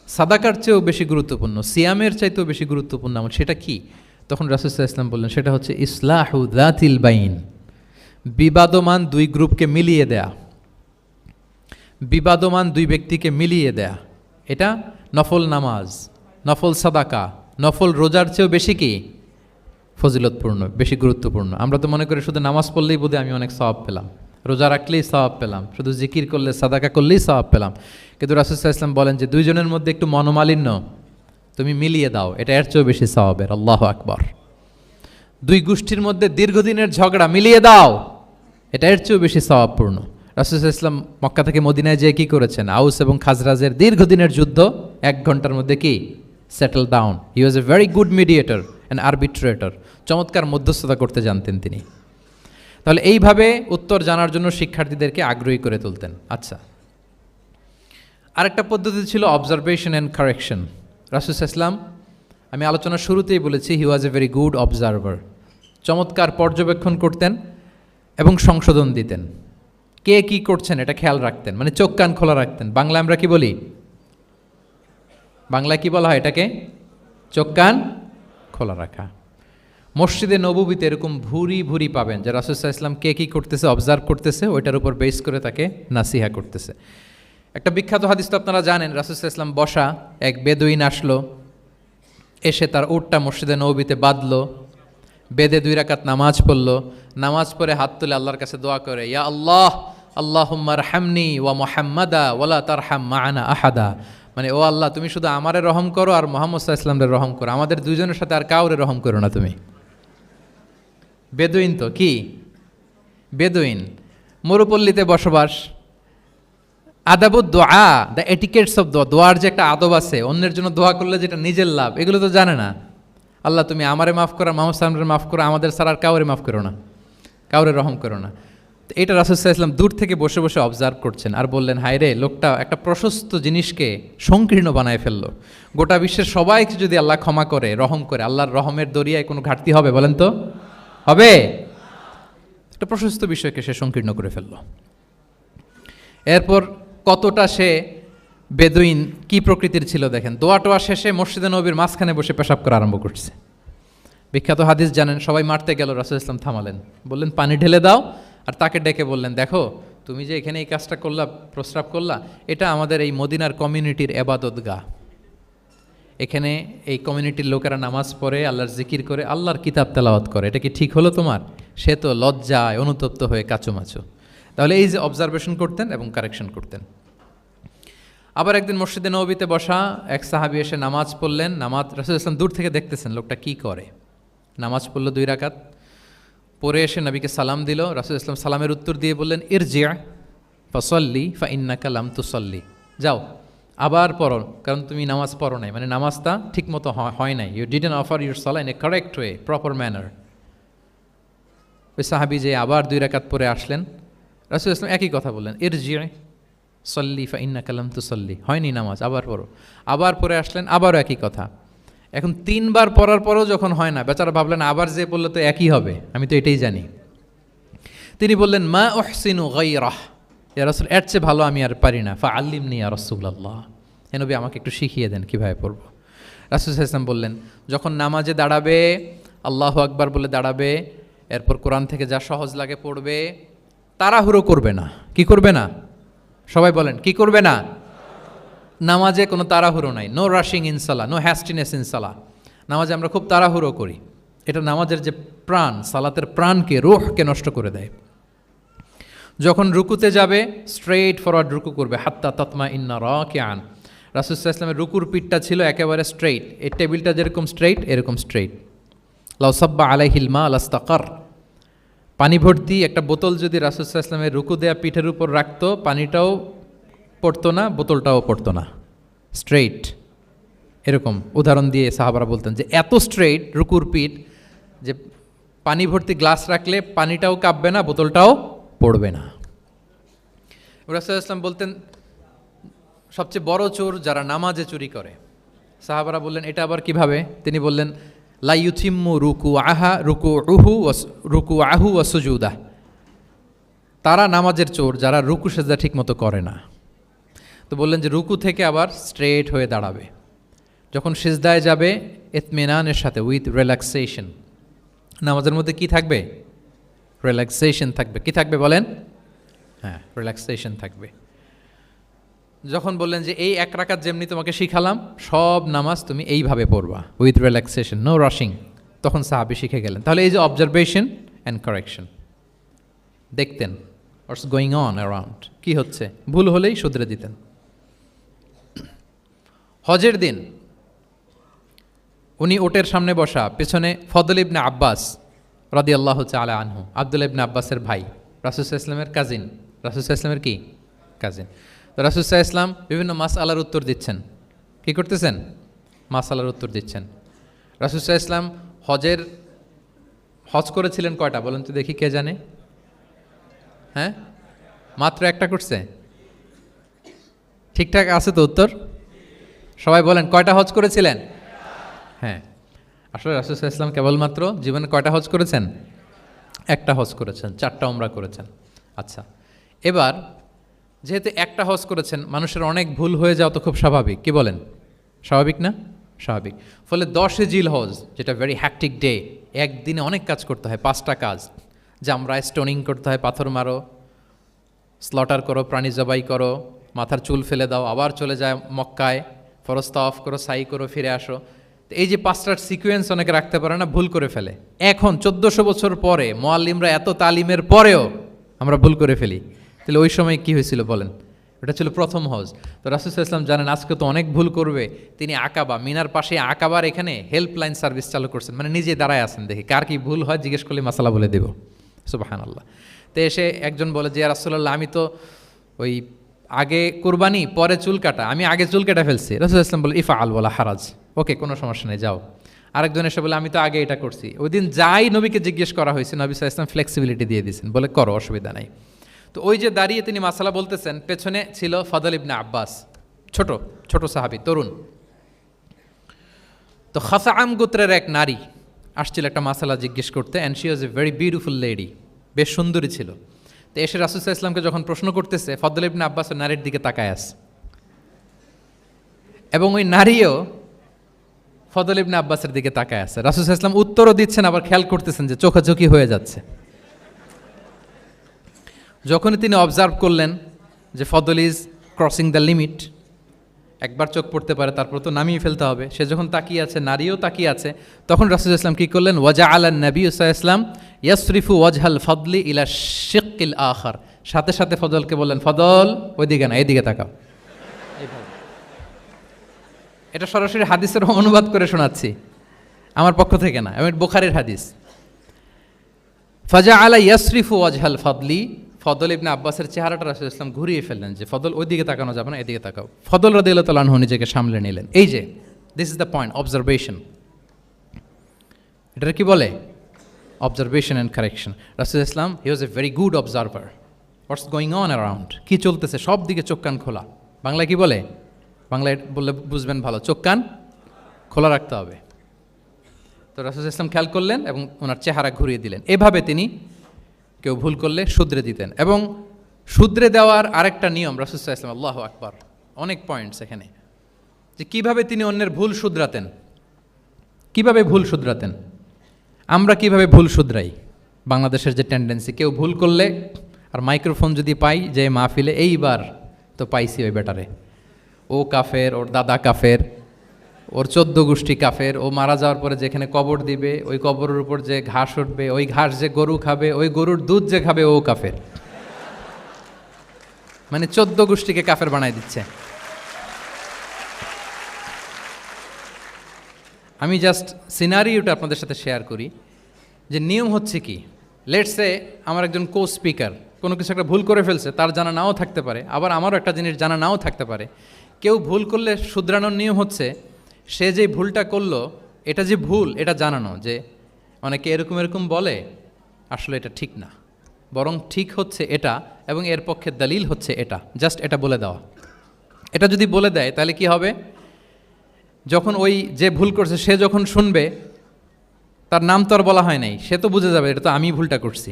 সাদাকার চেয়েও বেশি গুরুত্বপূর্ণ, সিয়ামের চাইতেও বেশি গুরুত্বপূর্ণ আমল, সেটা কি? তখন রাসূল সাল্লাল্লাহু আলাইহি ওয়াসাল্লাম বললেন সেটা হচ্ছে ইসলাহু যাতিল বাইন, বিবাদমান দুই গ্রুপকে মিলিয়ে দেয়া, বিবাদমান দুই ব্যক্তিকে মিলিয়ে দেয়া। এটা নফল নামাজ, নফল সাদাকা, নফল রোজার চেয়েও বেশি কি ফজিলতপূর্ণ, বেশি গুরুত্বপূর্ণ। আমরা তো মনে করি শুধু নামাজ পড়লেই বোধহয় আমি অনেক সওয়াব পেলাম, রোজা রাখলেই সওয়াব পেলাম, শুধু জিকির করলে সাদাকা করলেই সওয়াব পেলাম। কিন্তু রাসূল সাল্লাল্লাহু আলাইহি ওয়াসাল্লাম বলেন যে দুইজনের মধ্যে একটু মনোমালিন্য তুমি মিলিয়ে দাও, এটা এর চেয়েও বেশি সওয়াবের। আল্লাহু আকবার। দুই গোষ্ঠীর মধ্যে দীর্ঘদিনের ঝগড়া মিলিয়ে দাও, এটা এর চেয়েও বেশি সওয়াবপূর্ণ। রাসূল সাল্লাল্লাহু আলাইহি ওয়াসাল্লাম মক্কা থেকে মদিনায় যেয়ে কি করেছেন? আউস এবং খাজরাজের দীর্ঘদিনের যুদ্ধ 1 ঘন্টার মধ্যে কি settle down. He was a very good mediator and arbitrator, চমৎকার মধ্যস্থতা করতে জানতেন তিনি। তাহলে এইভাবে উত্তর জানার জন্য শিক্ষার্থীদেরকে আগ্রহী করে তুলতেন। আচ্ছা, আরেকটা পদ্ধতি ছিল অবজারভেশন অ্যান্ড কারেকশন। রাসূল সাল্লাল্লাহু আলাইহি ওয়াসাল্লাম, আমি আলোচনার শুরুতেই বলেছি, হি was a very good observer, চমৎকার পর্যবেক্ষণ করতেন এবং সংশোধন দিতেন। কে কি করছেন এটা খেয়াল রাখতেন, মানে চোখ কান খোলা রাখতেন। বাংলায় আমরা কি বলি, বাংলায় কি বলা হয় এটাকে? চোখ কান খোলা রাখা। মসজিদে নববীতে এরকম ভুরি ভুরি পাবেন যে রাসূল সাল্লাল্লাহু আলাইহি ওয়াসাল্লাম কে কী করতেছে অবজার্ভ করতেছে, ওইটার উপর বেস করে তাকে নাসিহা করতেছে। একটা বিখ্যাত হাদিস তো আপনারা জানেন, রাসূল সাল্লাল্লাহু আলাইহি ওয়াসাল্লাম বসা, এক বেদুইন আসলো, এসে তার উটটা মসজিদে নববীতে বাঁধলো, বেদে 2 রাকাত নামাজ পড়লো, নামাজ পড়ে হাত তুলে আল্লাহর কাছে দোয়া করে, ইয়া আল্লাহ আল্লাহুম্মা রহামনি ওয়া মুহাম্মাদা ওয়ালা তারহাম মা'ানা আহাদা, মানে ও আল্লাহ তুমি শুধু আমারে রহম করো আর মুহাম্মদ সাল্লাল্লাহু আলাইহি ওয়াসাল্লামের রহম করো, আমাদের দুইজনের সাথে আর কাউরে রহম করো না তুমি। বেদুইন তো কি, বেদুইন মরুপল্লীতে বসবাস। আদাবুদ দোয়া, দ্য এটিকেটস অফ দোয়া, দোয়ার যে একটা আদব আছে, অন্যের জন্য দোয়া করলে যেটা নিজের লাভ, এগুলো তো জানে না। আল্লাহ তুমি আমারে মাফ করো, মুহাম্মদ সাল্লাল্লাহু আলাইহি ওয়াসাল্লামকে মাফ করো, আমাদের ছাড়া আর কাউরে মাফ করো না, কাউরে রহম করো না। তো এটা রাসূল সাল্লাল্লাহু আলাইহি ওয়াসাল্লাম দূর থেকে বসে বসে অবজার্ভ করছেন আর বললেন, হায় রে, লোকটা একটা প্রশস্ত জিনিসকে সংকীর্ণ বানায় ফেললো। গোটা বিশ্বের সবাইকে যদি আল্লাহ ক্ষমা করে, রহম করে, আল্লাহর রহমের দরিয়ায় কোনো ঘাটতি হবে বলেন তো? হবে? একটা প্রশস্ত বিষয়কে সে সংকীর্ণ করে ফেললো। এরপর কতটা সে বেদুইন কি প্রকৃতির ছিল দেখেন, দোয়া টোয়া শেষে মসজিদে নববীর মাঝখানে বসে পেশাব করা আরম্ভ করছে। বিখ্যাত হাদিস জানেন, সবাই মারতে গেল, রাসূল ইসলাম থামালেন, বললেন পানি ঢেলে দাও, আর তাকে ডেকে বললেন, দেখো তুমি যে এখানে এই কাজটা করলা, প্রস্রাব করলা, এটা আমাদের এই মদিনার কমিউনিটির এবাদতগাহ। এখানে এই কমিউনিটির লোকেরা নামাজ পড়ে, আল্লাহর জিকির করে, আল্লাহর কিতাব তেলাওয়াত করে, এটা কি ঠিক হলো তোমার? সে তো লজ্জায় অনুতপ্ত হয়ে কাচুমাচু। তাহলে এই যে অবজারভেশন করতেন এবং কারেকশন করতেন। আবার একদিন মসজিদে নববীতে বসা এক সাহাবী এসে নামাজ পড়লেন, নামাজ রাসূল ইসলাম দূর থেকে দেখতেছেন লোকটা কি করে। নামাজ পড়লো 2 রাকাত, পরে এসে নবীকে সালাম দিল। রাসূল ইসলাম সালামের উত্তর দিয়ে বললেন, ইরজি' ফাসাল্লি ফাইন্নাকা লাম তুসাল্লি, যাও আবার পড়ো, কারণ তুমি নামাজ পড়ো নাই, মানে নামাজটা ঠিক মতো হয় নাই, ইউ ডিডন্ট অফার ইউর সালাহ in a correct way, proper manner. ওই সাহাবী যে আবার 2 রাকাত পরে আসলেন, রাসূল ইসলাম একই কথা বললেন, ইরজি' সল্লি ফাইন্নাকা লাম তুসাল্লি, হয়নি নামাজ, আবার পড়ো। আবার পরে আসলেন, আবারও একই কথা। এখন 3 বার পড়ার পরেও যখন হয় না, বেচারা ভাবলেন আবার যে বললে তো একই হবে, আমি তো এটাই জানি। তিনি বললেন, মা উহসিনু গায়রাহ, ইয়া রাসূল এর চেয়ে ভালো আমি আর পারি না, ফাআল্লিমনি ইয়া রাসূলুল্লাহ, হে নবী আমাকে একটু শিখিয়ে দেন কিভাবে পড়ব। রাসূল সাল্লাল্লাহু আলাইহি ওয়াসাল্লাম বললেন, যখন নামাজে দাঁড়াবে আল্লাহু আকবার বলে দাঁড়াবে, এরপর কোরআন থেকে যা সহজ লাগে পড়বে, তাড়াহুড়ো করবে না। কি করবে না? সবাই বলেন, কি করবে না? নামাজে কোনো তাড়াহুড়ো নাই, নো রাশিং ইন সালাহ, নো হ্যাস্টিনেস ইন সালাহ। নামাজে আমরা খুব তাড়াহুড়ো করি, এটা নামাজের যে প্রাণ, সালাতের প্রাণকে, রূহকে নষ্ট করে দেয়। যখন রুকুতে যাবে স্ট্রেইট ফরওয়ার্ড রুকু করবে, হাত্তা তাতমা ইন্না রাকিআন। রাসূল সাল্লাল্লাহু আলাইহি ওয়াসাল্লামের রুকুর পিঠটা ছিল একেবারে স্ট্রেইট, এই টেবিলটা যেরকম স্ট্রেইট এরকম স্ট্রেইট। লাউ সাব্বা আলাইহিল মা লাস্তাকার, পানি ভর্তি একটা বোতল যদি রাসূল সাল্লাল্লাহু আলাইহি ওয়াসাল্লামের রুকু দেয়া পিঠের উপর রাখতো, পানিটাও পড়তো না, বোতলটাও পড়তো না, স্ট্রেইট। এরকম উদাহরণ দিয়ে সাহাবারা বলতেন যে এত স্ট্রেইট রুকুর পিঠ যে পানি ভর্তি গ্লাস রাখলে পানিটাও কাঁপবে না, বোতলটাও পড়বে না। রাসূল সাল্লাল্লাহু আলাইহি ওয়াসাল্লাম বলতেন, সবচেয়ে বড় চোর যারা নামাজে চুরি করে। সাহাবারা বললেন, এটা আবার কিভাবে? তিনি বললেন, লা ইউতিম্মু রুকুআহু ওয়া সুজুদাহ, তারা নামাজের চোর যারা রুকু সেজদা ঠিক মতো করে না। তো বললেন যে রুকু থেকে আবার স্ট্রেট হয়ে দাঁড়াবে, যখন সিজদায় যাবে ইতমিনানের সাথে, উইথ রিল্যাক্সেশন। নামাজের মধ্যে কি থাকবে? রিল্যাক্সেশন থাকবে। কি থাকবে বলেন? হ্যাঁ, রিল্যাক্সেশন থাকবে। যখন বললেন যে এই 1 রাকাত যেমনি তোমাকে শিখালাম, সব নামাজ তুমি এইভাবে পড়বা, উইথ রিল্যাক্সেশন, নো রাশিং, তখন সাহাবী শিখে গেলেন। তাহলে এই যে অবজারভেশন অ্যান্ড কারেকশন, দেখতেন হোয়াটস গোয়িং অন অ্যারাউন্ড, কী হচ্ছে, ভুল হলেই শুধরে দিতেন। হজের দিন উনি ওটের সামনে বসা, পেছনে ফদল ইবনে আব্বাস রাদিয়াল্লাহু তাআলা আনহু, আব্দুল্লাহ ইবনে আব্বাসের ভাই, রাসূল সাল্লাল্লাহু আলাইহি ওয়াসাল্লামের কাজিন, রাসূল সাল্লাল্লাহু আলাইহি ওয়াসাল্লামের কি কাজিন। তো রাসূল সাল্লাল্লাহু আলাইহি ওয়াসাল্লাম বিভিন্ন মাসআলার উত্তর দিচ্ছেন। কি করতেছেন? মাসআলার উত্তর দিচ্ছেন। রাসূল সাল্লাল্লাহু আলাইহি ওয়াসাল্লাম হজ করেছিলেন কয়টা বলেন তো দেখি, কে জানে? হ্যাঁ, মাত্র একটা করছে। ঠিকঠাক আছে তো উত্তর? সবাই বলেন, কয়টা হজ করেছিলেন? হ্যাঁ, আসলে রাসূল সাল্লাল্লাহু আলাইহি ওয়াসাল্লাম কেবলমাত্র জীবনে কয়টা হজ করেছেন? একটা হজ করেছেন, 4টা উমরা করেছেন। আচ্ছা, এবার যেহেতু একটা হজ করেছেন, মানুষের অনেক ভুল হয়ে যাওয়া তো খুব স্বাভাবিক, কি বলেন? স্বাভাবিক না? স্বাভাবিক। ফলে 10 জিল হজ, যেটা ভেরি হ্যাকটিক ডে, একদিনে অনেক কাজ করতে হয়, 5টা কাজ। জামরায় স্টোনিং করতে হয়, পাথর মারো, স্লটার করো, প্রাণী জবাই করো, মাথার চুল ফেলে দাও, আবার চলে যায় মক্কায়, ফরজ তাওয়াফ করো, সাই করো, ফিরে আসো। তো এই যে 5টার সিকোয়েন্স অনেকে রাখতে পারে না, ভুল করে ফেলে। এখন 1400 বছর পরে মুআল্লিমরা এত তালিমের পরেও আমরা ভুল করে ফেলি। তাহলে ওই সময় কি হয়েছিল বলেন? এটা ছিল প্রথম হজ। তো রাসূল সাল্লাল্লাহু আলাইহি ওয়াসাল্লাম জানেন আজকে তো অনেক ভুল করবে, তিনি আকাবা, মিনার পাশে আকাবার এখানে হেল্পলাইন সার্ভিস চালু করছেন, মানে নিজে দাঁড়ায় আছেন, দেখি কার কি ভুল হয় জিজ্ঞেস করলে মাসালা বলে দেব। সুবহানাল্লাহ। তো এসে একজন বলে যে ইয়া রাসূলুল্লাহ, আমি তো ওই আগে কুরবানি পরে চুল কাটা, আমি আগে চুল কেটে ফেলছি। রাসূল সাল্লাল্লাহু আলাইহি ওয়াসাল্লাম বলে ইফআল ওয়ালা হারাজ, ওকে কোনো সমস্যা নেই, যাও। আরেকজন এসে বলে আমি তো আগে এটা করছি। ওই দিন যাই নবীকে জিজ্ঞেস করা হয়েছে, নবী সাল্লাল্লাহু আলাইহি ওয়াসাল্লাম ফ্লেক্সিবিলিটি দিয়ে দিয়েছেন, বলে করো, অসুবিধা নাই। তো ওই যে দাঁড়িয়ে তিনি মাসালা বলতেছেন, পেছনে ছিল ফাদল ইবনে আব্বাস, ছোট ছোট সাহাবী, তরুণ। তো খাসাআম গোত্রের এক নারী আসছিল একটা মাসালা জিজ্ঞেস করতে, and she was a very beautiful lady, বেশ সুন্দরী ছিল। তো এসে রাসূল সাল্লাল্লাহু আলাইহি ওয়াসাল্লামকে যখন প্রশ্ন করতেছে, ফাদল ইবনে আব্বাস ওই নারীর দিকে তাকায় আছে, এবং ওই নারীও ফদল ইবনে আব্বাসের দিকে তাকায় আছে। রাসূল সাল্লাল্লাহু আলাইহি ওয়াসাল্লাম উত্তরও দিচ্ছেন, আবার খেয়াল করতেছেন যে চোখাচোখি হয়ে যাচ্ছে। যখনই তিনি অবজার্ভ করলেন যে ফদল ইজ ক্রসিং দ্য লিমিট, একবার চোখ পড়তে পারে, তারপর তো নামিয়ে ফেলতে হবে, সে যখন তাকিয়ে আছে, নারীও তাকিয়ে আছে, তখন রাসূল সাল্লাল্লাহু আলাইহি ওয়াসাল্লাম কী করলেন? ওয়াজআলা নবী সাল্লাল্লাহু আলাইহি ওয়াসাল্লাম ইয়াসরিফু ওয়াজহাল ফদলি ইলা শিক্কিল আখার, সাথে সাথে ফদলকে বললেন, ফদল ওইদিকে না, এদিকে তাকাও। এটা সরাসরি হাদিসের অনুবাদ করে শোনাচ্ছি, আমার পক্ষ থেকে না, আমি বুখারীর হাদিস। ফাজআলা ইয়াসরিফু ওয়াজহাল ফদলি, ফদল ইবনে আব্বাসের চেহারাটা রাসূল সাল্লাল্লাহু আলাইহি ওয়াসাল্লাম ঘুরিয়ে ফেললেন যে ফদল ওইদিকে তাকানো যাবে না, এদিকে তাকাও। ফদল রাদিয়াল্লাহু তাআলা আনহু নিজেকে সামলে নিলেন। এই যে this is the point, observation. এটা কি বলে? Observation and correction. রাসূল সাল্লাল্লাহু আলাইহি ওয়াসাল্লাম he was a very good observer, what's going on around, কী চলতেছে সব দিকে চোখ কান খোলা। বাংলায় কি বলে? বাংলায় বললে বুঝবেন ভালো, চোখ কান খোলা রাখতে হবে। তো রাসূল সাল্লাল্লাহু আলাইহি ওয়াসাল্লাম খেয়াল করলেন এবং ওনার চেহারা ঘুরিয়ে দিলেন। এভাবে তিনি কেউ ভুল করলে শুধরে দিতেন। এবং শুধরে দেওয়ার আরেকটা নিয়ম রাসূল সাল্লাল্লাহু আলাইহি ওয়াসাল্লাম, আল্লাহু আকবার, অনেক পয়েন্টস এখানে, যে কিভাবে তিনি অন্যের ভুল শুধরাতেন। কিভাবে ভুল শুধরাতেন? আমরা কিভাবে ভুল শুধরাই? বাংলাদেশের যে টেন্ডেন্সি, কেউ ভুল করলে আর মাইক্রোফোন যদি পাই যে মাহফিলে, এইবার তো পাইছি ওই বেটারে, ও কাফের, ওর দাদা কাফের, ওর 14 গোষ্ঠী কাফের, ও মারা যাওয়ার পরে যেখানে কবর দিবে ওই কবরের উপর যে ঘাস উঠবে, ওই ঘাস যে গরু খাবে, ওই গরুর দুধ যে খাবে ও কাফের। মানে 14 গোষ্ঠীকে কাফের বানায় দিচ্ছে। আমি জাস্ট সিনারিওটা আপনাদের সাথে শেয়ার করি যে নিয়ম হচ্ছে কি। লেটস সে আমার একজন কো স্পিকার কোনো কিছু একটা ভুল করে ফেলছে, তার জানা নাও থাকতে পারে, আবার আমারও একটা জিনিস জানা নাও থাকতে পারে। কেউ ভুল করলে শুধরানোর নিয়ম হচ্ছে সে যে ভুলটা করলো এটা যে ভুল এটা জানানো, যে অনেকে এরকম এরকম বলে, আসলে এটা ঠিক না, বরং ঠিক হচ্ছে এটা এবং এর পক্ষে দলিল হচ্ছে এটা, জাস্ট এটা বলে দেওয়া। এটা যদি বলে দেয় তাহলে কি হবে? যখন ওই যে ভুল করছে সে যখন শুনবে, তার নাম তো আর বলা হয় নাই, সে তো বুঝে যাবে এটা তো আমি ভুলটা করছি,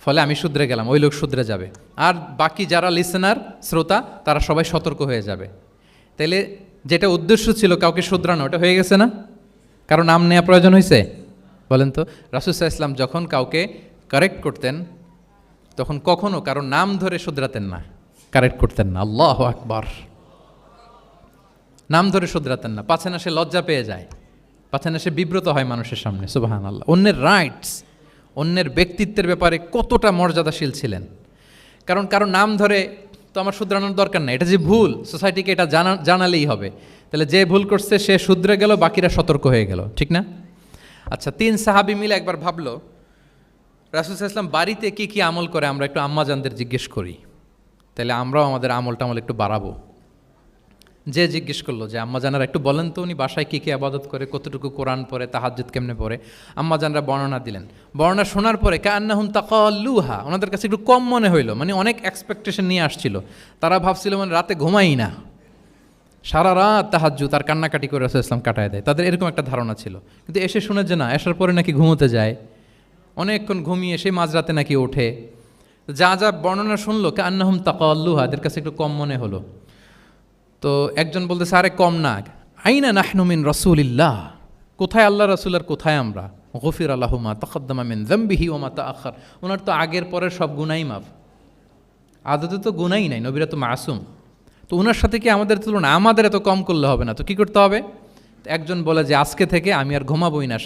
ফলে আমি শুধরে গেলাম, ওই লোক শুধরে যাবে, আর বাকি যারা লিসেনার শ্রোতা তারা সবাই সতর্ক হয়ে যাবে। তাইলে যেটা উদ্দেশ্য ছিল কাউকে শুধরানো, ওটা হয়ে গেছে না? কারো নাম নেওয়া প্রয়োজন হয়েছে? বলেন তো। রাসূল সাল্লাল্লাহু আলাইহি ওয়াসাল্লাম যখন কাউকে কারেক্ট করতেন তখন কখনো কারো নাম ধরে শুধরাতেন না, কারেক্ট করতেন না। আল্লাহু আকবার। নাম ধরে শুধরাতেন না, পাছে না সে লজ্জা পেয়ে যায়, পাছে না সে বিব্রত হয় মানুষের সামনে। সুবহানাল্লাহ। অন্যের রাইটস, অন্যের ব্যক্তিত্বের ব্যাপারে কতটা মর্যাদাশীল ছিলেন। কারণ কারো নাম ধরে তো আমার শুধরানোর দরকার নাই, এটা যে ভুল সোসাইটিকে এটা জানালেই হবে। তাহলে যে ভুল করছে সে শুধরে গেল, বাকিরা সতর্ক হয়ে গেল, ঠিক না? আচ্ছা, 3 সাহাবী মিলে একবার ভাবলো রাসূল সাল্লাল্লাহু আলাইহি ওয়াসাল্লাম বাড়িতে কি কি আমল করে, আমরা একটু আম্মাজানদের জিজ্ঞেস করি, তাহলে আমরাও আমাদের আমল একটু বাড়াবো। যে জিজ্ঞেস করলো যে আম্মাজানারা একটু বলেন তো উনি বাসায় কী কী আবাদত করে, কতটুকু কোরআন পড়ে, তাহাজ্জুদ কেমনে পড়ে। আম্মাজানরা বর্ণনা দিলেন। বর্ণনা শোনার পরে কান্নাহুম তাকাল্লুহা, ওনাদের কাছে একটু কম মনে হইলো, মানে অনেক এক্সপেকটেশন নিয়ে আসছিল। তারা ভাবছিল মানে রাতে ঘুমাই না, সারা রাত তাহাজ্জুদ আর কান্নাকাটি করে রাসূল ইসলাম কাটায় দেয়, তাদের এরকম একটা ধারণা ছিল। কিন্তু এসে শুনে যে না, আসার পরে নাকি ঘুমোতে যায়, অনেকক্ষণ ঘুমিয়ে সেই মাঝরাতে নাকি ওঠে, যা যা বর্ণনা শুনলো কান্নাহুম তাকাল্লুহা, এদের কাছে একটু কম মনে হলো। তো একজন বলতেছে আরে কম না, আইনা নাহনু মিন রাসূলিল্লাহ, কোথায় আল্লাহ রাসূল আর কোথায় আমরা। গফির লাহু মা তাকাদ্দামা মিন যামবিহি ওয়া মা তাআখার, ওনার তো আগের পরের সব গুনাহই মাফ। আদতে তো গুনাহই নাই, নবীরা তো মাসুম। তো ওনার সাথে কি আমাদের তুলনা, আমাদের এত কম করলে হবে না, তো কি করতে হবে? একজন বলে যে আজকে থেকে আমি আর ঘুমাবোই না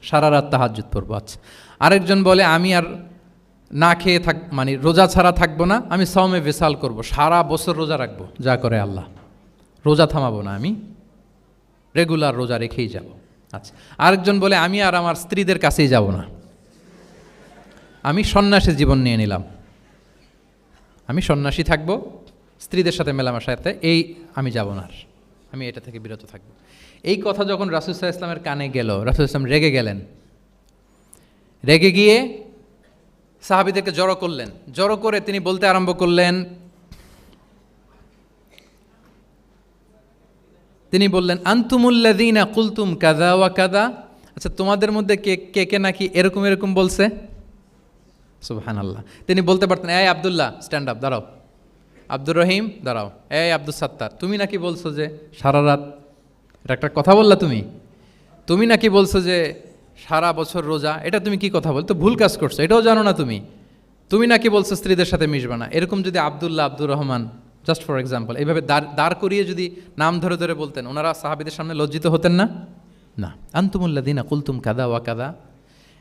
সারা রাত তাহাজ্জুদ পড়বো। আচ্ছা, আরেকজন বলে আমি আর না খেয়ে মানে রোজা ছাড়া থাকবো না, আমি সাওমে ভিসাল করব, সারা বছর রোজা রাখবো, যা করে আল্লাহ, রোজা থামাবো না, আমি রেগুলার রোজা রেখেই যাব। আচ্ছা, আরেকজন বলে আমি আর আমার স্ত্রীদের কাছেই যাব না, আমি সন্ন্যাসী জীবন নিয়ে নিলাম, আমি সন্ন্যাসী থাকবো, স্ত্রীদের সাথে মেলামেশাতে এই আমি যাব না, আর আমি এটা থেকে বিরত থাকবো। এই কথা যখন রাসূল সাল্লাল্লাহু আলাইহি ওয়াসাল্লামের কানে গেল, রাসূল সাল্লাল্লাহু আলাইহি ওয়াসাল্লাম রেগে গেলেন। রেগে গিয়ে সাহাবীদেরকে জড়ো করলেন, জড়ো করে তিনি বলতে আরম্ভ করলেন, তিনি বললেন আনতুমুল্লাযীনা কুলতুম কাযা ওয়া কাযা, আচ্ছা তোমাদের মধ্যে কে কে নাকি এরকম এরকম বলছে। সুবহানাল্লাহ, তিনি বলতে পারতেন এই আব্দুল্লাহ স্ট্যান্ড আপ, দাঁড়াও, আব্দুর রহিম দাঁড়াও, এই আব্দুল সাত্তার তুমি নাকি বলছো যে সারা রাত, এটা একটা কথা বললা তুমি নাকি বলছো যে সারা বছর রোজা, এটা তুমি কি কথা বল, তো ভুল কাজ করছো, এটাও জানো না তুমি নাকি বলছো স্ত্রীদের সাথে মিশবা না। এরকম যদি Abdullah, Abdur Rahman, just for example, এইভাবে দাঁড় করিয়ে যদি নাম ধরে ধরে বলতেন, ওনারা সাহাবীদের সামনে লজ্জিত হতেন না? না, আনতুমুল্লাযীনা কুলতুম কাযা ওয়া কাযা,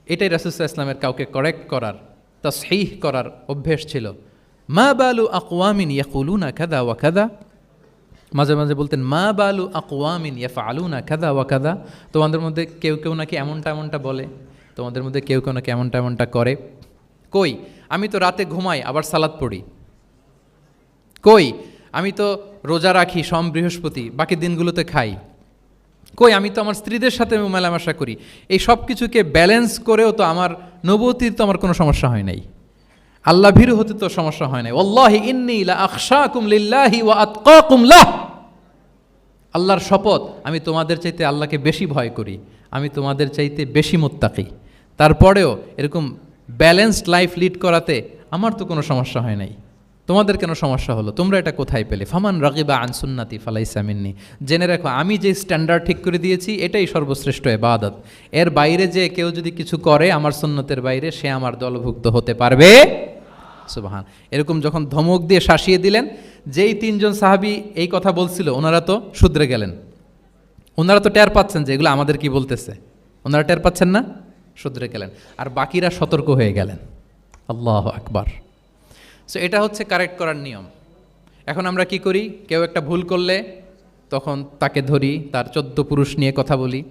এটাই রাসূল সাল্লাল্লাহু আলাইহি ওয়াসাল্লামের কাউকে কারেক্ট করার, তাসহিহ করার অভ্যেস ছিল। মা বালু আকওয়ামিন ইয়াকুলুনা কাযা ওয়া কাযা, মাঝে মাঝে বলতেন মা বালু আকওয়ামিন ইয়াফআলুনা কাযা ওয়া কাযা, তোমাদের মধ্যে কেউ কেউ নাকি এমনটা বলে, তোমাদের মধ্যে কেউ কেউ নাকি এমনটা করে। কই আমি তো রাতে ঘুমাই আবার সালাত পড়ি, কই আমি তো রোজা রাখি সোম বৃহস্পতি, বাকি দিনগুলোতে খাই, কই আমি তো আমার স্ত্রীদের সাথে মেলামেশা করি, এই সব কিছুকে ব্যালেন্স করেও তো আমার নবুয়তির তো আমার কোনো সমস্যা হয় নাই, আল্লাহ ভীরু হতে তো সমস্যা হয় নাই। ওয়াল্লাহি ইন্নী লা আখশাকুম লিল্লাহি ওয়া আতকাকুম লাহ, আল্লাহর শপথ আমি তোমাদের চাইতে আল্লাহকে বেশি ভয় করি, আমি তোমাদের চাইতে বেশি মুত্তাকি, তারপরেও এরকম ব্যালেন্সড লাইফ লিড করাতে আমার তো কোনো সমস্যা হয় নাই, তোমাদের কেন সমস্যা হলো, তোমরা এটা কোথায় পেলে? ফামান রাগিবা আন সুন্নতি ফালাইসা মিন্নি, জেনে রাখো আমি যে স্ট্যান্ডার্ড ঠিক করে দিয়েছি এটাই সর্বশ্রেষ্ঠ ইবাদত, এর বাইরে যে কেউ যদি কিছু করে আমার সুন্নতের বাইরে, সে আমার দলভুক্ত হতে পারবে। সুবহান, এরকম যখন ধমক দিয়ে শাসিয়ে দিলেন, যেই তিনজন সাহাবী এই কথা বলছিল ওনারা তো শুধরে গেলেন, ওনারা তো টের পাচ্ছেন যে এগুলো আমাদের কি বলতেছে, ওনারা টের পাচ্ছেন না, শুধরে গেলেন, আর বাকিরা সতর্ক হয়ে গেলেন। আল্লাহু আকবার। সো এটা হচ্ছে কারেক্ট করার নিয়ম। এখন আমরা কি করি, কেউ একটা ভুল করলে তখন তাকে ধরি, তার 14 পুরুষ নিয়ে কথা বলি,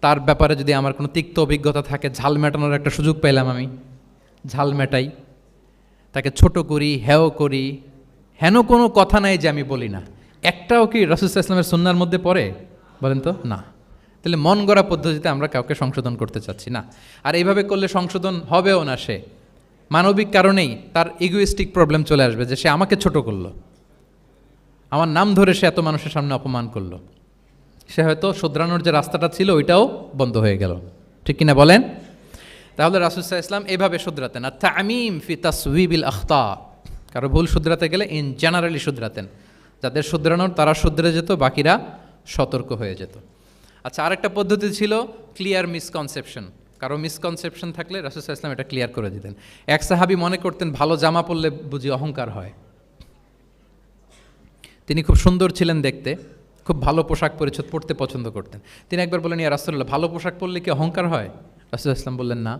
তার ব্যাপারে যদি আমার কোনো তিক্ত অভিজ্ঞতা থাকে, ঝাল মেটানোর একটা সুযোগ পেলাম, আমি ঝাল মেটাই, তাকে ছোট করি, হেয় করি, হেন কোনো কথা নাই যে আমি বলি না। একটাও কি রাসূল সাল্লাল্লাহু আলাইহি ওয়াসাল্লামের সুন্নাহর মধ্যে পড়ে বলেন তো? না। তাহলে মন গড়া পদ্ধতিতে আমরা কাউকে সংশোধন করতে চাচ্ছি না, আর এইভাবে করলে সংশোধন হবেও না। সে মানবিক কারণেই তার ইগোইস্টিক প্রবলেম চলে আসবে, যে সে আমাকে ছোট করলো, আমার নাম ধরে সে এত মানুষের সামনে অপমান করলো, সে হয়তো শুধরানোর যে রাস্তাটা ছিল ওইটাও বন্ধ হয়ে গেল, ঠিক কিনা বলেন? তাহলে রাসূল সাল্লাল্লাহু আলাইহি ওয়াসাল্লাম এভাবে শুধরাতেন। আর তামিম ফি তাসওয়িবিল আখতা, কারো ভুল শুধরাতে গেলে ইন জেনারেলি শুধরাতেন, যাদের শুধরানোর তারা শুধরে যেত, বাকিরা সতর্ক হয়ে যেত। আচ্ছা, আরেকটা পদ্ধতি ছিল ক্লিয়ার মিসকনসেপশন। কারো মিসকনসেপশন থাকলে রাসূল সাল্লাল্লাহু আলাইহি ওয়াসাল্লাম এটা ক্লিয়ার করে দিতেন। এক সাহাবী মনে করতেন ভালো জামা পরলে বুঝি অহংকার হয়, তিনি খুব সুন্দর ছিলেন দেখতে, খুব ভালো পোশাক পরিচ্ছদ পরতে পছন্দ করতেন। তিনি একবার বললেন, ইয়া রাসূলুল্লাহ, ভালো পোশাক পরলে কি অহংকার হয়? রাসূল সাল্লাল্লাহু আলাইহি ওয়াসাল্লাম বললেন, না।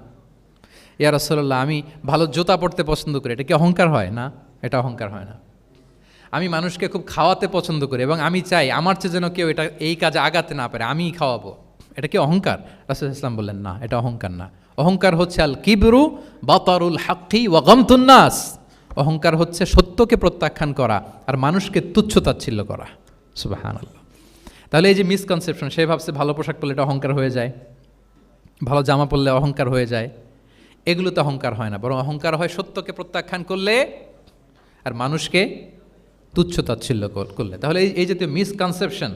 ইয়া রাসূলুল্লাহ, আমি ভালো জুতা পরতে পছন্দ করি, এটা কি অহংকার হয়? না, এটা অহংকার হয় না। আমি মানুষকে খুব খাওয়াতে পছন্দ করি এবং আমি চাই আমার চেয়ে যেন কেউ এটা এই কাজে আগাতে না পারে, আমিই খাওয়াবো, এটা কি অহংকার? রাসূল সাল্লাল্লাহু আলাইহি ওয়াসাল্লাম বললেন, না, এটা অহংকার না। অহংকার হচ্ছে আল কিবরু বাতারুল হাক্কি ওয়া গামতুন নাস, অহংকার হচ্ছে সত্যকে প্রত্যাখ্যান করা আর মানুষকে তুচ্ছ-তাচ্ছিল্য করা। সুবহানাল্লাহ। তাহলে এই যে মিসকনসেপশন, সে ভাবছে ভালো পোশাক পরলে এটা অহংকার হয়ে যায়, ভালো জামা পরলে অহংকার হয়ে যায়, এগুলোতে অহংকার হয় না, বরং অহংকার হয় সত্যকে প্রত্যাখ্যান করলে আর মানুষকে তুচ্ছ-তাচ্ছিল্য করলে। তাহলে এই জাতীয় মিসকনসেপশন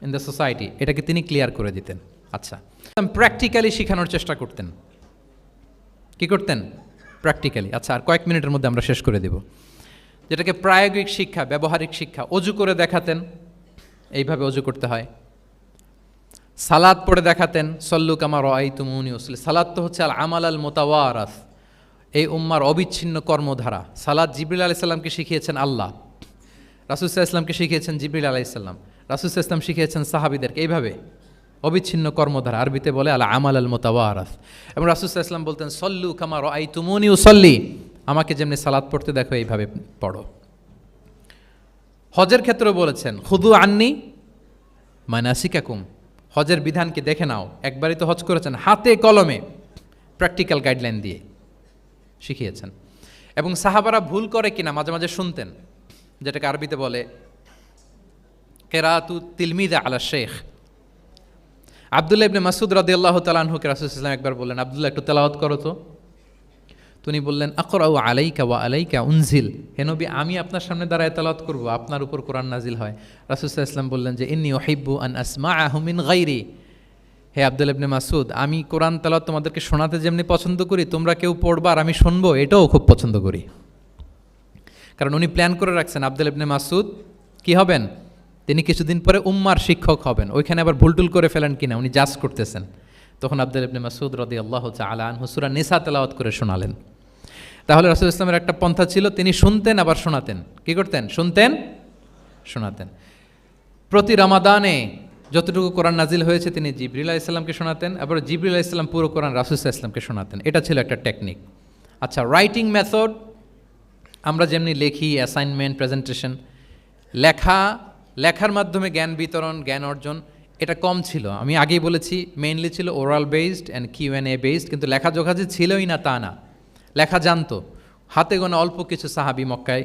ইন দ্য সোসাইটি, এটাকে তিনি ক্লিয়ার করে দিতেন। আচ্ছা, প্র্যাকটিক্যালি শেখানোর চেষ্টা করতেন। কি করতেন? প্র্যাকটিক্যালি। আচ্ছা, আর কয়েক মিনিটের মধ্যে আমরা শেষ করে দেব। যেটাকে প্রায়োগিক শিক্ষা, ব্যবহারিক শিক্ষা, অজু করে দেখাতেন, এইভাবে অজু করতে হয়। সালাত পড়ে দেখাতেন, সল্লু কামা রাআইতুমুনি উসাল্লি। সালাত তো হচ্ছে আল আমাল আল মুতাওয়ারাস, এই উম্মার অবিচ্ছিন্ন কর্মধারা। সালাত জিবরিল আলাইহিস সালামকে শিখিয়েছেন আল্লাহ, রাসূল সাল্লাল্লাহু আলাইহি ওয়াসাল্লামকে শিখিয়েছেন জিবরিল আলাইহিস সালাম, রাসূল সাল্লাল্লাহু আলাইহি ওয়াসাল্লাম শিখিয়েছেন সাহাবীদেরকে। এইভাবে অবিচ্ছিন্ন কর্মধারা, আরবিতে বলে আল আমাল আল মুতাওয়ারাস। এবং রাসূল সাল্লাল্লাহু আলাইহি ওয়াসাল্লাম বলতেন সল্লু কামা রাআইতুমুনি উসাল্লি, আমাকে যেমনি সালাত পড়তে দেখো এইভাবে পড়ো। হজের ক্ষেত্রেও বলেছেন খুদু আন্নি মানাসিকাকুম, হজের বিধানকে দেখে নাও। একবারই তো হজ করেছেন, হাতে কলমে প্র্যাকটিক্যাল গাইডলাইন দিয়ে শিখিয়েছেন। এবং সাহাবারা ভুল করে কিনা মাঝে মাঝে শুনতেন, যেটাকে আরবিতে বলে কেরাতু তিলমিদা আলা শেখ। আব্দুল্লাহ ইবনে মাসউদ রাদিয়াল্লাহু তাআলা আনহুকে রাসূল সাল্লাল্লাহু আলাইহি ওয়াসাল্লাম একবার বললেন, আব্দুল্লাহ একটু তেলাওয়াত করো তো। তিনি বললেন আকরাউ আলাইকা ওয়া আলাইকা উনজিল, হে নবী আমি আপনার সামনে দাঁড়ায় তেলাওয়াত করব, আপনার উপর কোরআন নাজিল হয়। রাসূল সাল্লাল্লাহু আলাইহি ওয়াসাল্লাম বললেন যে ইন্নী উহিব্বু আন আসমাআহু মিন গায়রি, হে আব্দুল্লাহ ইবনে মাসউদ আমি কোরআন তেলাওয়াত তোমাদেরকে শোনাতে যেমনি পছন্দ করি, তোমরা কেউ পড়বা আর আমি শুনবো, এটাও খুব পছন্দ করি। কারণ উনি প্ল্যান করে রাখছেন আব্দুল্লাহ ইবনে মাসউদ কি হবেন, তিনি কিছুদিন পরে উম্মার শিক্ষক হবেন। ওইখানে আবার ভুলটুল করে ফেলেন কিনা উনি জাজ করতেছেন। তখন আব্দুল্লাহ ইবনে মাসউদ রাদিয়াল্লাহু তাআলা আনহু সূরা নিসা তেলাওয়াত করে শোনালেন। তাহলে রাসূল ইসলামের একটা পন্থা ছিল, তিনি শুনতেন আবার শোনাতেন। কি করতেন? শুনতেন, শোনাতেন। প্রতি রমাদানে যতটুকু কোরআন নাজিল হয়েছে তিনি জিবরিল আলাইহিস সালামকে শোনাতেন, আবার জিবরিল আলাইহিস সালাম পুরো কোরআন রাসূল সাল্লাল্লাহু আলাইহি ওয়াসাল্লামকে শোনাতেন। এটা ছিল একটা টেকনিক। আচ্ছা, রাইটিং মেথড, আমরা যেমনি লেখি, অ্যাসাইনমেন্ট, প্রেজেন্টেশন, লেখার মাধ্যমে জ্ঞান বিতরণ, জ্ঞান অর্জন, এটা কম ছিল। আমি আগেই বলেছি মেইনলি ছিল oral based and Q and A based, কিন্তু লেখাজোখা যে ছিলই না তা না, লেখা জানতো। হাতে গোনা অল্প কিছু সাহাবী মক্কায়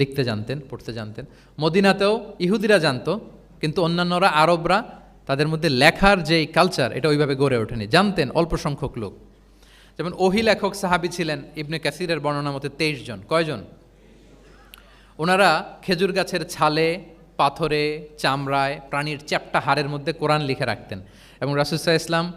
লিখতে জানতেন, পড়তে জানতেন। মদিনাতেও ইহুদিরা জানতো, কিন্তু অন্যান্যরা, আরবরা, তাদের মধ্যে লেখার যে কালচার এটা ওইভাবে গড়ে ওঠেনি, জানতেন অল্প সংখ্যক লোক। যেমন ওহী লেখক সাহাবী ছিলেন ইবনে কাসিরের বর্ণনা মতে 23 জন। কয়জন? ওনারা খেজুর গাছের ছালে, পাথরে, চামড়ায়, প্রাণীর চ্যাপ্টা হাড়ের মধ্যে কোরআন লিখে রাখতেন। এবং রাসূল সাল্লাল্লাহু আলাইহি ওয়াসাল্লাম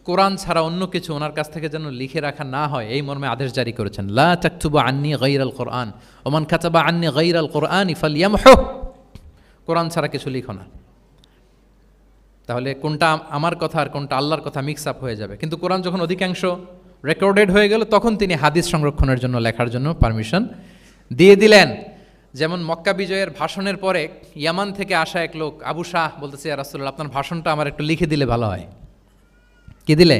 কোরআন ছাড়া অন্য কিছু ওনার কাছ থেকে যেন লিখে রাখা না হয় এই মর্মে আদেশ জারি করেছেন, লা তাকতুবু আন্নি গায়রাল কোরআন ওমান কাতাবা আন্নি গায়রাল কোরআন ফালইয়ামহু, কোরআন ছাড়া কিছু লিখো না। তাহলে কোনটা আমার কথা আর কোনটা আল্লাহর কথা মিক্স আপ হয়ে যাবে। কিন্তু কোরআন যখন অধিকাংশ রেকর্ডেড হয়ে গেল তখন তিনি হাদিস সংরক্ষণের জন্য, লেখার জন্য পারমিশন দিয়ে দিলেন। যেমন মক্কা বিজয়ের ভাষণের পরে ইয়ামান থেকে আসা এক লোক আবু শাহ বলতেছে, ইয়া রাসূলুল্লাহ আপনার ভাষণটা আমার একটু লিখে দিলে ভালো হয়। কি দিলে?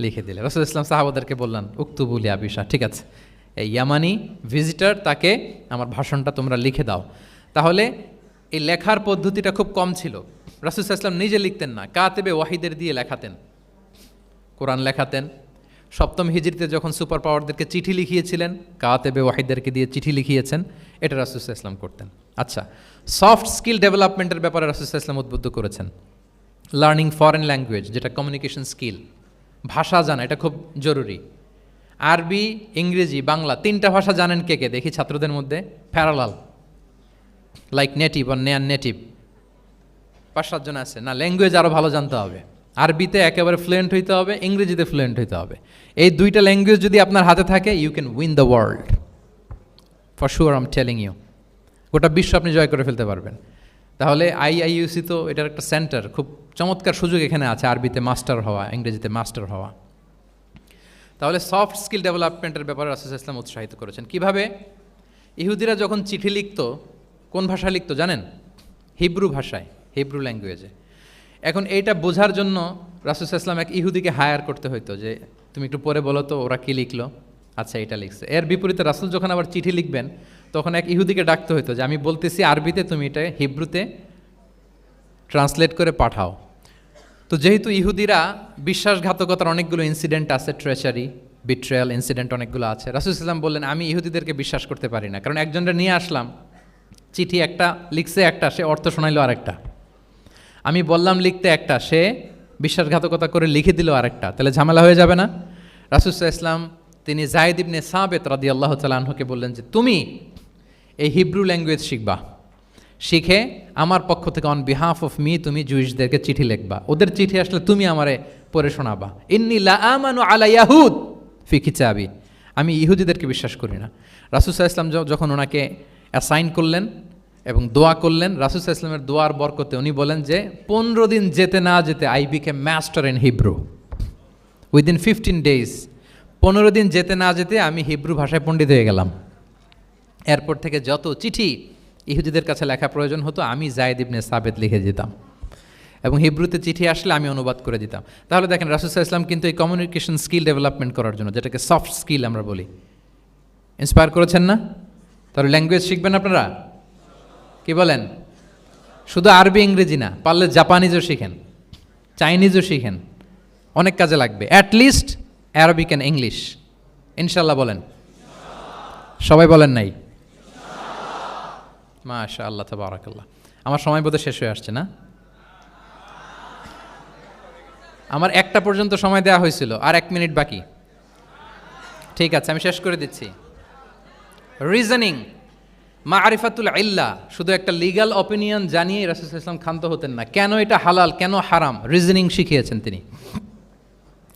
লিখে দিলে। রাসূল ইসলাম সাহাবাদেরকে বললেন উক্তুবু লি আবি শাহ, ঠিক আছে এই ইয়ামানি ভিজিটর, তাকে আমার ভাষণটা তোমরা লিখে দাও। তাহলে এই লেখার পদ্ধতিটা খুব কম ছিল। রাসূল ইসলাম নিজে লিখতেন না, কাতেবে ওয়াহিদের দিয়ে লেখাতেন, কোরআন লেখাতেন। সপ্তম হিজরিতে যখন সুপার পাওয়ারদেরকে চিঠি লিখিয়েছিলেন, কাতেবে ওয়াহিদদেরকে দিয়ে চিঠি লিখিয়েছেন, এটা রাসূল ইসলাম করতেন। আচ্ছা, সফট স্কিল ডেভেলপমেন্টের ব্যাপারে রাসূল ইসলাম উদ্বুদ্ধ করেছেন। লার্নিং ফরেন ল্যাঙ্গুয়েজ, যেটা কমিউনিকেশন স্কিল, ভাষা জানা, এটা খুব জরুরি। আরবি, ইংরেজি, বাংলা, 3টা ভাষা জানেন কে কে? দেখি ছাত্রদের মধ্যে প্যারালাল, লাইক নেটিভ আর নেয়ার নেটিভ, 5-7 জন আছে না? ল্যাঙ্গুয়েজ আরও ভালো জানতে হবে। আরবিতে একেবারে ফ্লুয়েন্ট হইতে হবে, ইংরেজিতে ফ্লুয়েন্ট হইতে হবে। এই 2টা ল্যাঙ্গুয়েজ যদি আপনার হাতে থাকে, you can win the world for sure, I am telling you. গোটা বিশ্ব আপনি জয় করে ফেলতে পারবেন। তাহলে আইআইইউসি তো এটার একটা সেন্টার, খুব চমৎকার সুযোগ এখানে আছে আরবিতে মাস্টার হওয়া, ইংরেজিতে মাস্টার হওয়া। তাহলে সফট স্কিল ডেভেলপমেন্টের ব্যাপারে রাসূল ইসলাম উৎসাহিত করেছেন। কিভাবে? ইহুদিরা যখন চিঠি লিখত, কোন ভাষায় লিখত জানেন? হিব্রু ভাষায়, হিব্রু ল্যাঙ্গুয়েজে। এখন এইটা বোঝার জন্য রাসূল ইসলাম এক ইহুদিকে হায়ার করতে হইতো, যে তুমি একটু পরে বলো তো ওরা কী লিখলো। আচ্ছা, এটা লিখছে। এর বিপরীতে রাসূল যখন আবার চিঠি লিখবেন তখন এক ইহুদিকে ডাকতে হইতো, যে আমি বলতেছি আরবিতে, তুমি এটা হিব্রুতে ট্রান্সলেট করে পাঠাও। তো যেহেতু ইহুদিরা বিশ্বাসঘাতকতার অনেকগুলো ইনসিডেন্ট আছে, ট্রেচারি, বিট্রেয়াল ইনসিডেন্ট অনেকগুলো আছে, রাসূল ইসলাম বললেন আমি ইহুদিদেরকে বিশ্বাস করতে পারি না। কারণ একজনটা নিয়ে আসলাম, চিঠি একটা লিখছে একটা, সে অর্থ শোনাইলো আরেকটা। আমি বললাম লিখতে একটা, সে বিশ্বাসঘাতকতা করে লিখে দিল আরেকটা, তাহলে ঝামেলা হয়ে যাবে না? রাসূল ইসলাম তিনি যায়েদ ইবনে সাবিত রাদিয়াল্লাহু তাআলা আনহুকে বললেন যে তুমি এই হিব্রু ল্যাঙ্গুয়েজ শিখবা, শিখে আমার পক্ষ থেকে অন বিহাফ অফ মি তুমি জুইশদেরকে চিঠি লিখবা। ওদের চিঠি আসলে তুমি আমারে পড়ে শোনাবা। ইন্নী লা আমানু আলা ইয়াহুদ ফি কিতাবি, আমি ইহুদিদেরকে বিশ্বাস করি না। রাসূল সাল্লাল্লাহু আলাইহি ওয়াসাল্লাম যখন ওনাকে অ্যাসাইন করলেন এবং দোয়া করলেন, রাসূল সাল্লাল্লাহু আলাইহি ওয়াসাল্লামের দোয়ার বরকতে উনি বলেন যে 15 দিন যেতে না যেতে I became master in Hebrew within 15 days। 15 দিন যেতে না যেতে আমি হিব্রু ভাষায় পণ্ডিত হয়ে গেলাম। এরপর থেকে যত চিঠি ইহুদিদের কাছে লেখা প্রয়োজন হতো আমি যায়েদ ইবনে সাবিত লিখে দিতাম, এবং হিব্রুতে চিঠি আসলে আমি অনুবাদ করে দিতাম। তাহলে দেখেন রাসূল সাল্লাল্লাহু আলাইহি ওয়াসাল্লাম কিন্তু এই কমিউনিকেশন স্কিল ডেভেলপমেন্ট করার জন্য, যেটাকে সফট স্কিল আমরা বলি, ইন্সপায়ার করেছেন না? তাহলে ল্যাঙ্গুয়েজ শিখবেন আপনারা, কি বলেন? শুধু আরবি ইংরেজি না, পারলে জাপানিজও শিখেন, চাইনিজও শিখেন, অনেক কাজে লাগবে। অ্যাটলিস্ট অ্যারাবিক অ্যান্ড ইংলিশ, ইনশাল্লাহ বলেন। সবাই বলেন নাই? মাশাআল্লাহ তাবারাকাল্লাহ। আমার সময় বোধহয় শেষ হয়ে আসছে না? আমার 1টা পর্যন্ত সময় দেওয়া হয়েছিল, আর 1 মিনিট বাকি। ঠিক আছে, আমি শেষ করে দিচ্ছি। রিজনিং, মারিফাতুল ইল্লা, শুধু একটা লিগ্যাল অপিনিয়ন জানিয়ে রাসূল সাল্লাল্লাহু আলাইহি ওয়াসাল্লাম ক্ষান্ত হতেন না। কেন এটা হালাল, কেন হারাম, রিজনিং শিখিয়েছেন তিনি।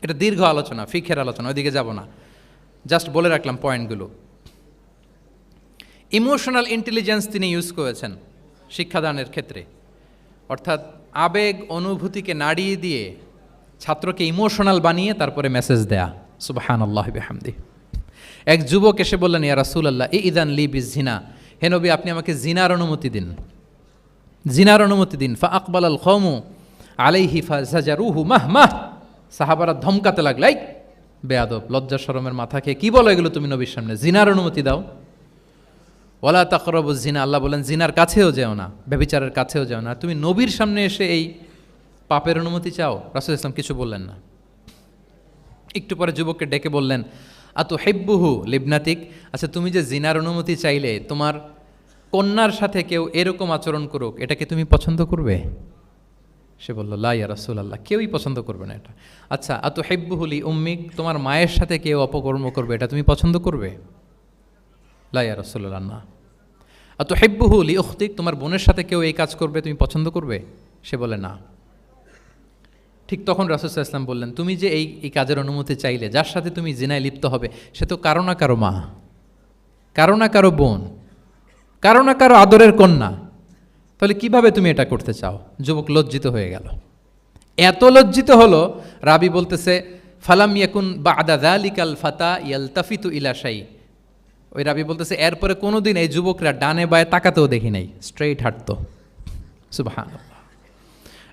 এটা দীর্ঘ আলোচনা, ফিকহের আলোচনা, ওইদিকে যাব না, জাস্ট বলে রাখলাম পয়েন্টগুলো। ইমোশনাল ইন্টেলিজেন্স তিনি ইউজ করেছেন শিক্ষাদানের ক্ষেত্রে, অর্থাৎ আবেগ অনুভূতিকে নাড়িয়ে দিয়ে ছাত্রকে ইমোশনাল বানিয়ে তারপরে মেসেজ দেয়া। সুবহানাল্লাহ বিহামদি। এক যুবক এসে বললেন, ইয়া রাসূলুল্লাহ ইযান লি বিজিনা, হে নবী আপনি আমাকে জিনার অনুমতি দিন, জিনার অনুমতি দিন। ফা আকবালাল কওমু আলাইহি ফাজাজারুহু মাহমাহ, সাহাবারা ধমকাতে লাগলো, এই বেয়াদব, লজ্জা শরমের মাথা খেয়ে কি বলো এগুলো তুমি নবীর সামনে, জিনার অনুমতি দাও। ওয়ালা তাকরাবুজ জিনা, আল্লাহ বলেন জিনার কাছেও যেও না, ব্যভিচারের কাছেও যেও না। তুমি নবীর সামনে এসে এই পাপের অনুমতি চাও? রাসূল ইসলাম কিছু বললেন না। একটু পরে যুবককে ডেকে বললেন, আতু হিব্বুহু লিবনাতিক, আচ্ছা তুমি যে জিনার অনুমতি চাইলে তোমার কন্যার সাথে কেউ এরকম আচরণ করুক, এটাকে তুমি পছন্দ করবে? সে বলল, লা ইয়া রাসূলুল্লাহ, কেউই পছন্দ করবে না এটা। আচ্ছা, আতু হিব্বুহু লি উম্মিক, তোমার মায়ের সাথে কেউ অপকর্ম করবে, এটা তুমি পছন্দ করবে? লা ইয়া রাসূলুল্লাহ, না। আতু হিব্বুহু লি উখতিক, তোমার বোনের সাথে কেউ এই কাজ করবে, তুমি পছন্দ করবে? সে বলে, না। ঠিক তখন রাসূল সাল্লাল্লাহু আলাইহি ওয়াসাল্লাম বললেন, তুমি যে এই কাজের অনুমতি চাইলে, যার সাথে তুমি জিনায় লিপ্ত হবে, সে তো কারো না কারো মা, কারো না কারো বোন, কারো না কারো আদরের কন্যা, তাহলে কিভাবে তুমি এটা করতে চাও? যুবক লজ্জিত হয়ে গেল। এত লজ্জিত হলো, রাবি বলতেছে, ফালাম ইয়াকুন বা'দা যালিকাল ফাতা ইয়ালতাফিতু ইলা শাই, ওই রাবি বলতেছে এরপরে কোনোদিন এই যুবকরা ডানে বায়ে তাকাতেও দেখি নাই, স্ট্রেইট হাঁটতো। সুবহানাল্লাহ।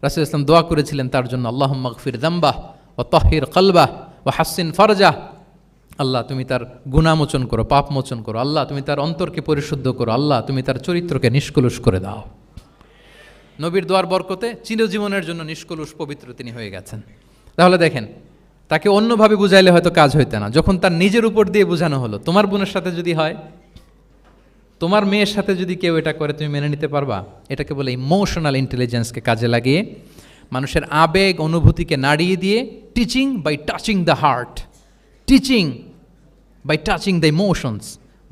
রাসূল ইসলাম দোয়া করেছিলেন তার জন্য, আল্লাহুম্মা গফির যামবাহ ওয়া তাহহির কলবাহ ওয়া হাসসিন ফারজাহ, আল্লাহ তুমি তার গুনাহ মোচন করো, পাপ মোচন করো, আল্লাহ তুমি তার অন্তরকে পরিশুদ্ধ করো, আল্লাহ তুমি তার চরিত্রকে নিষ্কলুষ করে দাও। নবীর দোয়ার বরকতে চিরজীবনের জন্য নিষ্কলুষ পবিত্র তিনি হয়ে গেছেন। তাহলে দেখেন, তাকে অন্যভাবে বুঝাইলে হয়তো কাজ হইতে না, যখন তার নিজের উপর দিয়ে বোঝানো হলো, তোমার বোনের সাথে যদি হয়, তোমার মেয়ের সাথে যদি কেউ এটা করে, তুমি মেনে নিতে পারবা? এটাকে বলে ইমোশনাল ইন্টেলিজেন্সকে কাজে লাগিয়ে মানুষের আবেগ অনুভূতিকে নাড়িয়ে দিয়ে, teaching by touching the heart, teaching by touching the emotions,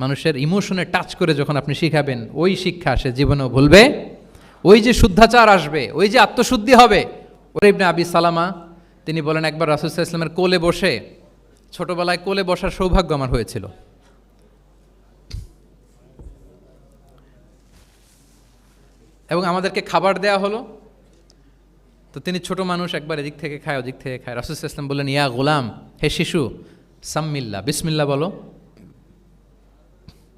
মানুষের ইমোশনে টাচ করে যখন আপনি শিখাবেন, ওই শিক্ষা সে জীবনেও ভুলবে, ওই যে শুদ্ধাচার আসবে, ওই যে আত্মশুদ্ধি হবে। ওরে ইবনে আবি সালামা তিনি বলেন, একবার রাসূল সাল্লাল্লাহু আলাইহি ওয়াসাল্লামের কোলে বসে, ছোটবেলায় কোলে বসার সৌভাগ্য আমার হয়েছিল, এবং আমাদেরকে খাবার দেয়া হলো, তো তিনি ছোট মানুষ, একবার এদিক থেকে খায় ওদিক থেকে খায়। রাসূল সাল্লাল্লাহু আলাইহি ওয়াসাল্লাম বললেন, ইয়া গোলাম, হে শিশু, সাম্মিল্লাহ, বিসমিল্লাহ বলো,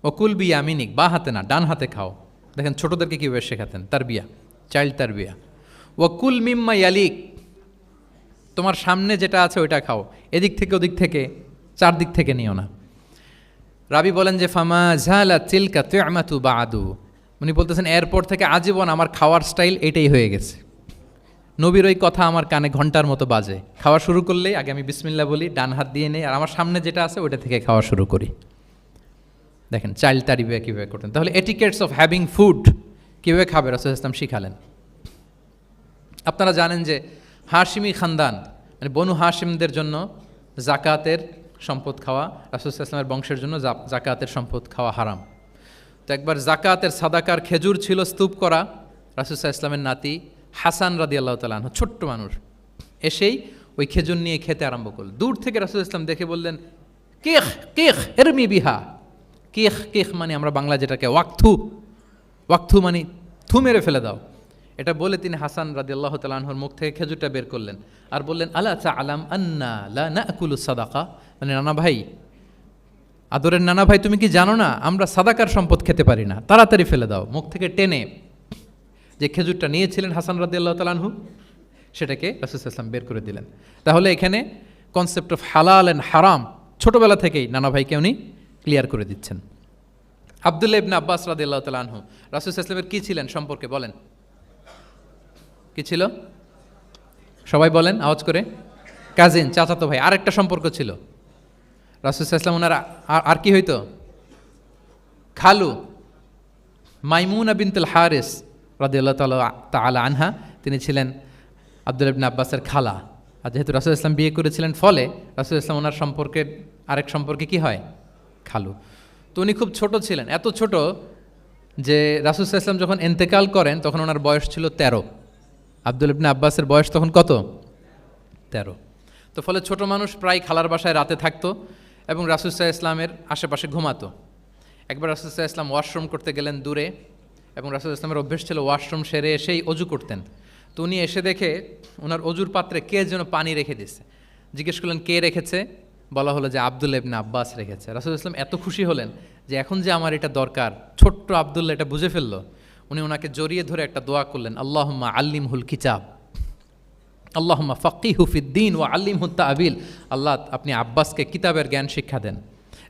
ওকুল বিয়ামিনিক, বা হাতে না ডান হাতে খাও। দেখেন ছোটদেরকে কীভাবে শেখাতেন, তারবিয়া, চাইল্ড তারবিয়া। ওয়াকুল মিম্মা ইয়ালিক, তোমার সামনে যেটা আছে ওইটা খাও, এদিক থেকে ওদিক থেকে, চারদিক থেকে নিও না। রাবি বলেন যে ফামা ঝালা তিলকা তু'মাতু বা'দু, উনি বলতেছেন এরপর থেকে আজীবন আমার খাওয়ার স্টাইল এটাই হয়ে গেছে। নবীর ওই কথা আমার কানে ঘন্টার মতো বাজে, খাওয়া শুরু করলেই আগে আমি বিসমিল্লাহ বলি, ডান হাত দিয়ে নেই, আর আমার সামনে যেটা আছে ওইটা থেকে খাওয়া শুরু করি। দেখেন চাইল্ড তারবিয়া কীভাবে করতেন। তাহলে এটিকেটস অফ হ্যাভিং ফুড কীভাবে খাবে রাসূল ইসলাম শিখালেন। আপনারা জানেন যে হাশিমি খানদান, মানে বনু হাশিমদের জন্য জাকাতের সম্পদ খাওয়া, রাসূল ইসলামের বংশের জন্য জাকাতের সম্পদ খাওয়া হারাম। তো একবার জাকাতের সাদাকার খেজুর ছিল স্তূপ করা, রাসূল ইসলামের নাতি হাসান রাদিয়াল্লাহু তাআলা আনহু, ছোট্ট মানুষ, এসেই ওই খেজুর নিয়ে খেতে আরম্ভ করল। দূর থেকে রাসূল ইসলাম দেখে বললেন, কেখ কেখ এরমি বিহা। কেখ কেখ মানে আমরা বাংলা যেটাকে ওয়াক্থু, ওয়াক্থু মানে থু মেরে ফেলে দাও। এটা বলে তিনি হাসান রাদিয়াল্লাহু তাআলা আনহুর মুখ থেকে খেজুরটা বের করলেন আর বললেন, আলা তা'লাম আন্না লা নাকুলু সাদাকা, মানে নানা ভাই, আদরের নানা ভাই, তুমি কি জানো না আমরা সাদাকার সম্পদ খেতে পারি না, তাড়াতাড়ি ফেলে দাও। মুখ থেকে টেনে যে খেজুরটা নিয়েছিলেন হাসান রাদিয়াল্লাহু তাআলা আনহু, সেটাকে রাসূল সাল্লাল্লাহু আলাইহি ওয়াসাল্লাম বের করে দিলেন। তাহলে এখানে কনসেপ্ট অফ হালাল অ্যান্ড হারাম ছোটবেলা থেকেই নানা ভাইকে উনি ক্লিয়ার করে দিচ্ছেন। আব্দুল্লাহ ইবনে আব্বাস রাদিয়াল্লাহু তাআলা আনহু রাসূল সাল্লাল্লাহু আলাইহি ওয়াসাল্লামের কি ছিলেন সম্পর্কে বলেন, কি ছিল? সবাই বলেন আওয়াজ করে। কাজিন, চাচাতো ভাই। আরেকটা সম্পর্ক ছিল রাসূল সাল্লাল্লাহু আলাইহি ওয়াসাল্লাম ওনার আর কি হইতো? খালু মাইমুনা বিনতুল হারিস রাদিয়াল্লাহু তাআলা আনহা, তিনি ছিলেন আব্দুল্লাহ ইবনে আব্বাসের খালা। আর যেহেতু রাসূল ইসলাম বিয়ে করেছিলেন, ফলে রাসূল ইসলাম ওনার সম্পর্কের আরেক সম্পর্কে কি হয়? খালু। তো উনি খুব ছোট ছিলেন, এত ছোট যে রাসূল ইসলাম যখন ইন্তেকাল করেন তখন ওনার বয়স ছিল 13। আব্দুল্লাহ ইবনে আব্বাসের বয়স তখন কত? 13। তো ফলে ছোট মানুষ প্রায় খালার বাসায় রাতে থাকতো এবং রাসূল ইসলামের আশেপাশে ঘুমাতো। একবার রাসূল ইসলাম ওয়াশরুম করতে গেলেন দূরে, এবং রাসূল ইসলামের অভ্যেস ছিল ওয়াশরুম সেরে এসেই অজু করতেন। তো উনি এসে দেখে ওনার অজুর পাত্রে কে যেন পানি রেখে দিচ্ছে। জিজ্ঞেস করলেন কে রেখেছে? বলা হলো যে আব্দুল্লাহ ইবনে আব্বাস রেখেছে। রাসূল ইসলাম এত খুশি হলেন যে এখন যে আমার এটা দরকার, ছোট্ট আব্দুল্লাহ এটা বুঝে ফেললো। উনি ওনাকে জড়িয়ে ধরে একটা দোয়া করলেন, আল্লাহুম্মা আল্লিমহুল কিতাব, আল্লাহুম্মা ফাক্কিহু ফিদ্দীন ওয়া আল্লিমহুত তা'বীল। আল্লাহ, আপনি আব্বাসকে কিতাবের জ্ঞান শিক্ষা দেন।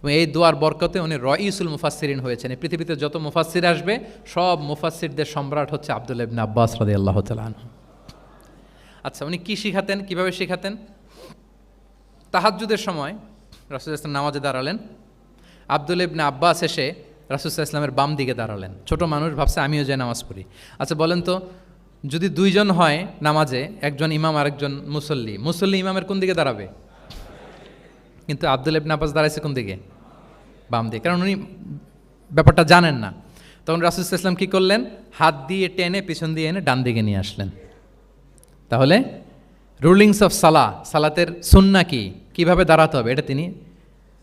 এবং এই দোয়ার বরকতে উনি রাইসুল মুফাসসিরিন হয়েছেন। এই পৃথিবীতে যত মুফাসসির আসবে সব মুফাসসিরদের সম্রাট হচ্ছে আব্দুল্লাহ ইবনে আব্বাস রাদিয়াল্লাহু তাআলা আনহু। আচ্ছা, উনি কি শিখাতেন, কিভাবে শিখাতেন? তাহাজ্জুদের সময় রাসূল ইসলাম নামাজে দাঁড়ালেন, আব্দুল্লাহ ইবনে আব্বাস এসে রাসূল ইসলামের বাম দিকে দাঁড়ালেন। ছোট মানুষ ভাবছে আমিও যে নামাজ পড়ি। আচ্ছা বলেন তো, যদি দুইজন হয় নামাজে, একজন ইমাম আরেকজন মুসল্লি, মুসল্লি ইমামের কোন দিকে দাঁড়াবে? কিন্তু আব্দুল্লাহ ইবনে আব্বাস দাঁড়াইছে কোন দিকে? বাম দিকে, কারণ উনি ব্যাপারটা জানেন না। তখন রাসূল ইসলাম কি করলেন? হাত দিয়ে টেনে পিছন দিয়ে এনে ডান দিকে নিয়ে আসলেন। তাহলে রুলিংস অফ সালাতের সুন্নাহ কি, কিভাবে দাঁড়াতে হবে, এটা তিনি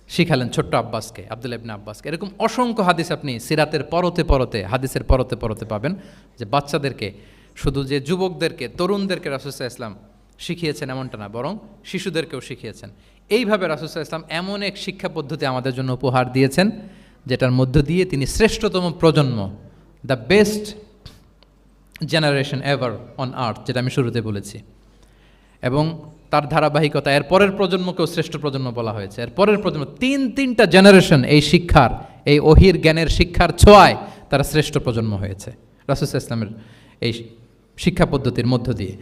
শিখালেন ছোট্ট আব্বাসকে, আব্দুল্লাহ ইবনে আব্বাসকে। এরকম অসংখ্য হাদিস আপনি সিরাতের পরতে পরতে, হাদিসের পরতে পরতে পাবেন, যে বাচ্চাদেরকে, শুধু যে যুবকদেরকে, তরুণদেরকে রাসূল সাল্লাল্লাহু আলাইহি ওয়াসাল্লাম শিখিয়েছেন এমনটা না, বরং শিশুদেরকেও শিখিয়েছেন। এইভাবে রাসূল সাল্লাল্লাহু আলাইহি ওয়াসাল্লাম এমন এক শিক্ষা পদ্ধতি আমাদের জন্য উপহার দিয়েছেন, যেটার মধ্য দিয়ে তিনি শ্রেষ্ঠতম প্রজন্ম, the best generation ever on earth, যেটা আমি শুরুতে বলেছি, এবং তার ধারাবাহিকতা এর পরের প্রজন্মকেও শ্রেষ্ঠ প্রজন্ম বলা হয়েছে। এর পরের প্রজন্ম, তিনটা জেনারেশন এই শিক্ষার, এই ওহির জ্ঞানের শিক্ষার ছোঁয়ায় তারা শ্রেষ্ঠ প্রজন্ম হয়েছে রাসূল সাল্লাল্লাহু আলাইহি ওয়াসাল্লামের এই শিক্ষা পদ্ধতির মধ্য দিয়ে।